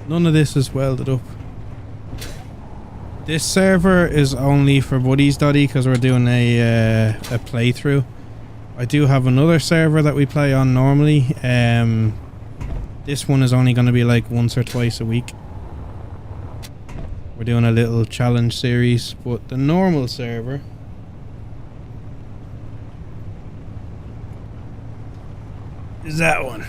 None of this is welded up. This server is only for buddies, Dotty, because we're doing a playthrough. I do have another server that we play on normally. This one is only going to be like once or twice a week. We're doing a little challenge series, but the normal server is that one.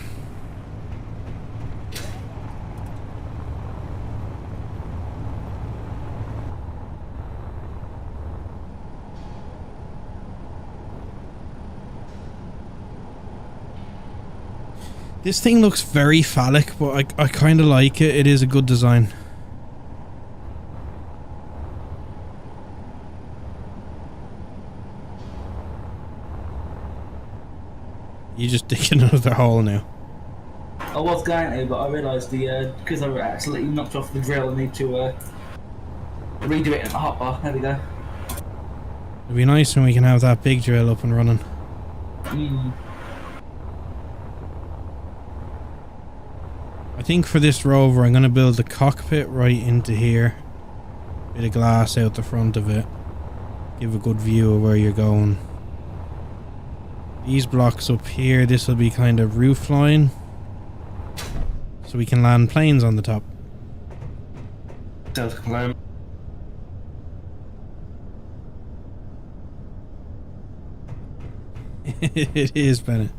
This thing looks very phallic, but I kind of like it. It is a good design. You just dig another hole now. I was going to, but I realised because I accidentally knocked off the drill, I need to redo it in the hotbar. There we go. It'd be nice when we can have that big drill up and running. I think for this rover I'm going to build the cockpit right into here. Bit of glass out the front of it. Give a good view of where you're going. These blocks up here, this will be kind of roof line. So we can land planes on the top. Sounds climb. It is, Bennett.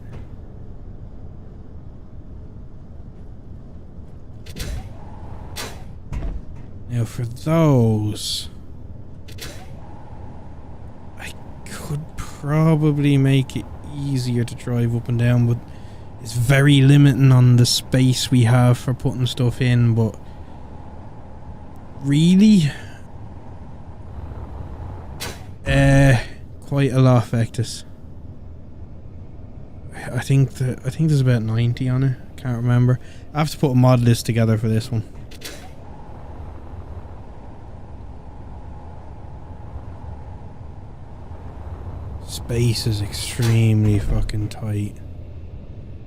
Now for those, probably make it easier to drive up and down, but it's very limiting on the space we have for putting stuff in. But really, quite a lot, Vectus. I think there's about 90 on it. Can't remember. I have to put a mod list together for this one. Space is extremely fucking tight.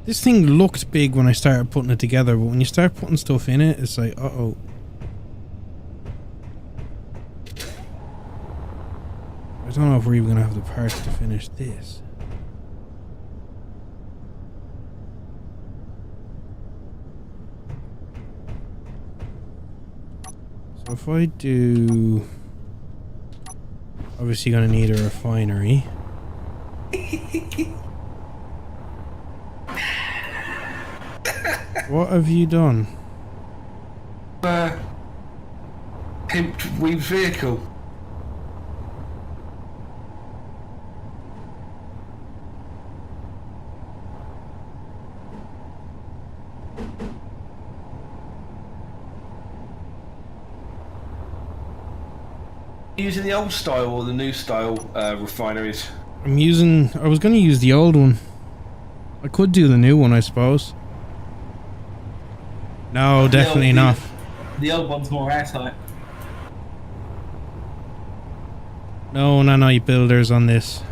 This thing looked big when I started putting it together, but when you start putting stuff in it, it's like, uh-oh. I don't know if we're even going to have the parts to finish this. So if I do... Obviously going to need a refinery. What have you done? Pimped Weave's vehicle. Using the old style or the new style refineries? I was going to use the old one. I could do the new one, I suppose. No, definitely not. The old one's more airtight. No nanite builders on this.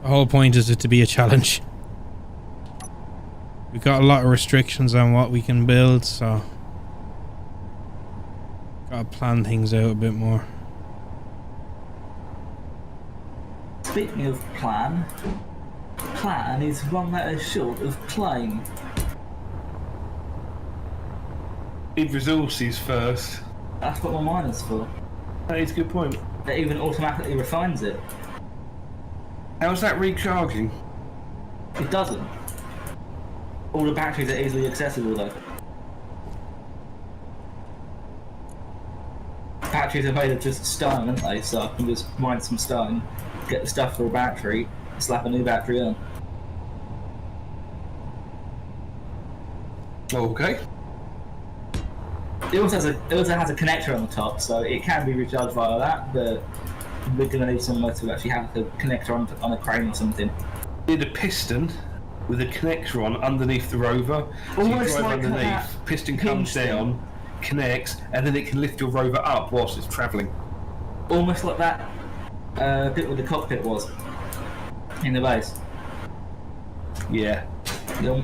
The whole point is it to be a challenge. We've got a lot of restrictions on what we can build, so gotta plan things out a bit more. Speaking of plan is one letter short of claim. Need resources first. That's what my miner's for. That is a good point. It even automatically refines it. How's that recharging? It doesn't. All the batteries are easily accessible though. Batteries are made of just stone, aren't they? So I can just mine some stone, get the stuff for a battery, slap a new battery on. Okay. It also has a connector on the top, so it can be recharged via that, but we're going to need somewhere to actually have the connector on a crane or something. Need a piston with a connector on underneath the rover. So you drive like underneath, piston comes down, connects, and then it can lift your rover up whilst it's travelling. Almost like that bit where the cockpit was in the base. Yeah.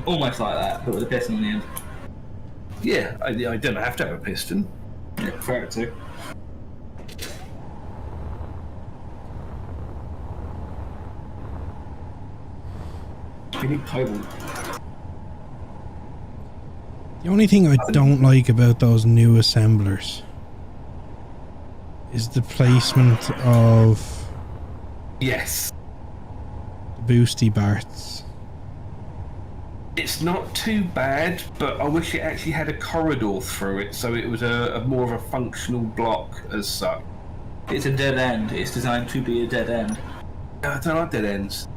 Almost like that, but with a piston on the end. Yeah, I don't have to have a piston. Yeah, prefer it to. We need cobalt. The only thing I don't like about those new assemblers is the placement of Yes. the boosty barts. It's not too bad, but I wish it actually had a corridor through it, so it was a more of a functional block as such. It's a dead end. It's designed to be a dead end. I don't like dead ends.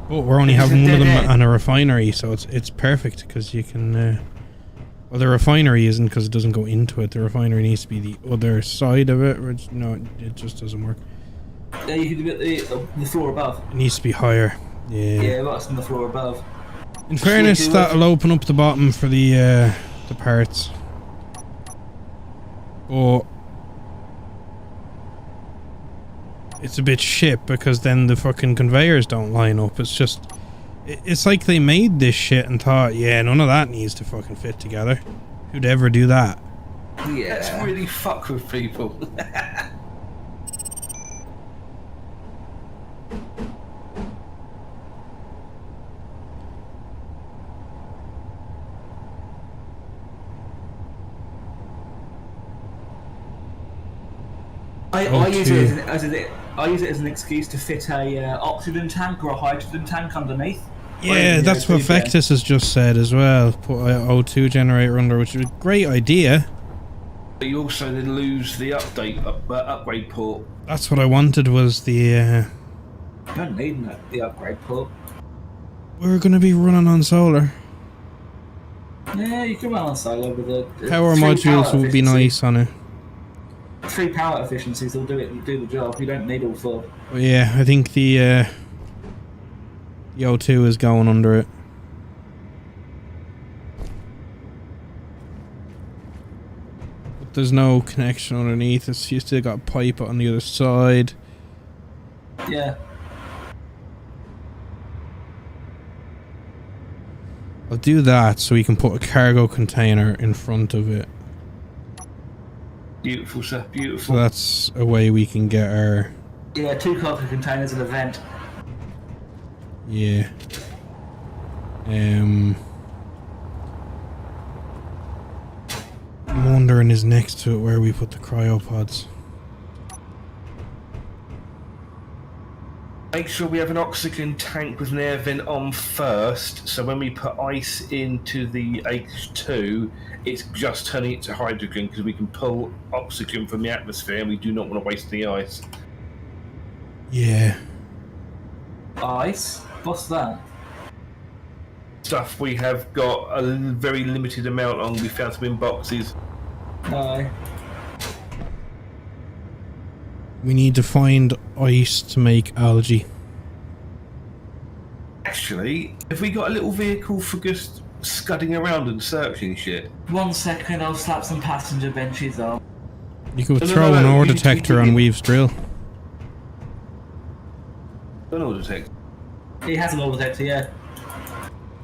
But we're only It's having a one of dead them end. on a refinery, so it's perfect because you can. Well, the refinery isn't because it doesn't go into it. The refinery needs to be the other side of it. Which no, it just doesn't work. Yeah, you can do it the floor above. It needs to be higher. Yeah. Yeah, what's on the floor above? In fairness, Sweet, that'll open up the bottom for the parts. But it's a bit shit because then the fucking conveyors don't line up. It's just, it's like they made this shit and thought, yeah, none of that needs to fucking fit together. Who'd ever do that? Yeah. Let's really fuck with people. I use it as an excuse to fit a oxygen tank or a hydrogen tank underneath, Yeah, that's what Vectus has just said as well. Put an O2 generator under, which is a great idea. But you also then lose the upgrade port. That's what I wanted, was the... You don't need the upgrade port. We're going to be running on solar. Yeah, you can run on solar with the... Power modules will be nice on it. 3 power efficiencies will do the job. You don't need all 4. But yeah, I think the O2 is going under it. But there's no connection underneath. It's, you still got a pipe on the other side. Yeah. I'll do that so we can put a cargo container in front of it. Beautiful, sir. Beautiful. So that's a way we can get our... Yeah, 2 cargo containers and a vent. Yeah. I'm wondering is next to it where we put the cryopods. Make sure we have an oxygen tank with an air vent on first, so when we put ice into the H2, it's just turning it to hydrogen, because we can pull oxygen from the atmosphere and we do not want to waste the ice. Yeah. Ice? What's that? Stuff we have got a very limited amount on. We found some in boxes. No. We need to find ice to make algae. Actually, have we got a little vehicle for just scudding around and searching shit? 1 second, I'll slap some passenger benches on. You could No, throw an ore you detector on Weave's drill. An ore detector. He has an ore detector, yeah.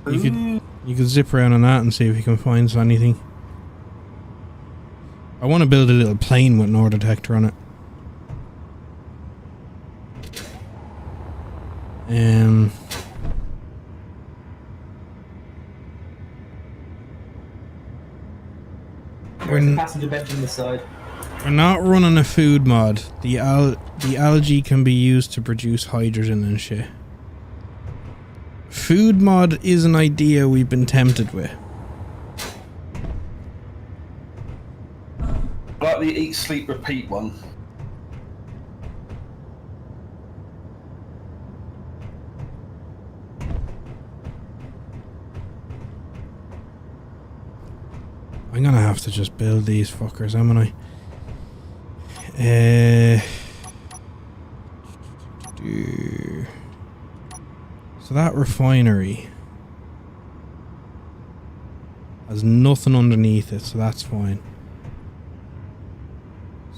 You could zip around on that and see if you can find anything. I want to build a little plane with an ore detector on it. Where's the passenger bench on this side? We're not running a food mod. The algae can be used to produce hydrogen and shit. Food mod is an idea we've been tempted with. Like the eat, sleep, repeat one. I'm gonna have to just build these fuckers, haven't I? So that refinery has nothing underneath it, so that's fine.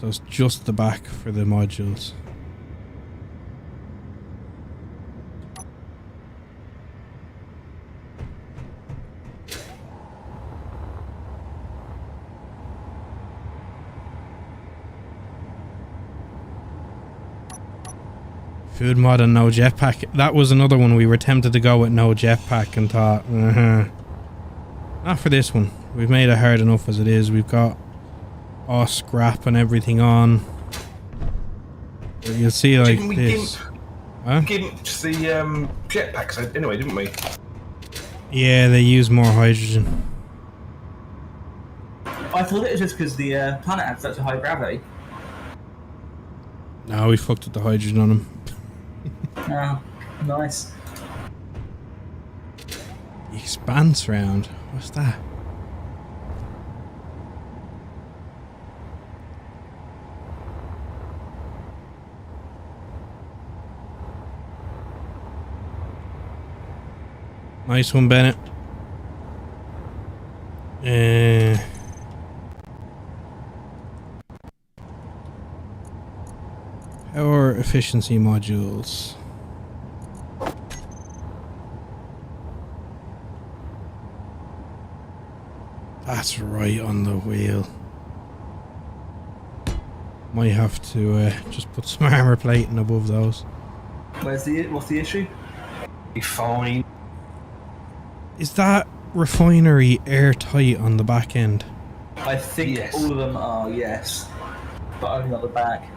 So it's just the back for the modules. Food mod and no jetpack. That was another one we were tempted to go with no jetpack and thought, not for this one. We've made it hard enough as it is. We've got all scrap and everything on. But you'll see like Didn't we this. gimp the jetpacks anyway, didn't we? Yeah, they use more hydrogen. I thought it was just because the planet had such a high gravity. No, we fucked with the hydrogen on them. Oh, nice. Expanse round. What's that? Nice one, Bennett. Power efficiency modules. That's right on the wheel. Might have to just put some armor plating above those. What's the issue? Be fine. Is that refinery airtight on the back end? I think Yes. all of them are, yes. But only on the back.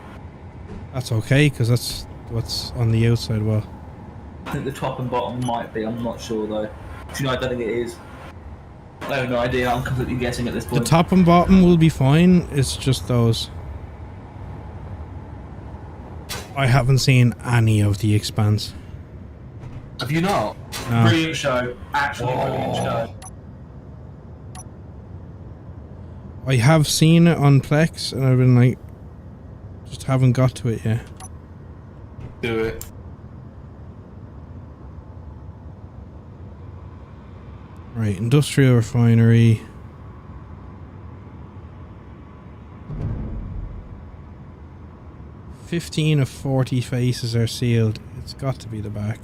That's okay, because that's what's on the outside wall. I think the top and bottom might be. I'm not sure though. Do you know? I don't think it is. I have no idea. I'm completely guessing at this point. The top and bottom will be fine. It's just those. I haven't seen any of The Expanse. Have you not? No. Brilliant show. Actually, brilliant show. I have seen it on Plex, and I've been like, just haven't got to it yet. Do it. Right, industrial refinery. "15 of 40 faces are sealed." It's got to be the back.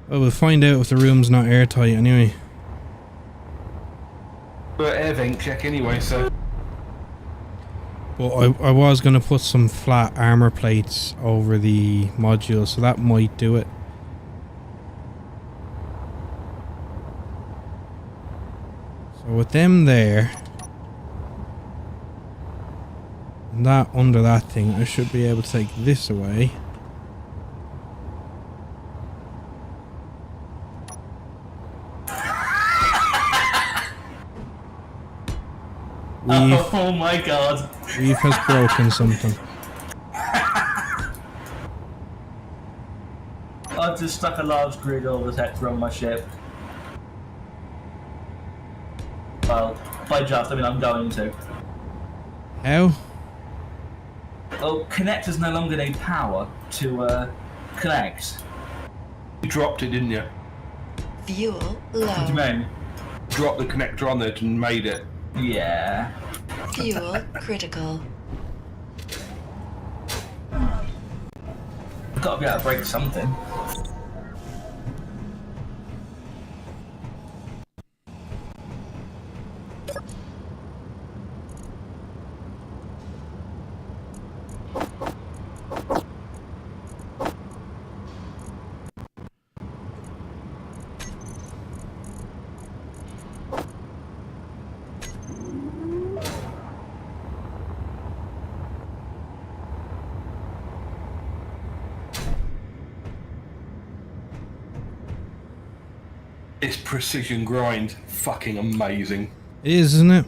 Well, we'll find out if the room's not airtight anyway. But air vent check anyway, so. But I was going to put some flat armor plates over the module, so that might do it. So with them there, and that under that thing, I should be able to take this away. Oh my god. Reef has broken something. I've just stuck a large grid or detector on my ship. Well, by just, I mean I'm going to. How? Oh, connectors no longer need power to connect. You dropped it, didn't you? Fuel What do you low. mean? Dropped the connector on there and made it. Yeah. Fuel critical. I've got to be able to break something. This precision grind, fucking amazing. It is, isn't it?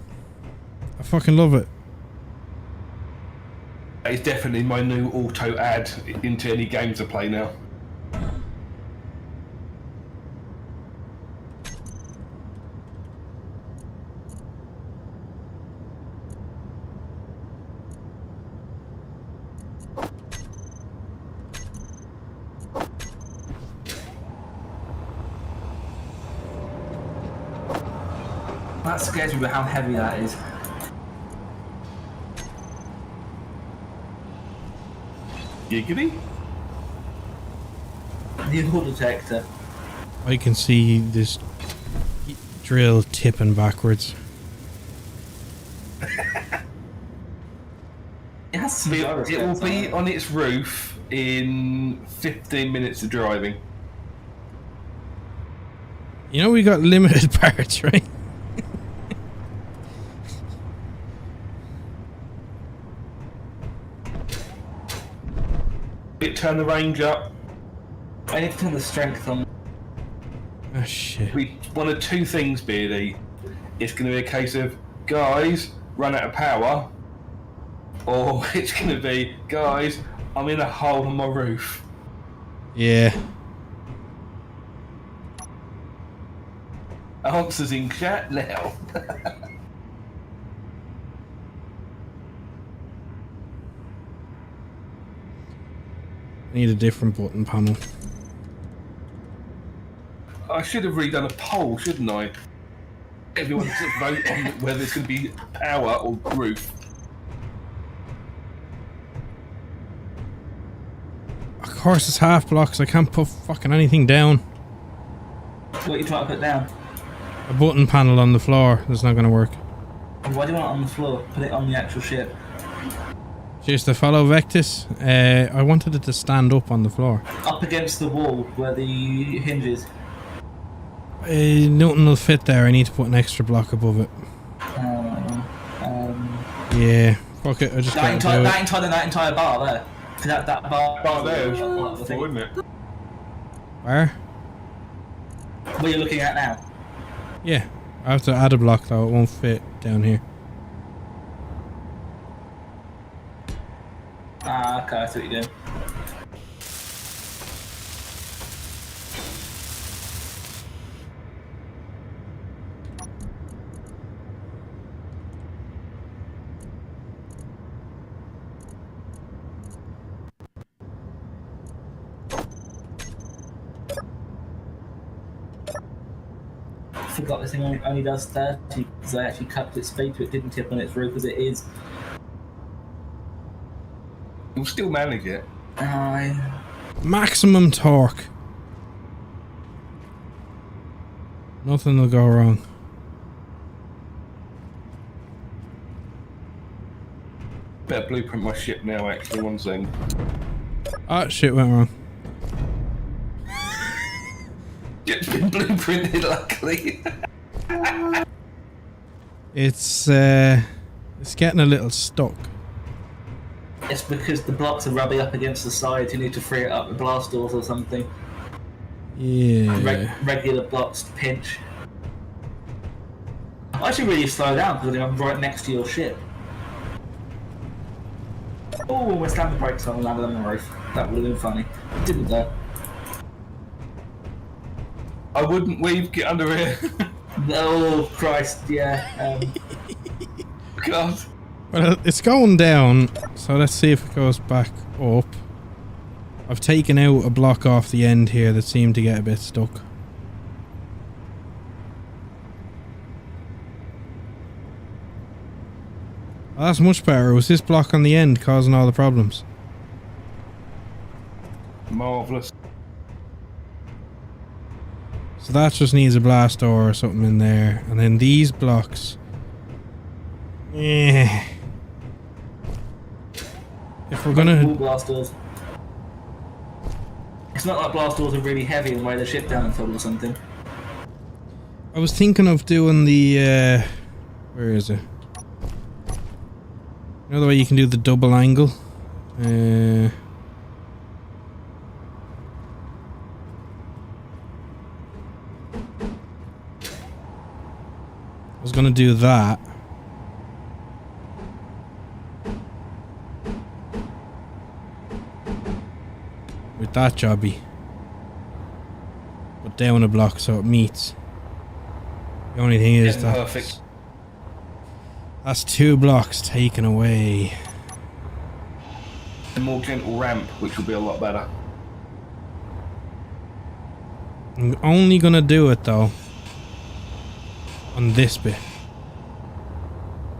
I fucking love it. It's definitely my new auto add into any games I play now. That scares me with how heavy that is. Giggity? The hull detector. I can see this drill tipping backwards. It has some It will gyroscopes on be it. on its roof in 15 minutes of driving. You know we got limited parts, right? It turn the range up. I need to turn the strength on. Ah, shit. One of two things, Beardy. It's going to be a case of, guys, run out of power. Or it's going to be, guys, I'm in a hole on my roof. Yeah. Answers in chat now. Need a different button panel. I should have redone a poll, shouldn't I? Everyone to vote on whether it's going to be power or roof. Of course it's half blocks, I can't put fucking anything down. What are you trying to put down? A button panel on the floor, that's not gonna work. Why do you want it on the floor? Put it on the actual ship. Cheers to follow Vectus. I wanted it to stand up on the floor. Up against the wall where the hinges. Nothing will fit there, I need to put an extra block above it. Yeah. Fuck it, I just That gotta do entire, it. that entire bar there. That bar. Oh, there, the thing. isn't it? Where? What you're looking at now. Yeah. I have to add a block though, it won't fit down here. Ah, okay, I see what you're doing. I forgot this thing only does 30 because I actually cut its speed so it didn't tip on its roof as it is. You'll still manage it. Maximum torque. Nothing will go wrong. Better blueprint my ship now, actually, one thing. Ah, shit went wrong. It's been blueprinted, luckily. It's getting a little stuck. It's because the blocks are rubbing up against the sides. You need to free it up with blast doors or something. Yeah. Regular blocks to pinch. I should really slow down because I'm right next to your ship. Oh, we're standing brakes on and landed on the roof. That would have been funny. Didn't though. I wouldn't weave, get under here. Oh Christ, yeah. God. Well, it's going down, so let's see if it goes back up. I've taken out a block off the end here that seemed to get a bit stuck. Oh, that's much better. It was this block on the end causing all the problems. Marvellous. So that just needs a blast door or something in there. And then these blocks. Yeah. If we're gonna... blast doors. It's not like blast doors are really heavy and weigh the ship down and or something. I was thinking of doing the... where is it? You know the way you can do the double angle? I was gonna do that. With that jobby. But down a block so it meets. The only thing is that perfect. That's 2 blocks taken away. A more gentle ramp, which will be a lot better. I'm only gonna do it though on this bit.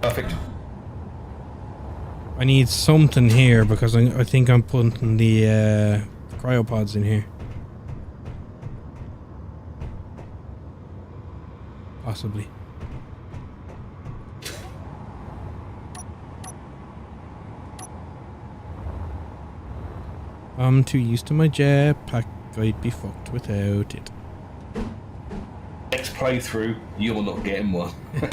Perfect. I need something here because I think I'm putting the cryopods in here. Possibly. I'm too used to my jetpack, I'd be fucked without it. Next playthrough, you're not getting one. Do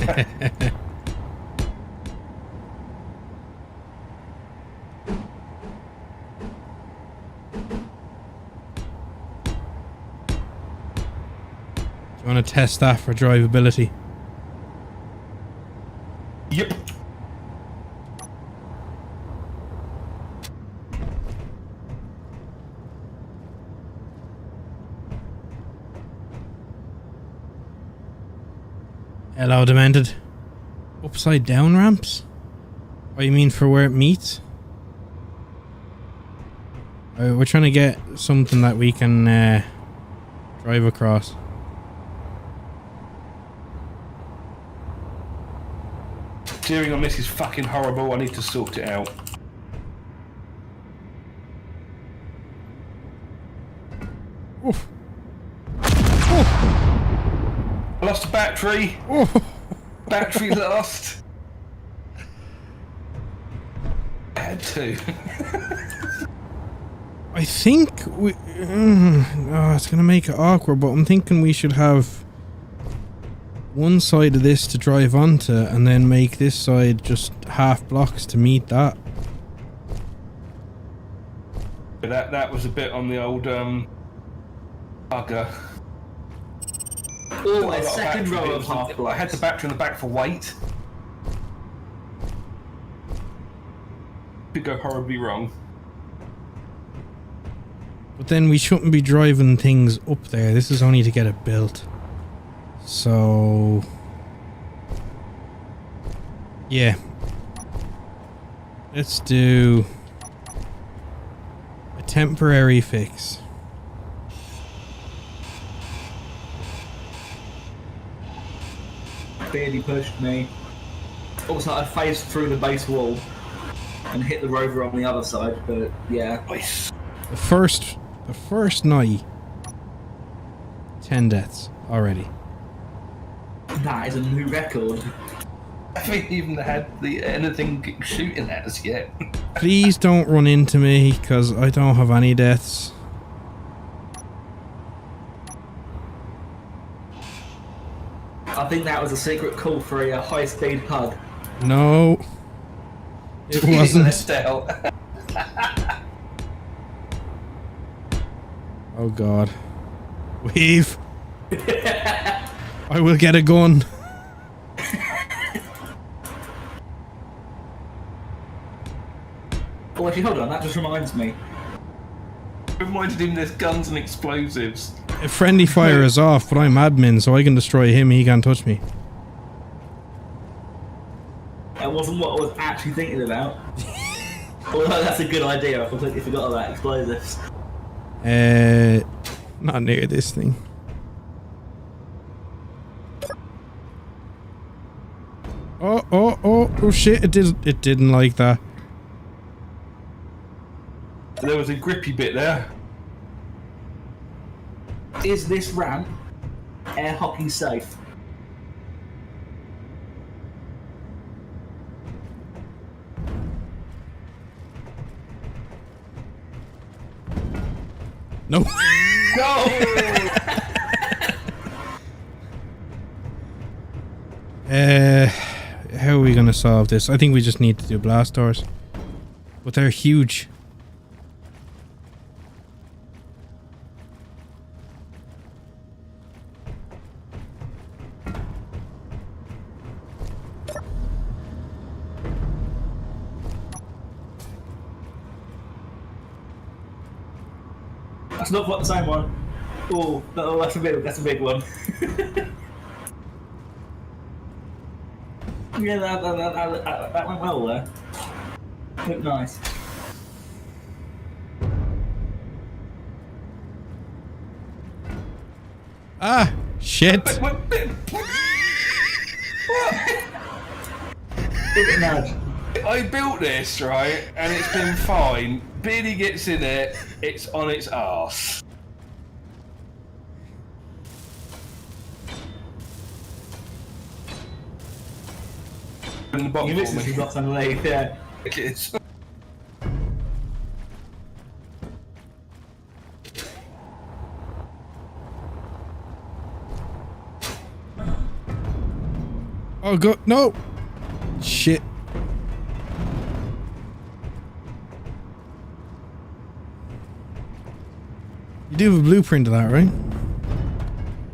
you want to test that for drivability? Yep. Hello, Demented. Upside down ramps? Oh, you mean for where it meets? We're trying to get something that we can drive across. Steering on this is fucking horrible. I need to sort it out. Oof. I lost a battery. Battery lost. I had 2. I think we... oh, it's going to make it awkward, but I'm thinking we should have one side of this to drive onto and then make this side just half blocks to meet that. That was a bit on the old bugger. Oh, a second row of half blocks. I had the battery on the back for weight. Could go horribly wrong. But then we shouldn't be driving things up there. This is only to get it built. So... yeah. Let's do... a temporary fix. Barely pushed me. Also, I phased through the base wall and hit the rover on the other side, but yeah. Nice. The first night, 10 deaths already. That is a new record. I haven't even had anything shooting at us yet. Please don't run into me, because I don't have any deaths. I think that was a secret call for a high-speed hug. No. It wasn't. Oh god. Weave. I will get a gun. Oh, actually, hold on, that just reminds me. Reminded him there's guns and explosives. If friendly fire is off, but I'm admin, so I can destroy him, he can't touch me. That wasn't what I was actually thinking about. Although that's a good idea, I completely forgot about explosives. Not near this thing. Oh shit, it didn't like that. There was a grippy bit there. Is this ramp air hockey safe? No. No! How are we gonna solve this? I think we just need to do blast doors. But they're huge. That's not quite the same one. Oh, no, that's a big one. Yeah, that went well there. Looked nice. Ah, shit. Give it a nudge. I built this, right, and it's been fine. Billy gets in it, it's on its arse. In the bottom You missed for it, me. you got underneath, yeah. It is. Oh god, no! Shit. You do have a blueprint of that, right?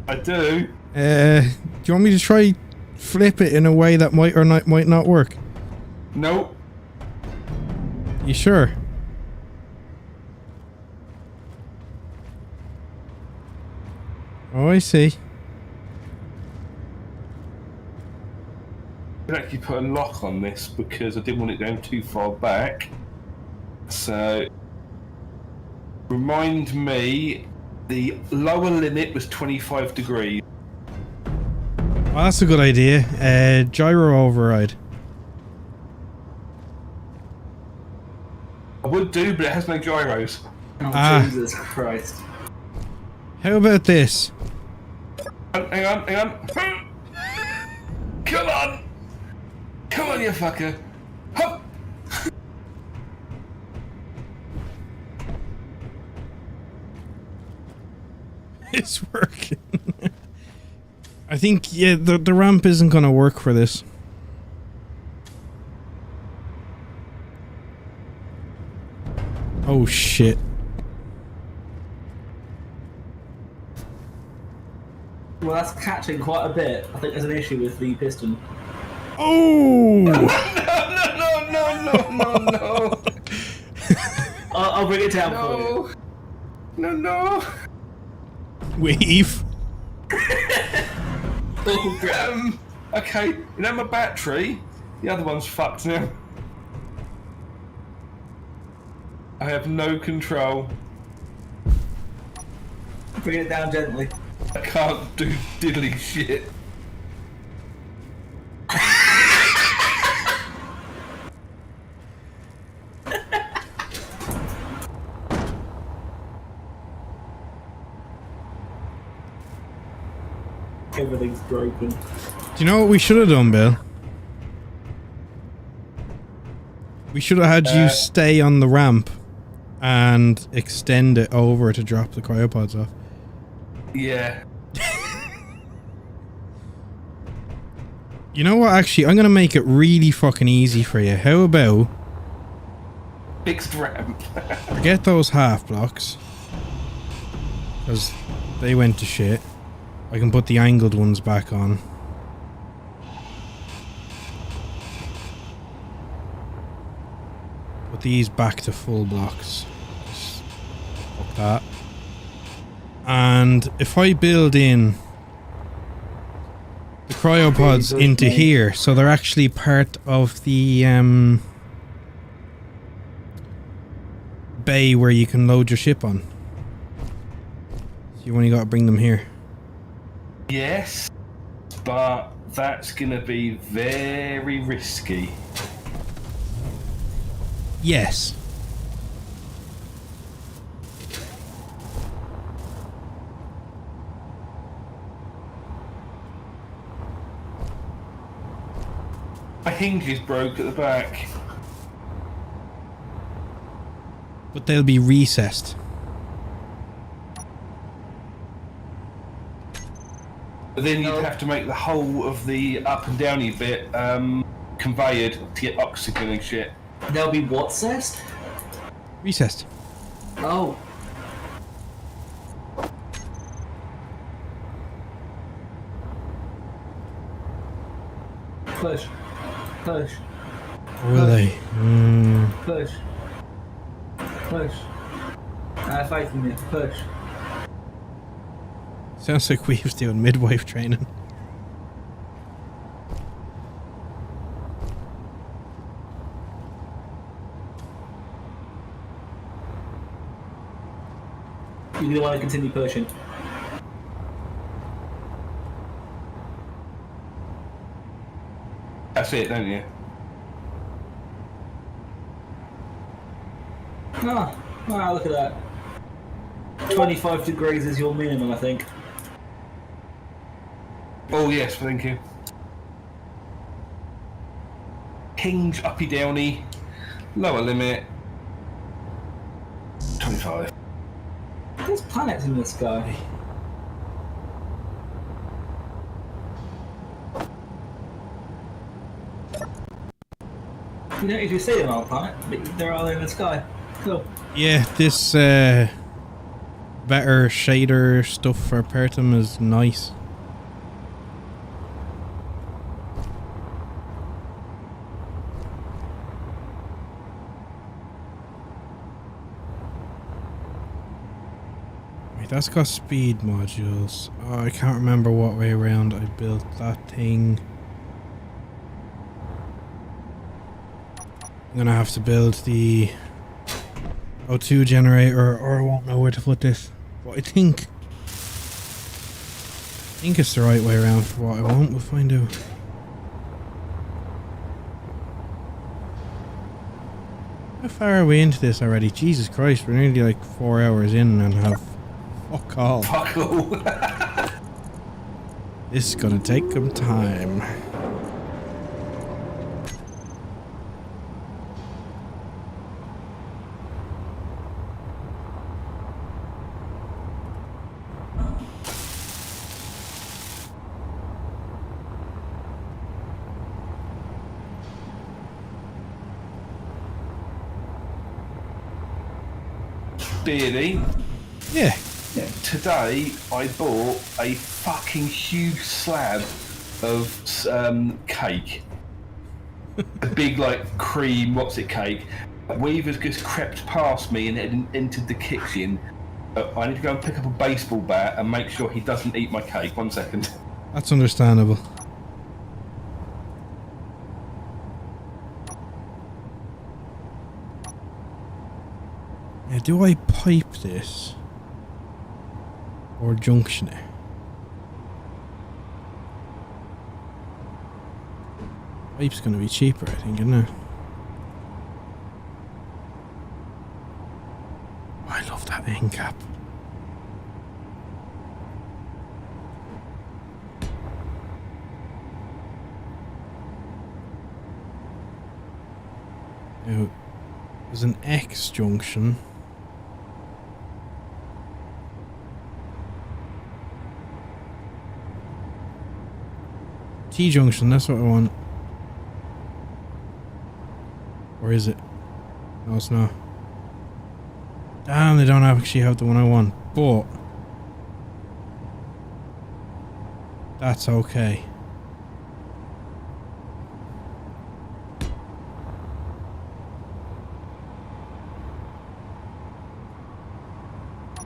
I do. Do you want me to try flip it in a way that might or might not work? Nope. You sure? Oh, I see. I actually put a lock on this because I didn't want it going too far back. So, remind me, the lower limit was 25 degrees. Oh, that's a good idea. Gyro override. I would do, but it has no gyros. Oh, Jesus Christ. How about this? Hang on. Come on! Come on, you fucker! Hop! It's working. I think, yeah, the ramp isn't going to work for this. Oh, shit. Well, that's catching quite a bit. I think there's an issue with the piston. Oh! No. I'll bring it down for you. No. Weave. Okay, you know my battery? The other one's fucked now. I have no control. Bring it down gently. I can't do diddly shit. Everything's broken. Do you know what we should have done, Bill? We should have had you stay on the ramp and extend it over to drop the cryopods off. Yeah. You know what, actually, I'm going to make it really fucking easy for you. How about... Fixed ramp. forget those half blocks. Because they went to shit. I can put the angled ones back on. Put these back to full blocks. Just fuck that. And if I build in the cryopods into here, so they're actually part of the bay where you can load your ship on. So you only got to bring them here. Yes, but that's gonna be very risky. Yes. My hinge is broke at the back. But they'll be recessed. But then you'd have to make the whole of the up and downy bit conveyed to get oxygen and shit. There'll be what cessed? Recessed. Oh. Push. Push. Will they? Push. Push. I have faith in you. Push. Sounds like Weave's doing midwife training. You're going to want to continue pushing. That's it, don't you? Ah, wow, look at that. 25 degrees is your minimum, I think. Oh yes, thank you. Hinge, uppy downy, lower limit, 25. There's planets in the sky. You don't usually see them on a planet, but they're all in the sky. Cool. Yeah, this better shader stuff for Pertam is nice. Wait, that's got speed modules. Oh, I can't remember what way around I built that thing. I'm gonna have to build the O2 generator, or I won't know where to put this. But I think it's the right way around for what I want. We'll find out. How far are we into this already? Jesus Christ, we're nearly like 4 hours in and have fuck all. Fuck all. This is gonna take some time. Beardy, Yeah. today I bought a fucking huge slab of cake. A big, like, cream, cake. Weaver's just crept past me and had entered the kitchen. I need to go and pick up a baseball bat and make sure he doesn't eat my cake. 1 second. That's understandable. Now, do I pipe this? Or junction it? Pipe's gonna be cheaper, I think, isn't it? Oh, I love that end cap. Now, there's an X junction. T junction, that's what I want. Or is it? No, it's not. Damn, they don't actually have the one I want. But that's okay.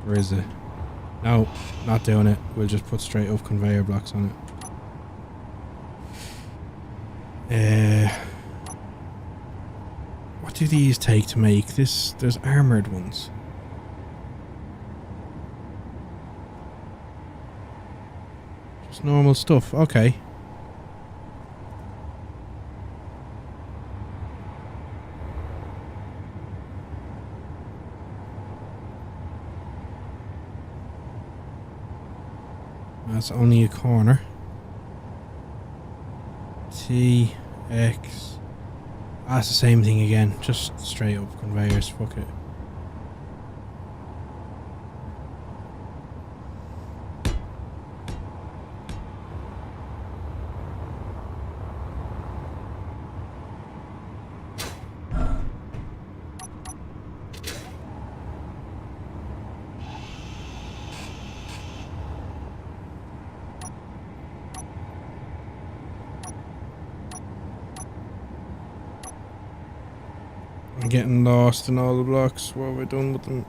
Or is it? No, not doing it. We'll just put straight up conveyor blocks on it. What do these take to make this? There's armored ones. Just normal stuff. Okay. That's only a corner. T, X. That's the same thing again. Just straight up conveyors. Fuck it. I'm getting lost in all the blocks. What have I done with them?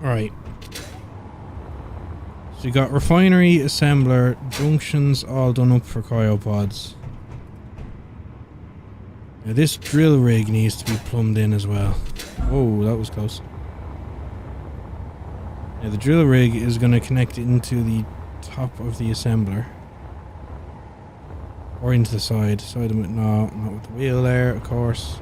Alright. So you got refinery, assembler, junctions all done up for cryopods. Now this drill rig needs to be plumbed in as well. Whoa, that was close. Now the drill rig is going to connect into the top of the assembler. Or into the side. No, not with the wheel there, of course.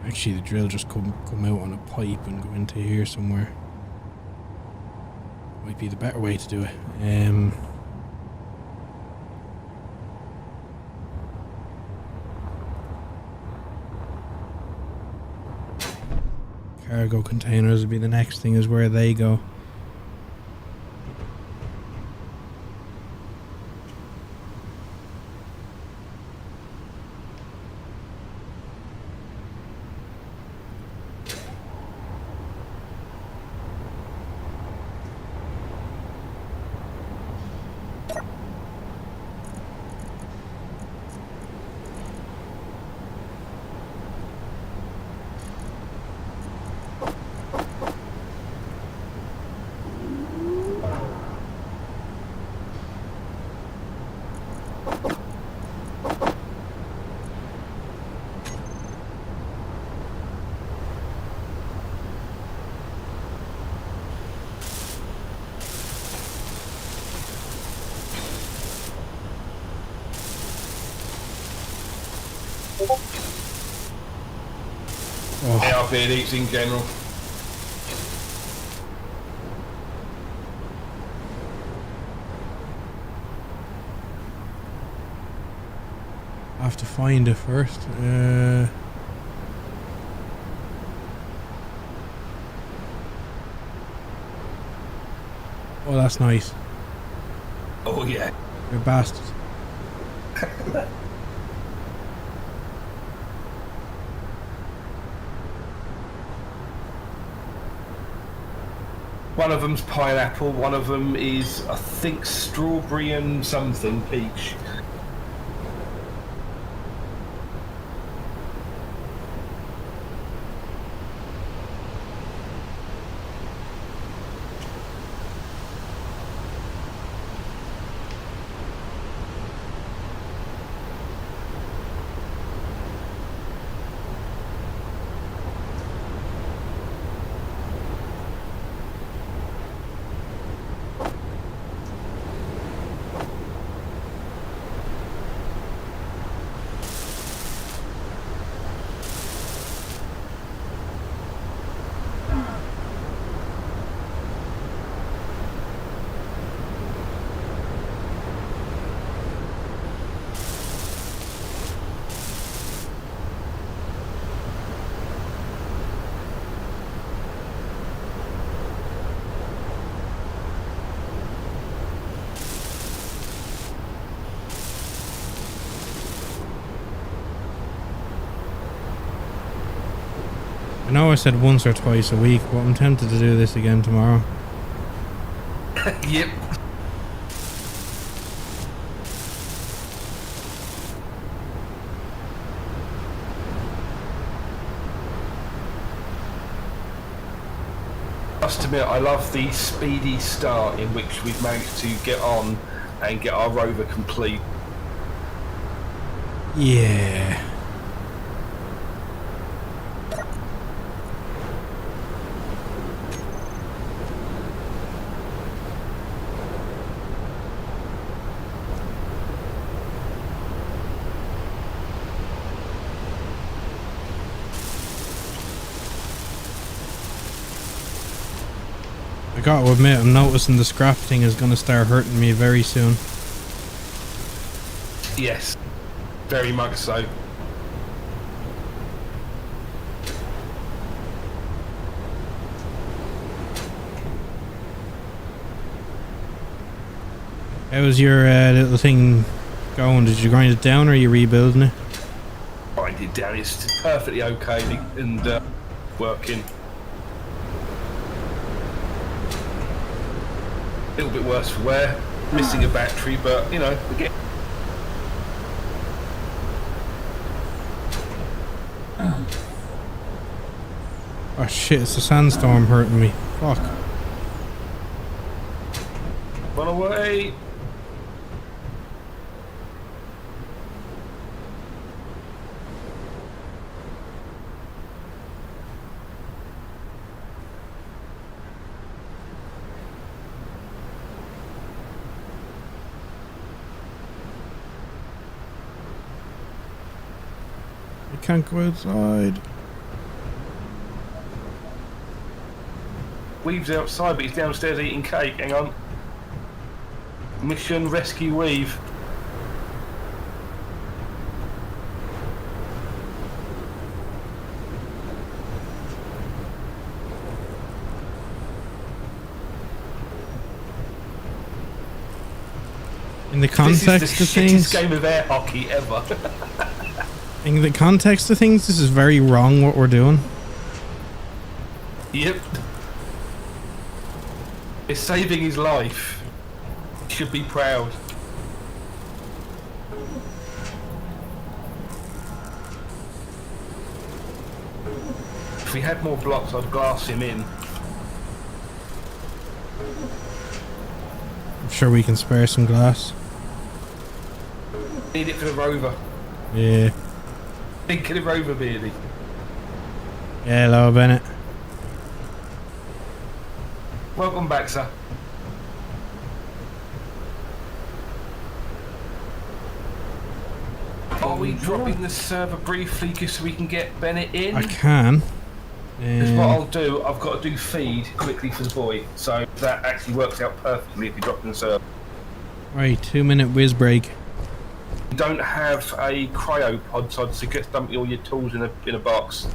Actually, the drill just come out on a pipe and go into here somewhere. Might be the better way to do it. Cargo containers will be the next thing, is where they go. ARB eats in general. I have to find it first. Oh, that's nice. Oh yeah. You bastard. One of them's pineapple, one of them is, I think, strawberry and something, peach. I know I said once or twice a week, but I'm tempted to do this again tomorrow. Yep. Must admit, I love the speedy start in which we've managed to get on and get our rover complete. Yeah. I gotta admit, I'm noticing the scrap thing is gonna start hurting me very soon. Yes, very much so. How's your little thing going? Did you grind it down or are you rebuilding it? I did down, it's perfectly okay and working. A little bit worse for wear, missing a battery, but you know, again. Oh shit, it's a sandstorm hurting me. Fuck. Run away! I can't go outside. Weave's outside, but he's downstairs eating cake. Hang on. Mission rescue Weave. In the context of This is the things, shittest game of air hockey ever. in the context of things, this is very wrong what we're doing. Yep. It's saving his life. He should be proud. If we had more blocks, I'd glass him in. I'm sure we can spare some glass. Need it for the rover. Yeah. Think of the rover, Beardy. Yeah, hello, Bennett. Welcome back, sir. Oh, Are we dropping the server briefly just so we can get Bennett in? I can. Because what I'll do, I've got to do feed quickly for the boy, so that actually works out perfectly if you drop in the server. Right, 2-minute whiz break. You don't have a cryopod, so I'd suggest dumping all your tools in a box.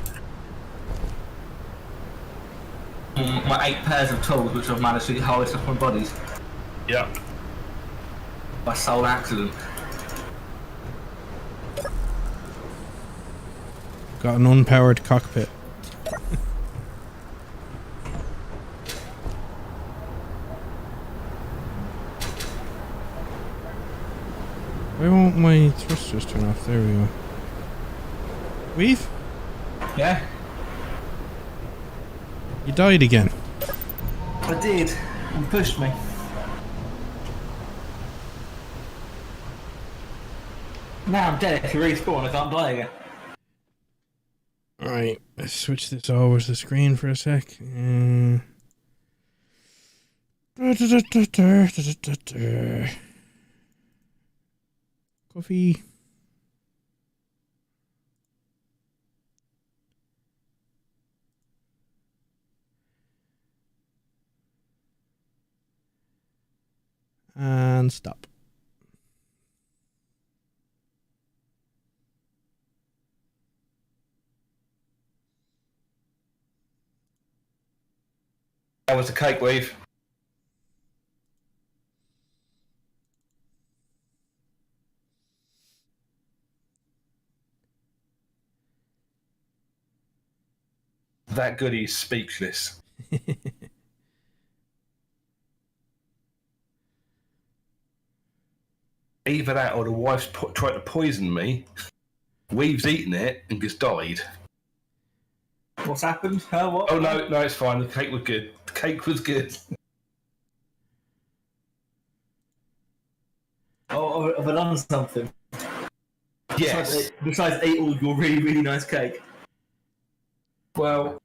My 8 pairs of tools, which I've managed to get hold of my bodies. Yeah. By sole accident. Got an unpowered cockpit. Why won't my thrusters turn off? There we go. Weave? Yeah? You died again. I did. You pushed me. Now I'm dead. If you respawn, I can't die again. Alright, let's switch this over to the screen for a sec. Coffee. And stop. That was a cake wave. That goodie's speechless. Either that or the wife's tried to poison me. Weave's eaten it and just died. What's happened? What? Oh no, it's fine. The cake was good. The cake was good. Oh, have I done something? Yes. Besides eat all your really, really nice cake. Well,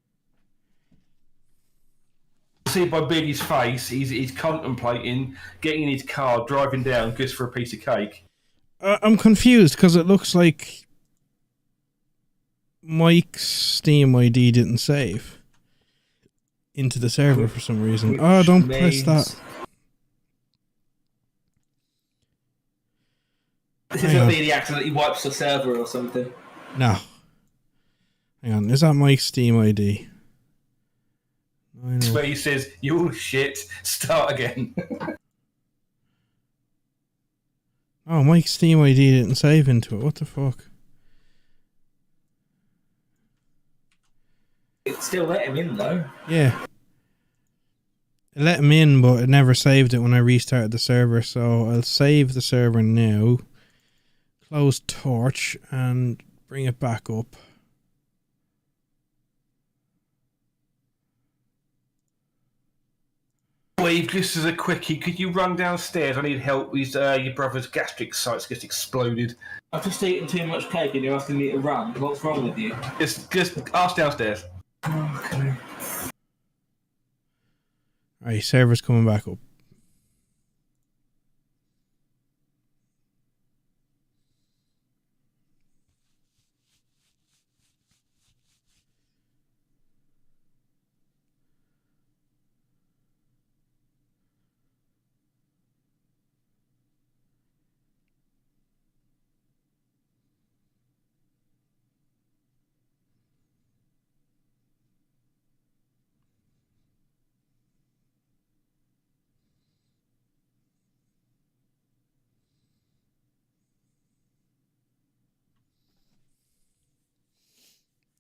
see by Billy's face, he's contemplating getting in his car, driving down just for a piece of cake. I'm confused because it looks like Mike's Steam ID didn't save into the server for some reason. Oh, don't press that. This is going to be the accident he wipes the server or something. No. Hang on, is that Mike's Steam ID? That's where he says, "You all shit, start again." Oh, Mike's Steam ID didn't save into it. What the fuck? It still let him in though. Yeah. It let him in, but it never saved it when I restarted the server, so I'll save the server now. Close torch and bring it back up. Wave, just as a quickie, could you run downstairs? I need help with your brother's gastric sites just exploded. I've just eaten too much cake and you're asking me to run. What's wrong with you? Just ask downstairs. Okay. Alright, server's coming back up.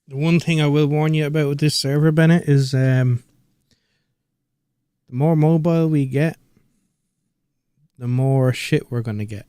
The one thing I will warn you about with this server, Bennett, is the more mobile we get, the more shit we're going to get.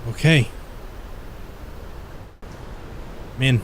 Okay. I'm in.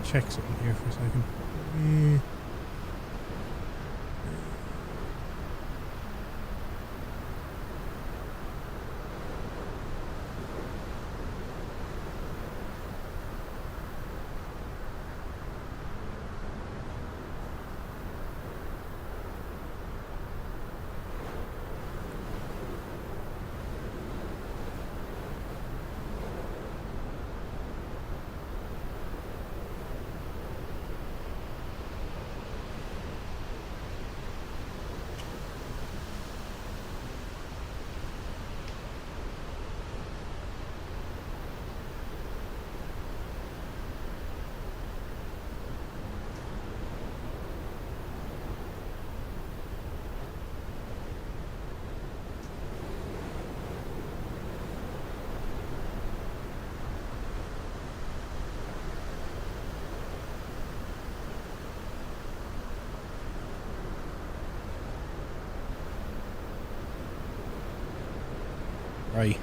Check something here for a second. Right.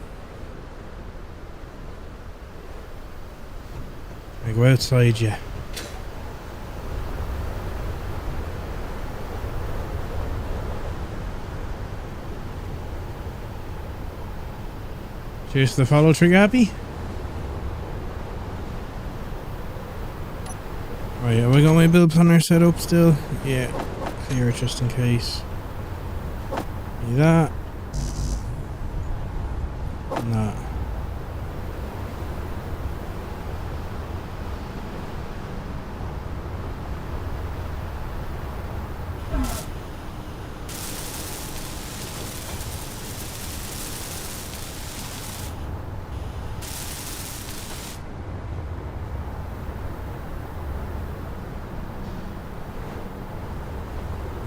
I go outside, yeah. Cheers to the follow, Trigger Happy. Right, have I got my build planner set up still? Yeah. Clear it just in case. Need that. Nah.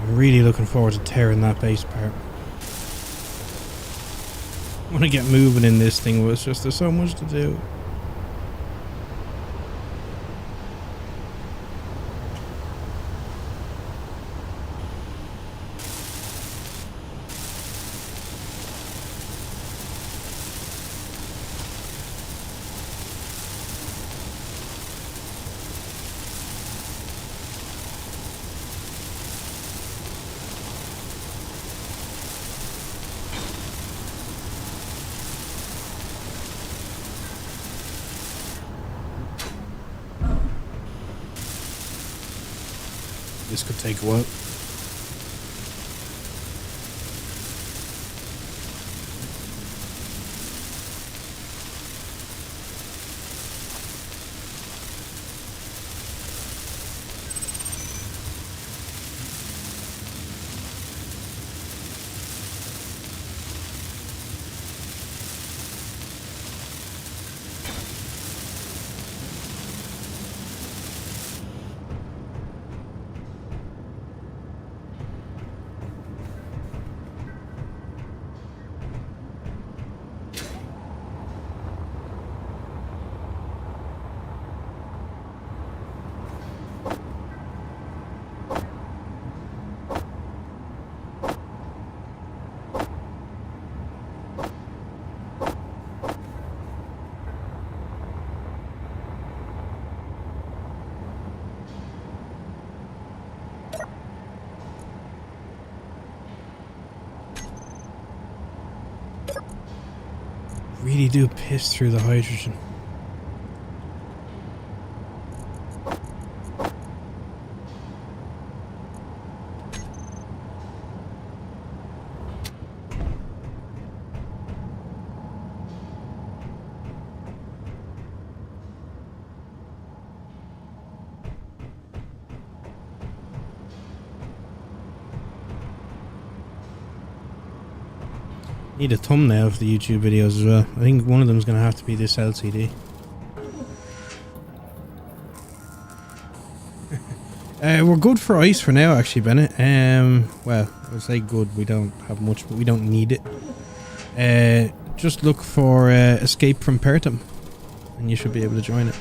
I'm really looking forward to tearing that base apart. I want to get moving in this thing, but it's just there's so much to do. This could take a while. Really do piss through the hydrogen. Need a thumbnail for the YouTube videos as well. I think one of them is going to have to be this LCD. We're good for ice for now, actually, Bennett. Well, I would say good. We don't have much, but we don't need it. Just look for Escape from Pertam, and you should be able to join it.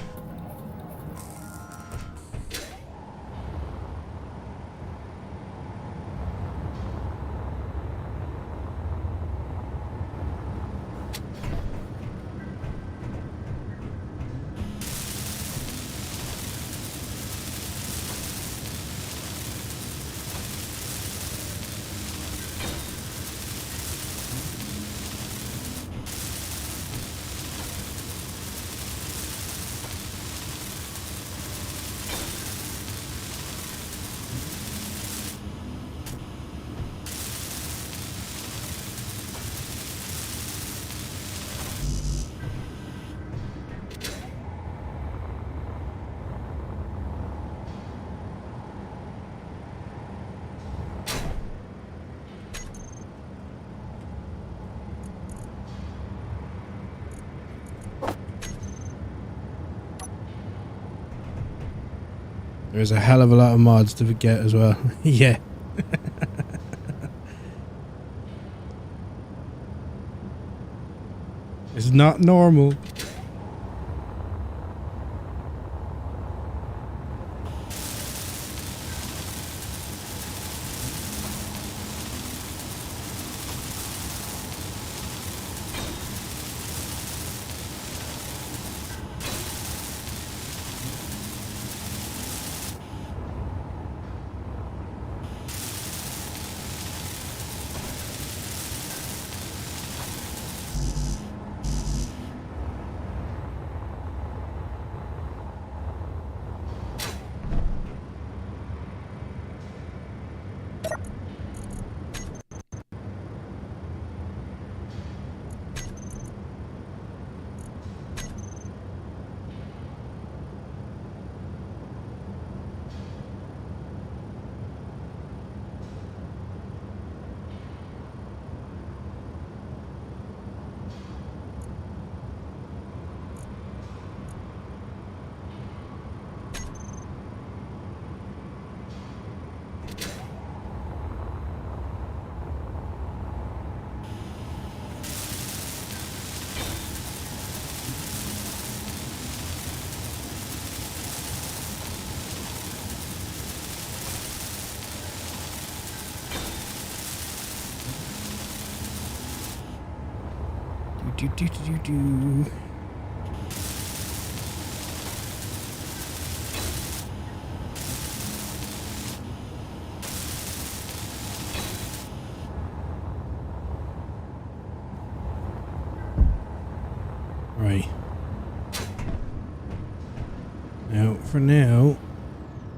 There's a hell of a lot of mods to get as well. Yeah. It's not normal. Do. Right. Now, for now,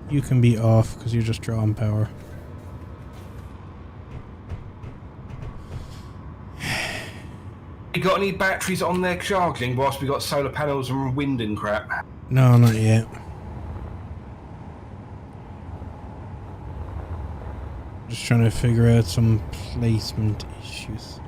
you can be off because you're just drawing power. You got any batteries on there charging whilst we got solar panels and wind and crap? No, not yet. Just trying to figure out some placement issues.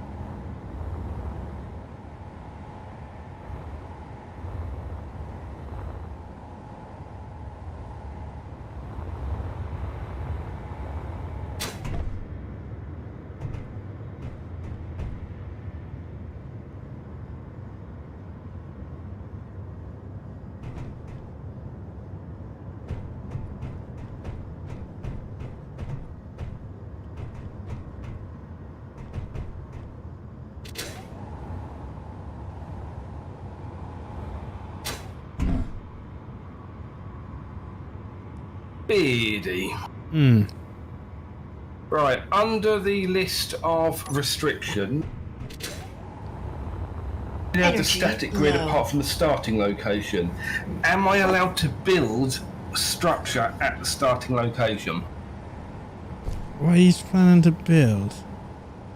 Beardy. Right, under the list of restrictions, you have the static grid apart from the starting location. Am I allowed to build structure at the starting location? What are you planning to build?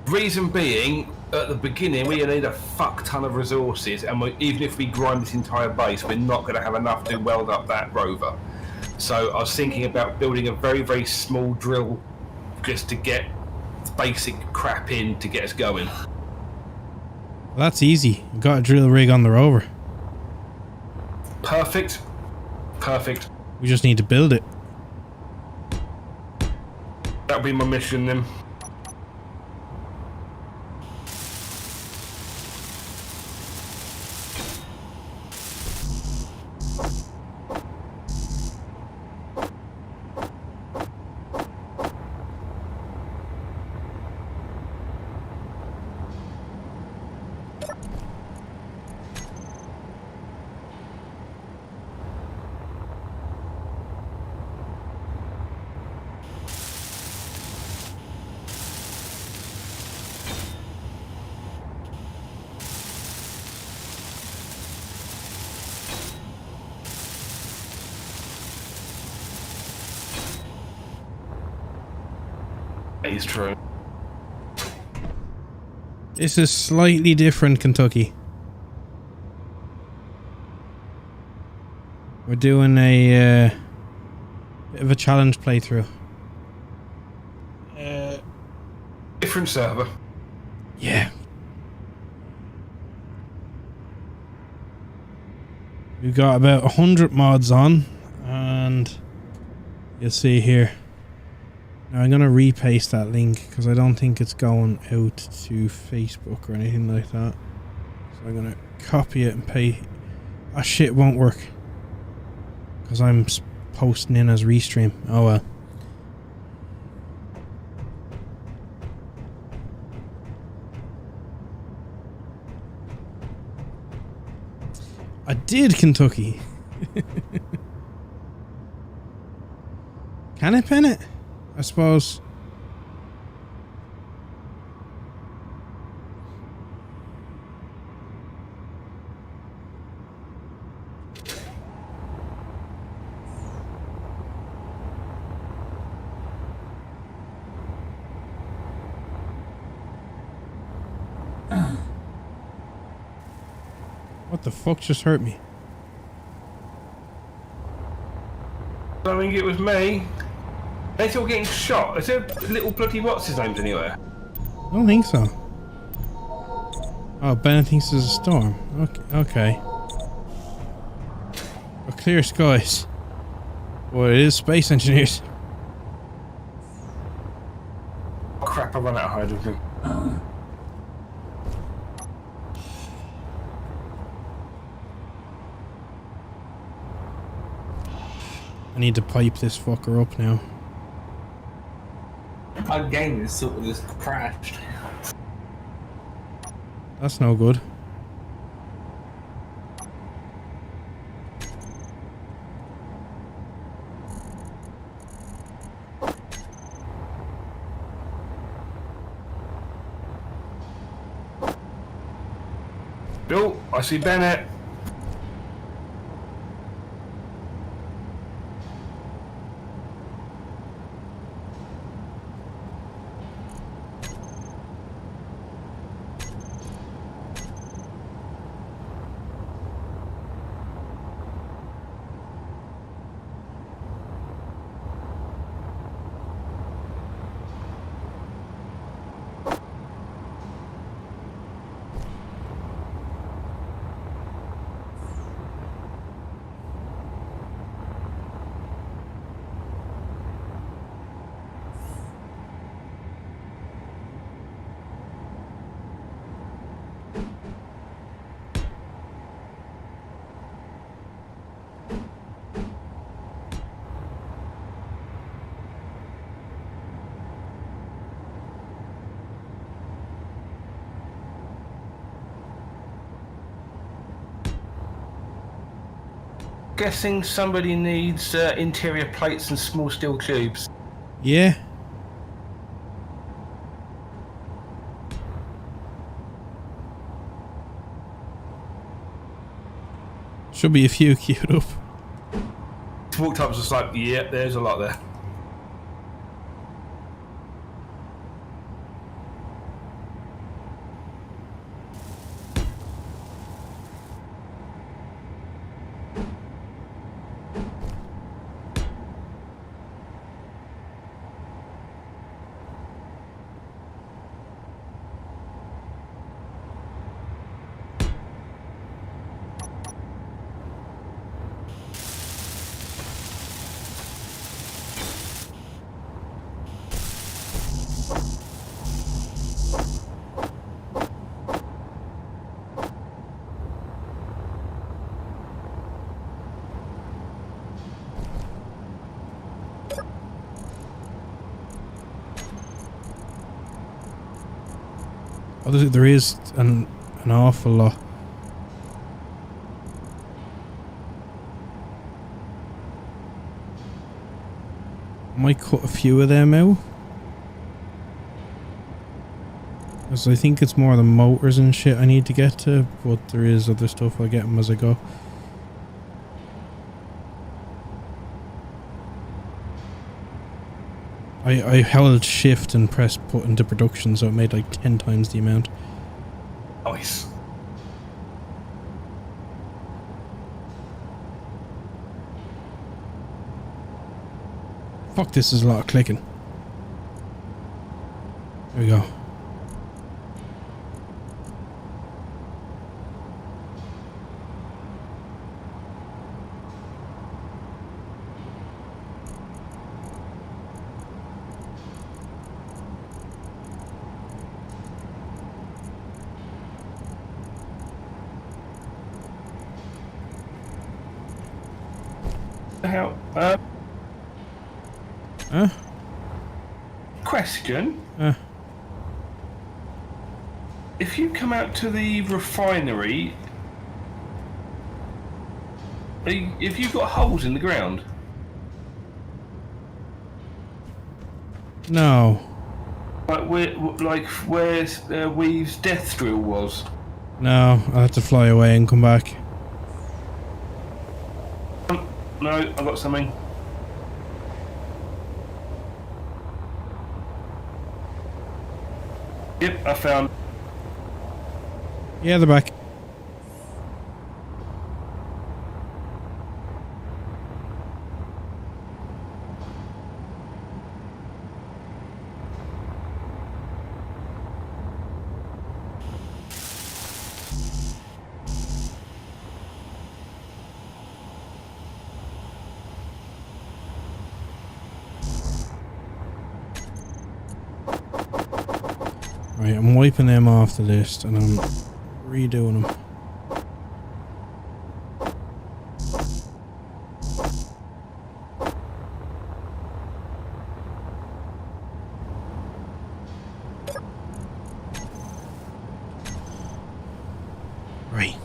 Reason being, at the beginning we need a fuck ton of resources, and even if we grind this entire base, we're not going to have enough to weld up that rover. So I was thinking about building a very, very small drill just to get basic crap in to get us going. Well, that's easy. You've got a drill rig on the rover. Perfect. Perfect. We just need to build it. That'll be my mission then. That is true. This is slightly different, Kentucky. We're doing a bit of a challenge playthrough. Different server. Yeah. We've got about 100 mods on, and you'll see here. Now I'm going to repaste that link because I don't think it's going out to Facebook or anything like that. So I'm going to copy it and paste. Ah, shit, it won't work. Because I'm posting in as restream. Oh well. I did, Kentucky. Can I pin it? I suppose. What the fuck just hurt me? I don't think it was me. They're still getting shot. Is there little bloody what's his names anywhere? I don't think so. Oh, Bennett thinks there's a storm. Okay. But clear skies. Well, it is space engineers. Oh, crap, I run out of hydrogen. I need to pipe this fucker up now. Our game is sort of just crashed. That's no good. Bill, I see Bennett. Guessing somebody needs interior plates and small steel tubes. Yeah. Should be a few queued up. Walked up and was just like, yeah, there's a lot there. Oh, there is an awful lot. I might cut a few of them out. Because I think it's more the motors and shit I need to get to, but there is other stuff, I'll get them as I go. I held shift and pressed put into production, so it made like 10 times the amount. Nice. Fuck, this is a lot of clicking. There we go. How? Question. If you come out to the refinery, if you've got holes in the ground? No. Like where Weave's death drill was? No, I'll have to fly away and come back. No, I've got something. Yep, I found. Yeah, they're back. Right, I'm wiping them off the list and I'm redoing them. Right.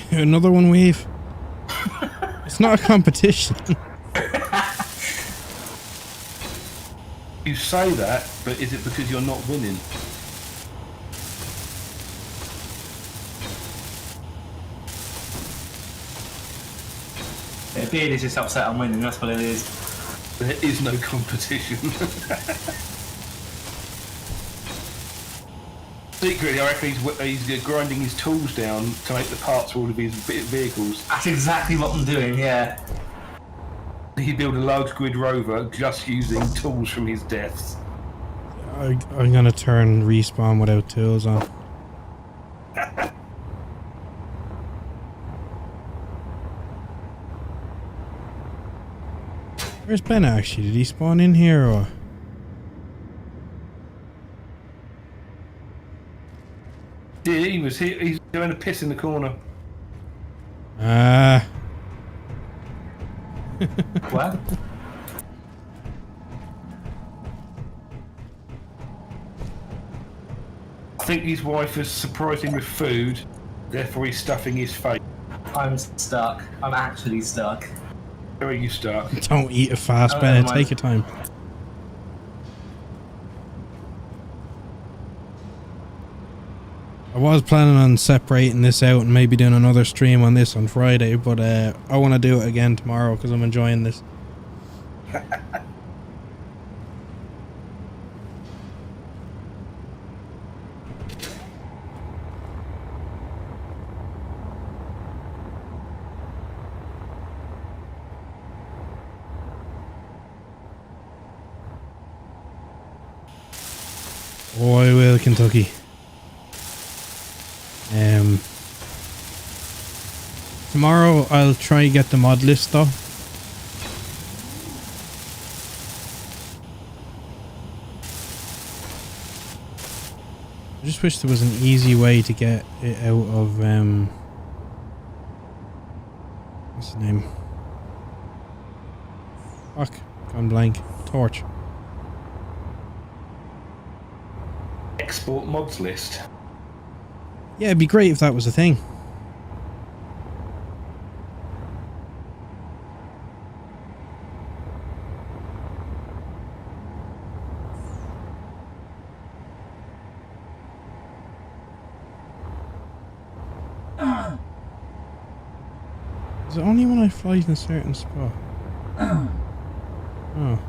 Another one, Weave. It's not a competition. You say that, but is it because you're not winning? Yeah, Beard is just upset I'm winning, that's what it is. There is no competition. Secretly, I reckon he's grinding his tools down to make the parts for all of his vehicles. That's exactly what I'm doing, yeah. He built a large grid rover just using tools from his deaths. I'm gonna turn respawn without tools on. Where's Ben actually? Did he spawn in here or? Yeah, he was here. He's doing a piss in the corner. Ah. What? I think his wife has surprised him with food, therefore he's stuffing his face. I'm stuck. I'm actually stuck. Where are you stuck? Don't eat it fast, Ben. Take your time. I was planning on separating this out and maybe doing another stream on this on Friday, but I want to do it again tomorrow because I'm enjoying this. Oh, I will, Kentucky. Tomorrow I'll try get the mod list though. just wish there was an easy way to get it out of what's the name? Fuck, gone blank. Torch. Export mods list. Yeah, it'd be great if that was a thing. Is it only when I fly in a certain spot? Oh.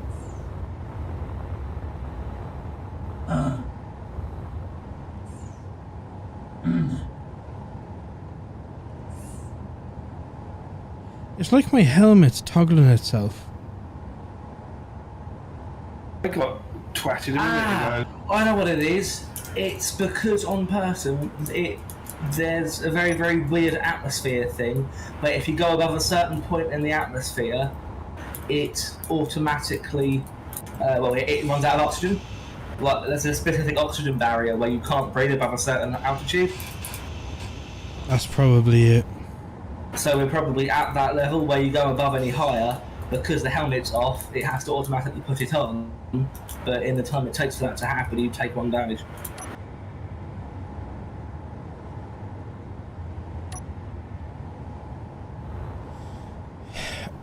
It's like my helmet's toggling itself. I got twatted a minute ago. I know what it is. It's because on Pertam, there's a very, very weird atmosphere thing, but if you go above a certain point in the atmosphere, it automatically, it runs out of oxygen. Like, there's a specific oxygen barrier where you can't breathe above a certain altitude. That's probably it. So we're probably at that level where you go above any higher, because the helmet's off, it has to automatically put it on, but in the time it takes for that to happen, you take 1 damage.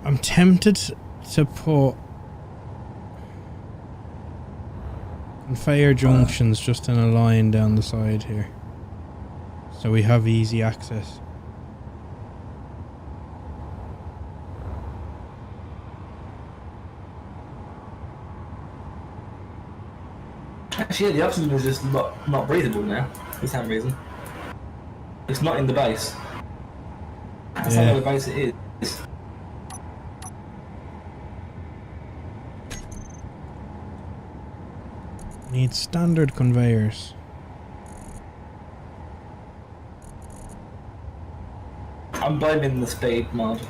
I'm tempted to put conveyor junctions just in a line down the side here, so we have easy access. Actually, yeah, the oxygen is just not breathable now, for some reason. It's not in the base. That's not where the base it is. Need standard conveyors. I'm blaming the speed mod.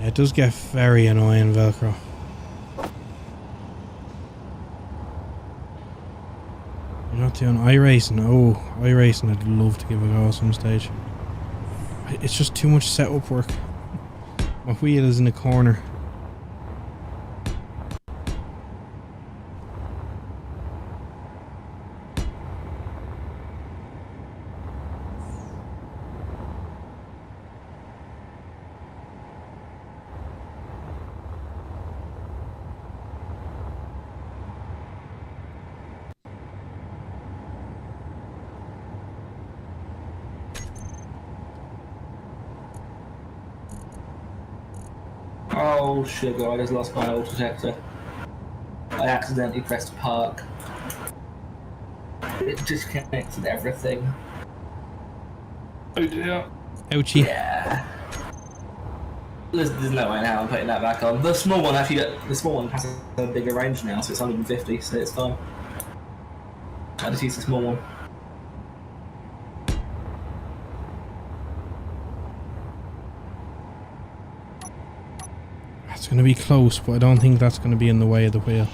It does get very annoying, Velcro. You're not doing iRacing? Oh, iRacing I'd love to give a go at some stage. It's just too much setup work. My wheel is in the corner. Oh sugar, I just lost my auto detector. I accidentally pressed park. It disconnected everything. Oh dear. Ouchie. Yeah. There's no way now I'm putting that back on. The small one actually, the small one has a bigger range now, so it's 150, so it's fine. I just use the small one. It's going to be close, but I don't think that's going to be in the way of the wheel.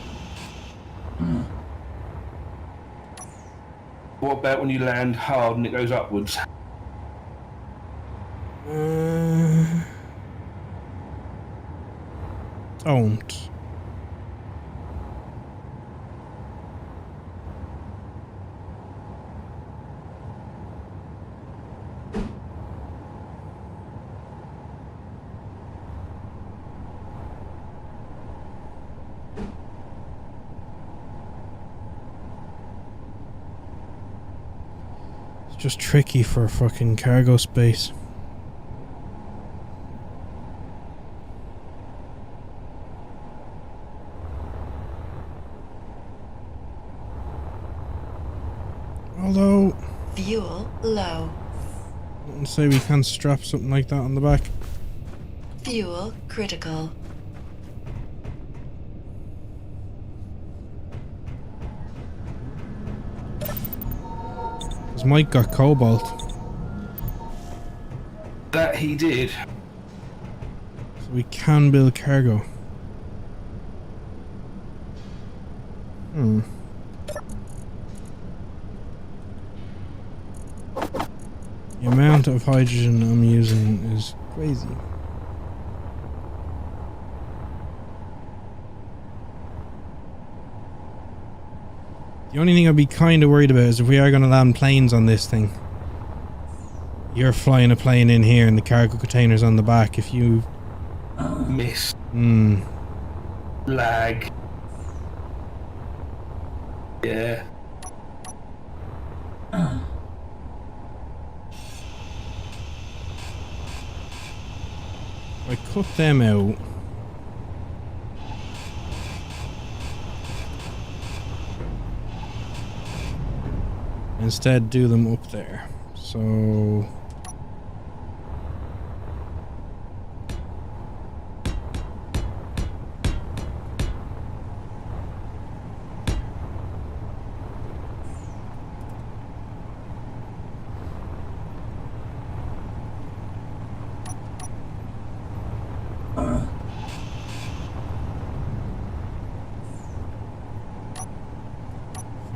What about when you land hard and it goes upwards? Don't. It's just tricky for fucking cargo space. Although, Fuel low. let's say we can't strap something like that on the back. Fuel critical. Because Mike got cobalt. That he did. So we can build cargo. The amount of hydrogen I'm using is crazy. The only thing I'd be kind of worried about is if we are going to land planes on this thing. You're flying a plane in here and the cargo container's on the back. If you... Miss. Lag. Yeah. I cut them out. Instead do them up there. So...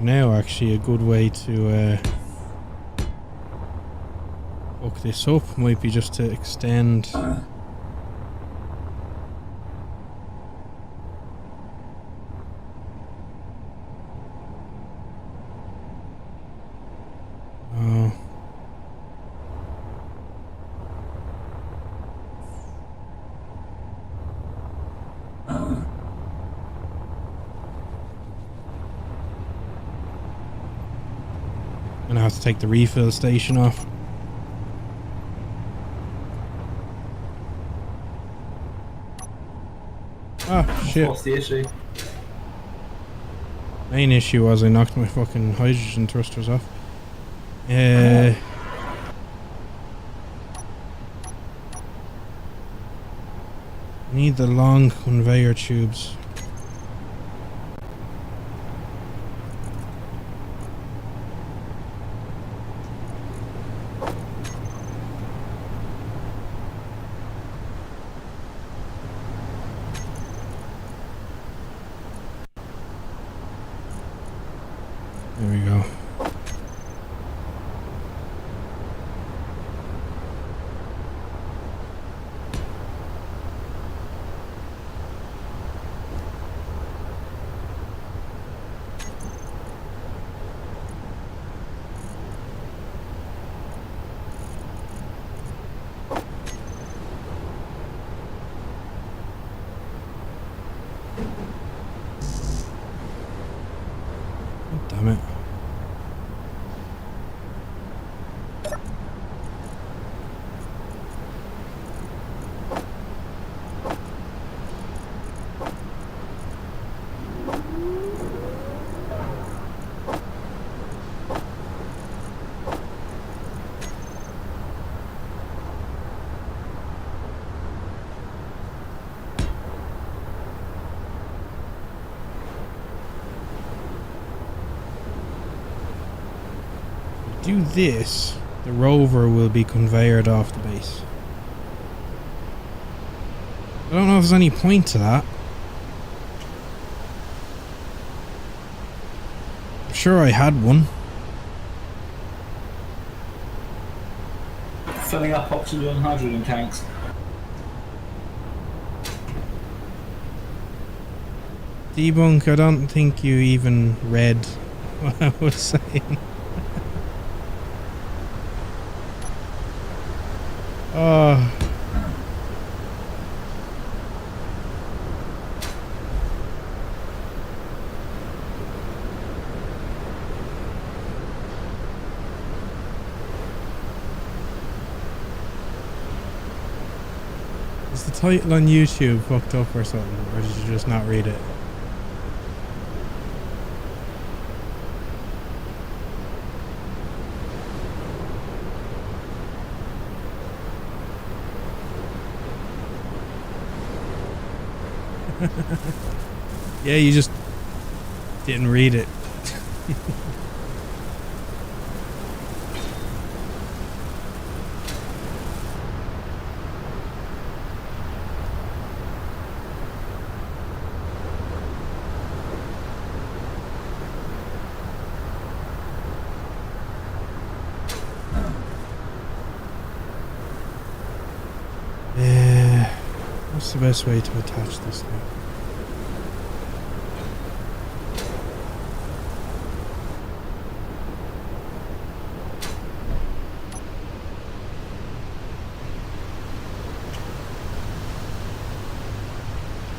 now actually a good way to hook this up might be just to extend I'm gonna have to take the refill station off. Ah, shit. What's the issue? Main issue was I knocked my fucking hydrogen thrusters off. I need the long conveyor tubes. There we go. Damn it. Do this, the rover will be conveyored off the base. I don't know if there's any point to that. I'm sure I had one. Filling up oxygen and hydrogen tanks. Debunk, I don't think you even read what I was saying. Oh. Is the title on YouTube fucked up or something? Or did you just not read it? Yeah, you just didn't read it. What's the best way to attach this thing?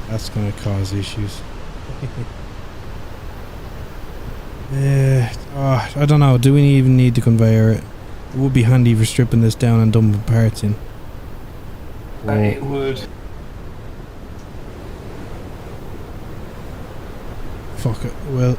That's going to cause issues. I don't know. Do we even need to conveyor it? It would be handy for stripping this down and dumping parts in. It would. Fuck it. Well.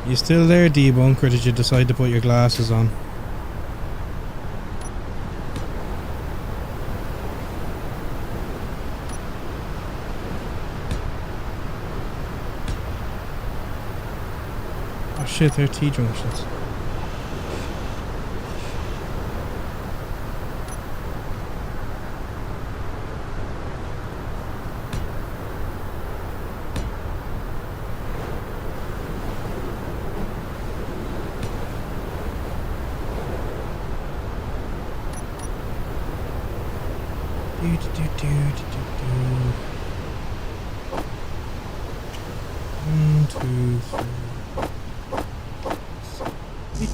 You still there, debunk, or did you decide to put your glasses on? Oh shit, they're T-junctions. One, two, three. 8.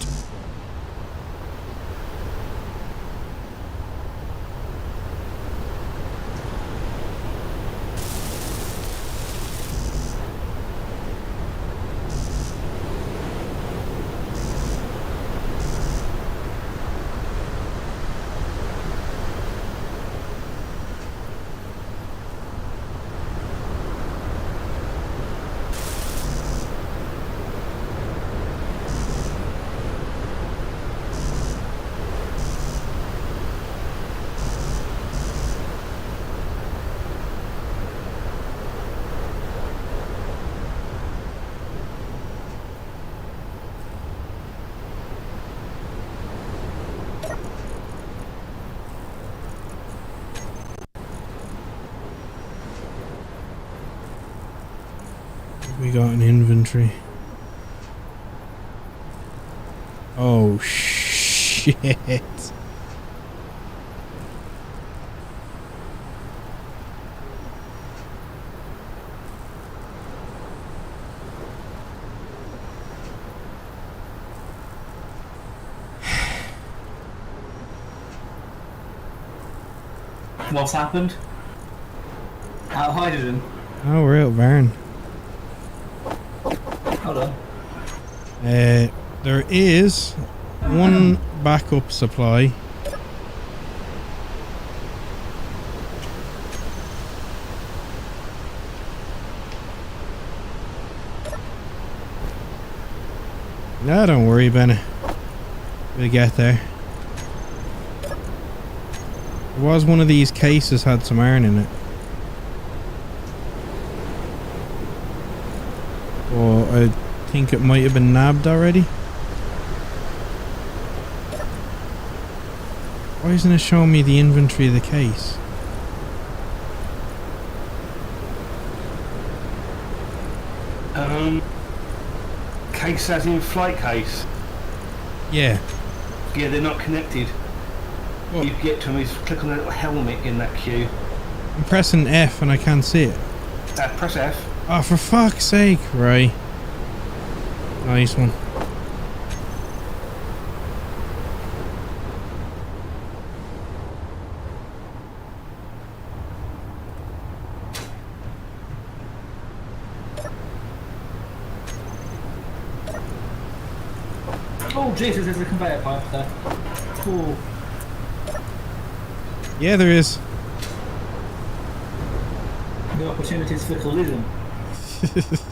We got an inventory. Oh shit. What's happened? Out of hydrogen. Oh, we're out of Barn. Hold on. There is one backup supply. No, don't worry, Bennett. We'll get there. There was one of these cases had some iron in it. Oh, I think it might have been nabbed already. Why isn't it showing me the inventory of the case? Case as in flight case. Yeah. Yeah, they're not connected. What? You get to them, is click on the little helmet in that queue. I'm pressing F and I can't see it. Press F. Oh, for fuck's sake. Right. Nice one. Oh Jesus, there's a conveyor pipe there. Cool. Yeah, there is. The opportunities for collision.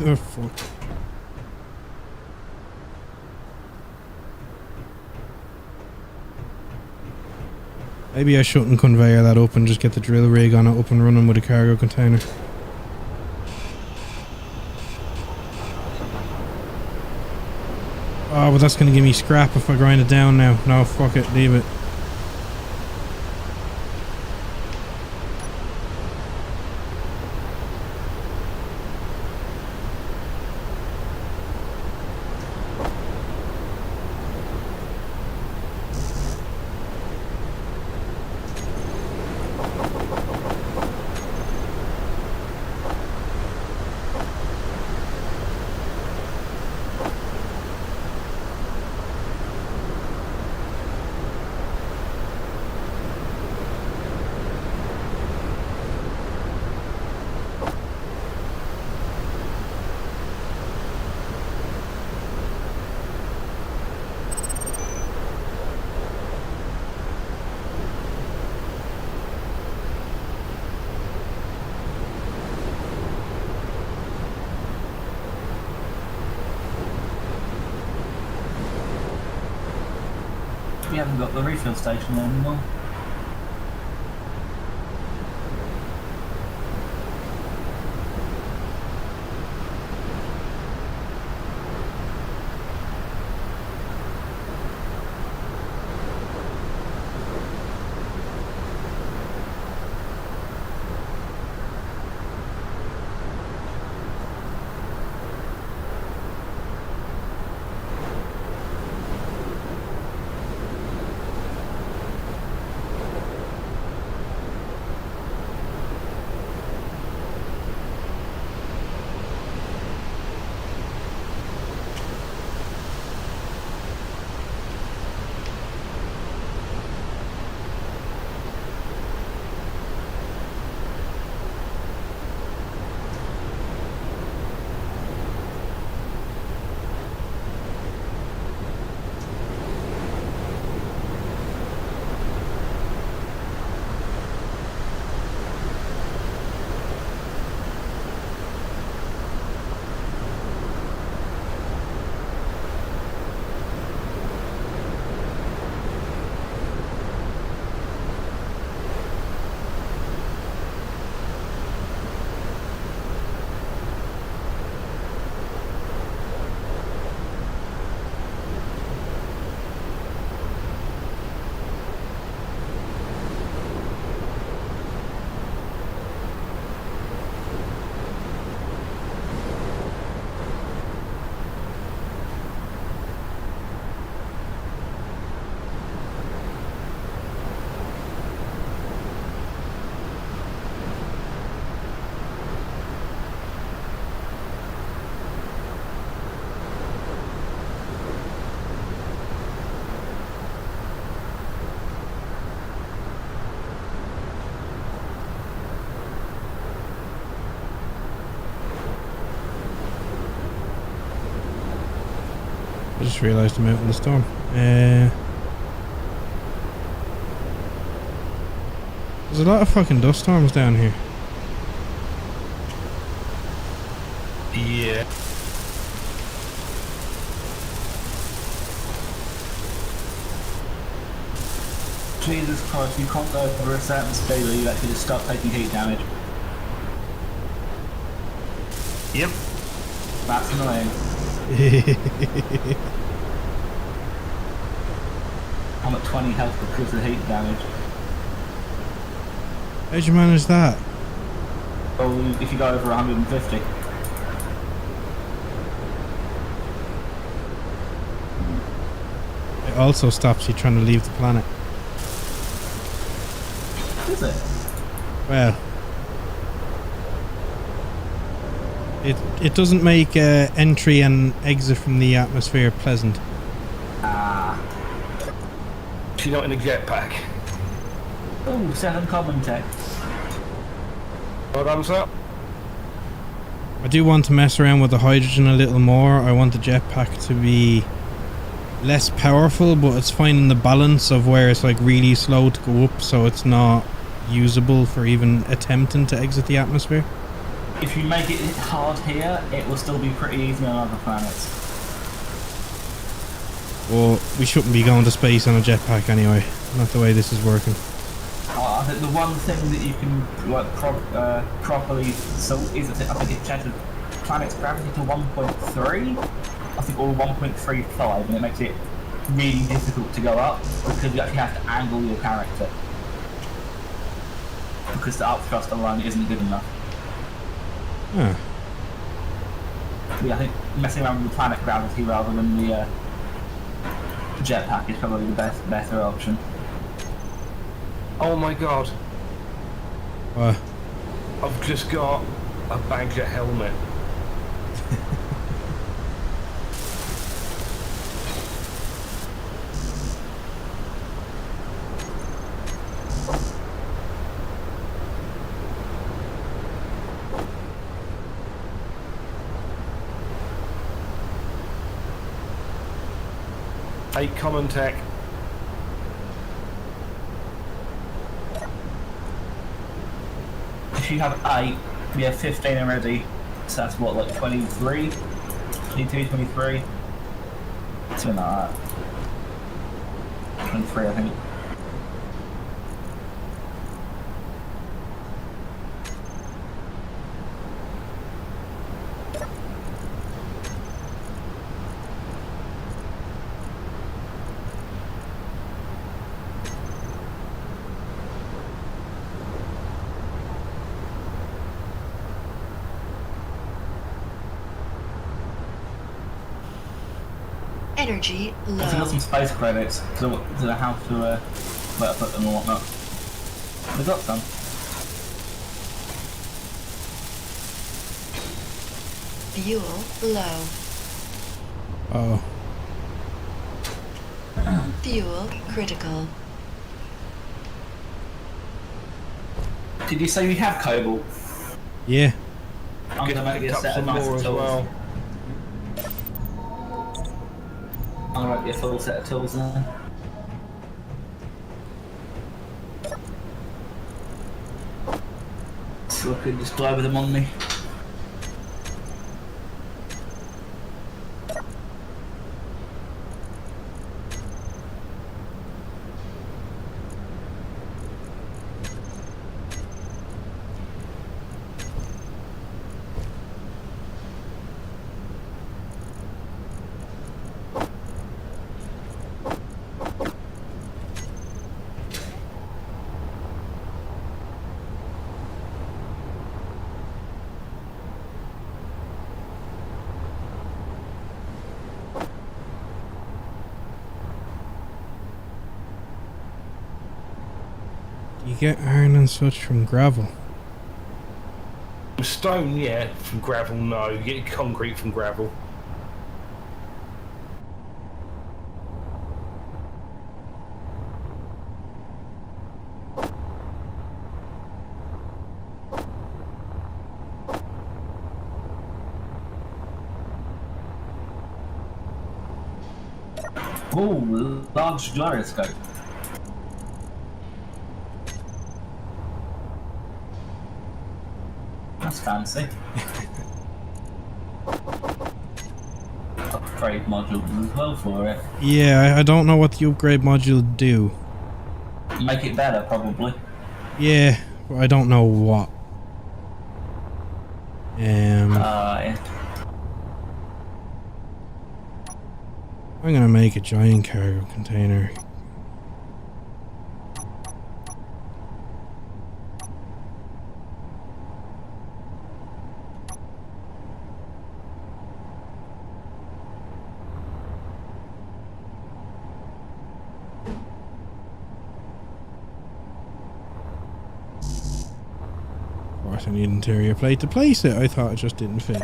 Oh, fuck. Maybe I shouldn't conveyor that up and just get the drill rig on it up and running with a cargo container. Oh, but that's going to give me scrap if I grind it down now. No, fuck it, leave it. We haven't got the refill station there anymore. I just realised I'm out in the storm. There's a lot of fucking dust storms down here. Yeah. Jesus Christ, you can't go over a certain speed or you actually just start taking heat damage. Yep. That's annoying. I'm at 20 health because of heat damage. How'd you manage that? Well, if you go over 150. It also stops you trying to leave the planet. Is it? Well, it doesn't make entry and exit from the atmosphere pleasant. Ah. She's not in a jetpack. Oh, 7 common tech. Well done, sir. I do want to mess around with the hydrogen a little more. I want the jetpack to be less powerful, but it's finding the balance of where it's like really slow to go up, so it's not usable for even attempting to exit the atmosphere. If you make it hard here, it will still be pretty easy on other planets. Well, we shouldn't be going to space on a jetpack anyway. Not the way this is working. I think the one thing that you can like properly sort is I think it changes the planet's gravity to 1.3, I think, or 1.35, and it makes it really difficult to go up because you actually have to angle your character because the upthrust alone isn't good enough. Huh. Yeah, I think messing around with the planet gravity rather than the jetpack is probably the better option. Oh my god, I've just got a Badger helmet. Hey, common tech. If you have 8, we have 15 already, so that's what, like 23? 22, 23? Something like that. 23, I think. Energy I've got low. some space credits to know how to where to put them and whatnot. We've got some. Fuel low. Oh. Fuel critical. Did you say we have cobalt? Yeah. I'm Get gonna make picked a up set of some nice more tools. as well. I'm gonna make a full set of tools then. So I could just go over them on me. You get iron and such from gravel. Stone, yeah. From gravel, no. You get concrete from gravel. Ooh, large gyroscope. That's fancy. Upgrade modules as well for it. Yeah, I don't know what the upgrade module do. Make it better, probably. Yeah, but I don't know what. Yeah. I'm gonna make a giant cargo container. Of course, I need an interior plate to place it. I thought it just didn't fit.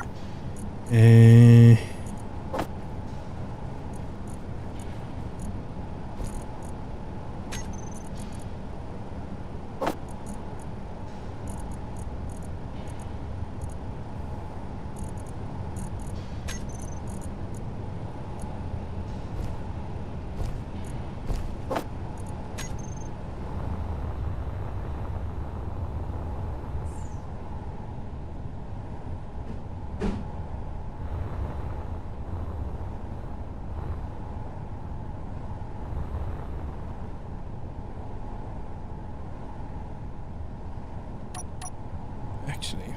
actually.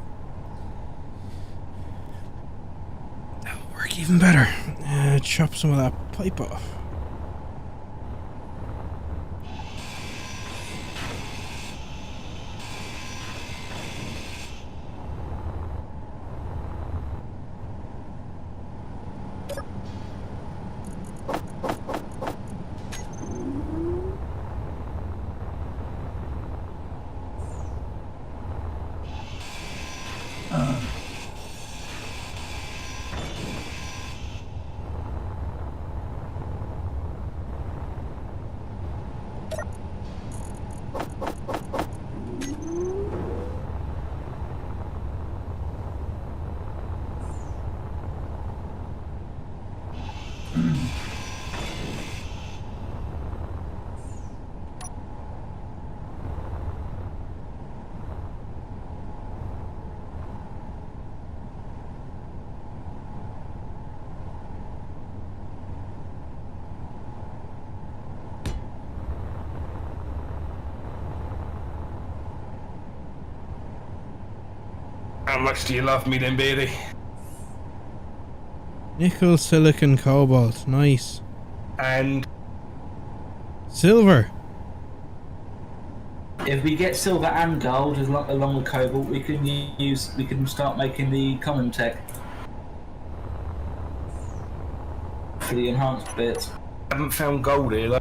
That would work even better. Chop some of that pipe off. How much do you love me then, Beardy? Nickel, silicon, cobalt. Nice. And Silver. If we get silver and gold along with cobalt, we can start making the common tech for the enhanced bits. I haven't found gold here, though.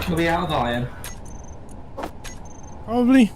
Are we out of iron? Probably.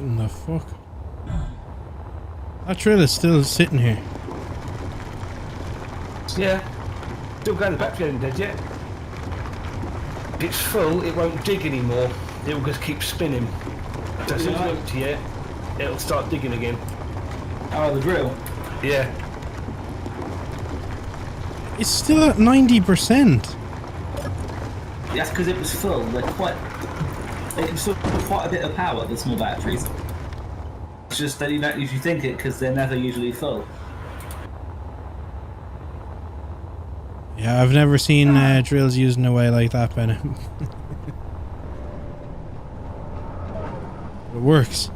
What in the fuck? That drill is still sitting here. Yeah. Still going, the battery ain't dead yet. If it's full, it won't dig anymore. It will just keep spinning. So as soon as it's empty yet, it'll start digging again. Oh, the drill. Yeah. It's still at 90%. That's because it was full. They can store quite a bit of power, the small batteries. It's just that you don't usually think it because they're never usually full. Yeah, I've never seen drills used in a way like that, Bennett. It works.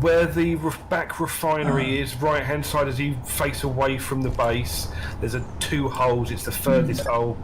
Where the back refinery is, right hand side as you face away from the base, there's two holes. It's the furthest hole.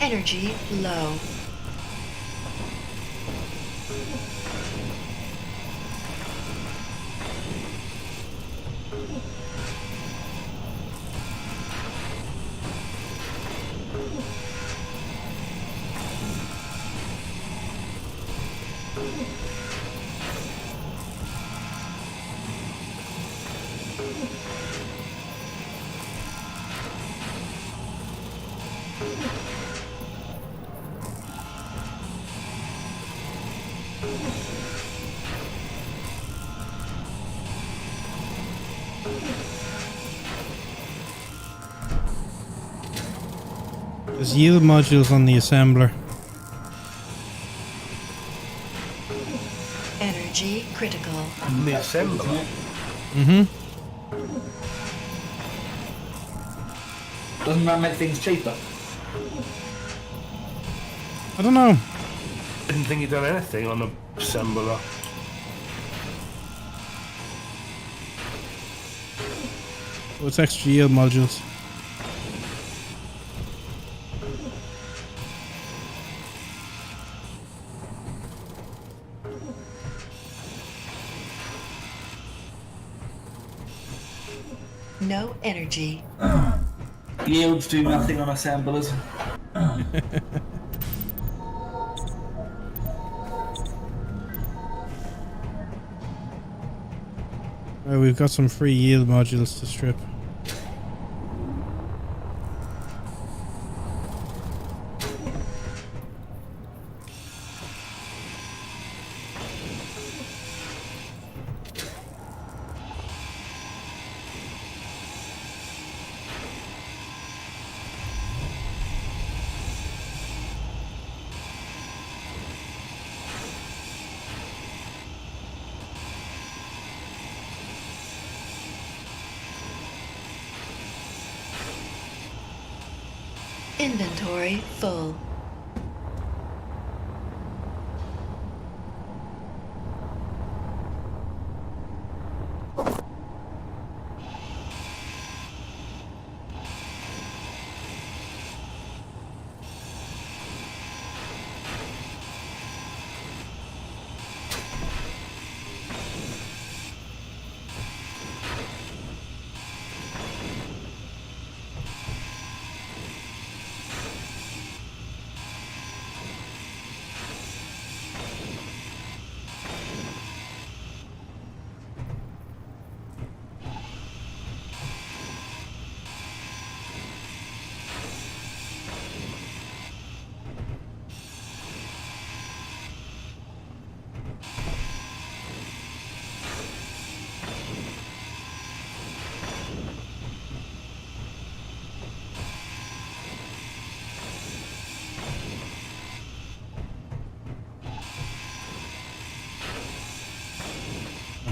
Energy low. There's yield modules on the assembler. Energy critical. The assembler. Mm-hmm. Doesn't that make things cheaper? I don't know. Didn't think you'd done anything on the assembler. Oh, it's extra yield modules. No energy. Yields do nothing on assemblers. Oh, we've got some free yield modules to strip. Inventory full.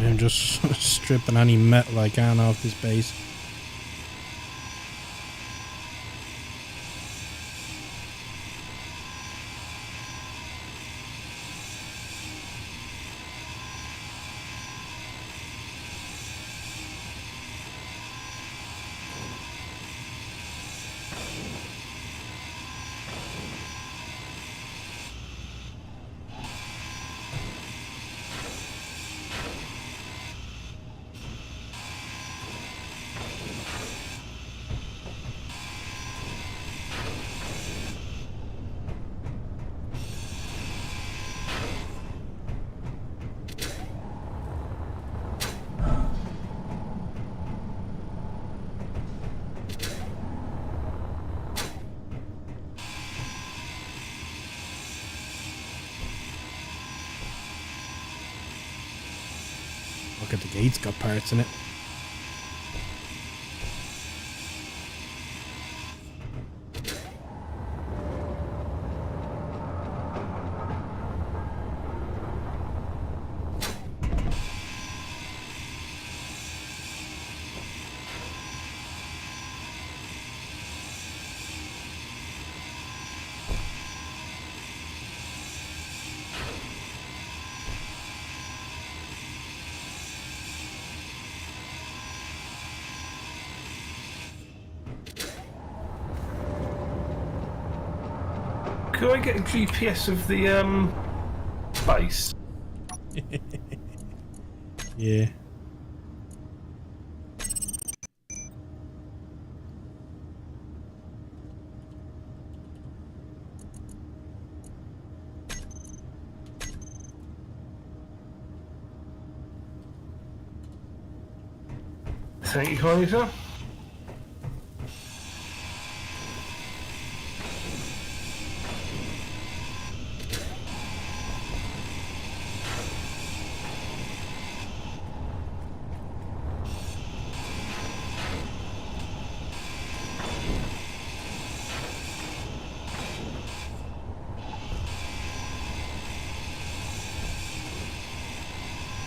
I'm just stripping any metal I can off this base. Look at the gate's got parts in it. Could I get a GPS of the base? Yeah. Thank you kindly, sir.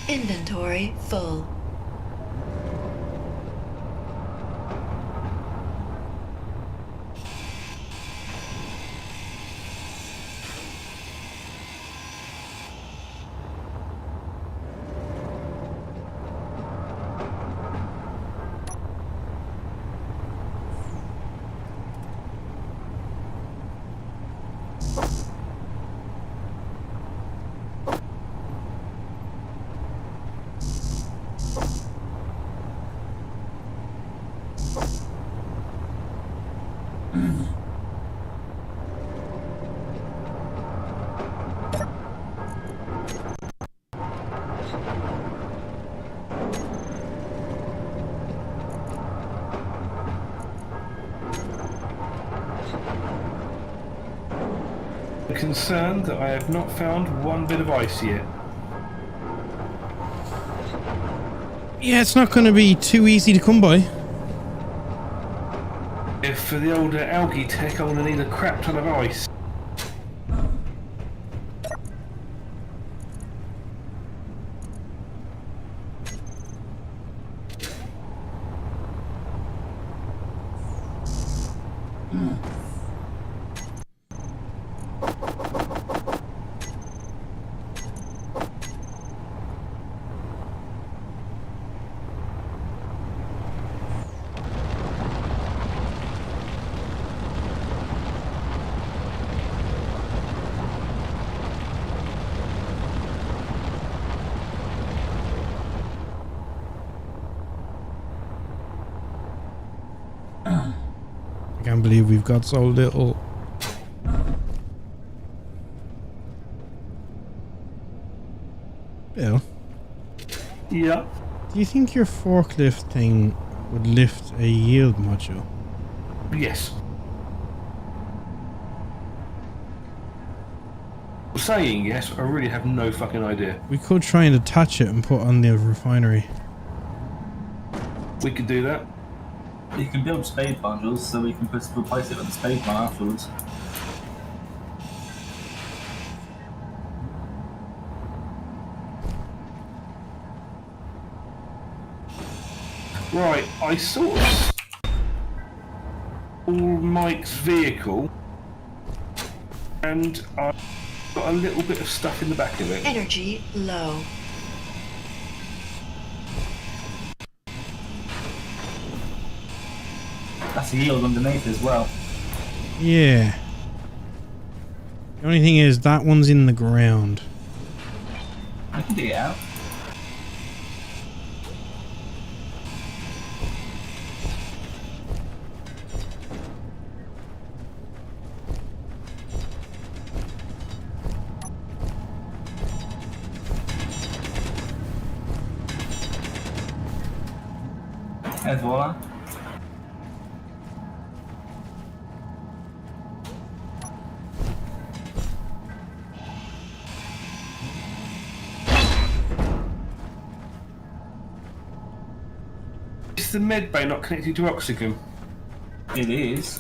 Inventory full. Concerned that I have not found one bit of ice yet. Yeah, it's not going to be too easy to come by. If for the older algae tech, I'm going to need a crap ton of ice. I can't believe we've got so little. Bill, Yeah. do you think your forklift thing would lift a yield module? Yes. Saying yes, I really have no fucking idea. We could try and attach it and put on the refinery. We could do that. You can build spade modules, so we can replace it with the spade one afterwards. Right, I sort of all Mike's vehicle, and I've got a little bit of stuff in the back of it. Energy low. That's a yield underneath as well. Yeah. The only thing is that one's in the ground. I can dig it out. And voila. Is the med bay not connected to oxygen? It is.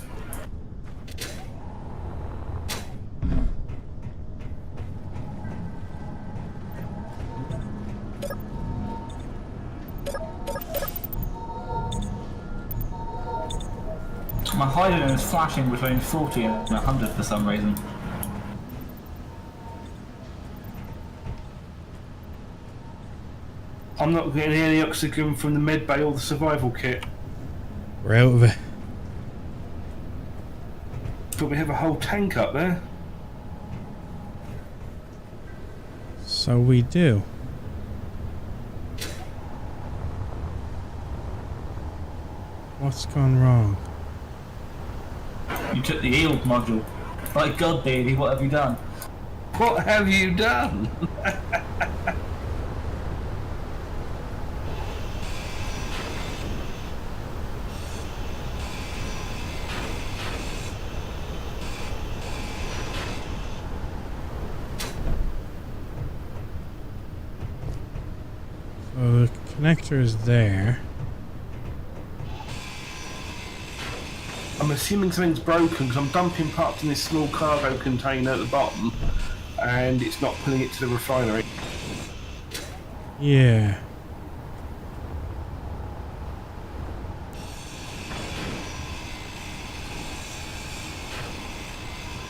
My hydrogen is flashing between 40 and 100 for some reason. I'm not getting any oxygen from the med bay or the survival kit. We're out of it. But we have a whole tank up there. So we do. What's gone wrong? You took the yield module. My God, baby, what have you done? What have you done? So the connector is there. I'm assuming something's broken because I'm dumping parts in this small cargo container at the bottom and it's not pulling it to the refinery. Yeah.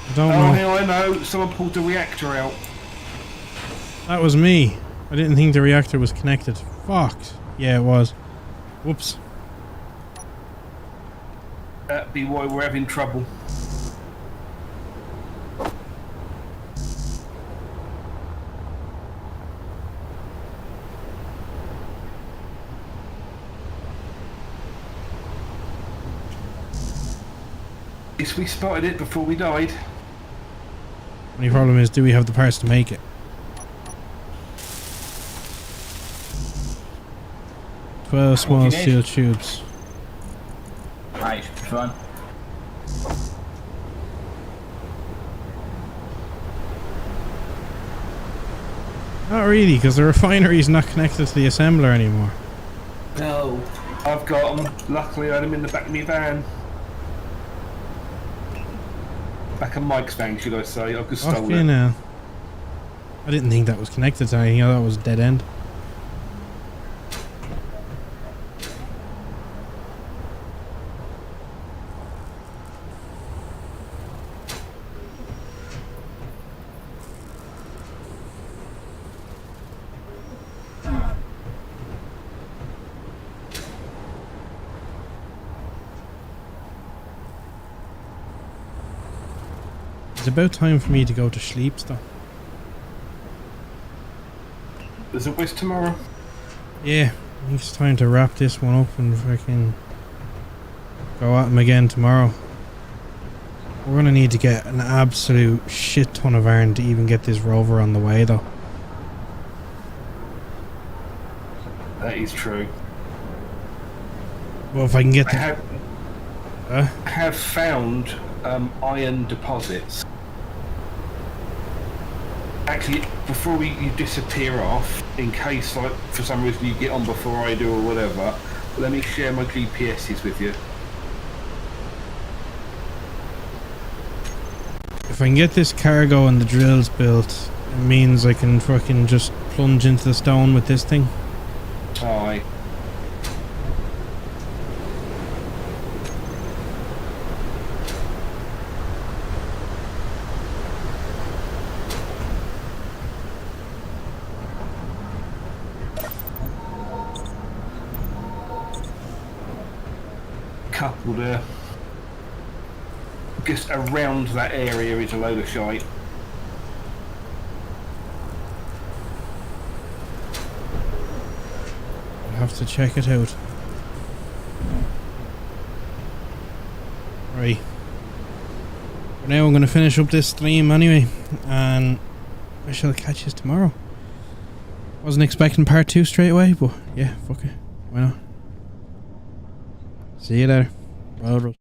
I don't know. Oh, I know. Someone pulled the reactor out. That was me. I didn't think the reactor was connected. Fuck. Yeah, it was. Whoops. That'd be why we're having trouble. Yes, we spotted it before we died. Only problem is, do we have the parts to make it? Twelve small do you steel need? tubes. Right, should be fine. Not really, because the refinery is not connected to the assembler anymore. No. I've got them. Luckily, I had them in the back of my van. Back of Mike's van, should I say? I've just stolen Fucking it. hell. I didn't think that was connected to anything. I thought it was dead end. It's about time for me to go to sleep, though. There's a whiz tomorrow. Yeah, I think it's time to wrap this one up and freaking go at him again tomorrow. We're gonna need to get an absolute shit ton of iron to even get this rover on the way, though. That is true. Well, if I can get I the... have found iron deposits. Actually, before you disappear off, in case, like, for some reason you get on before I do or whatever, let me share my GPSs with you. If I can get this cargo and the drills built, it means I can fucking just plunge into the stone with this thing. Aye. Couple there. Just around that area is a load of shite. I'll have to check it out. Right. For now I'm going to finish up this stream anyway, and I shall catch you tomorrow. Wasn't expecting part 2 straight away, but yeah, fuck it. Why not? See you later. Bye.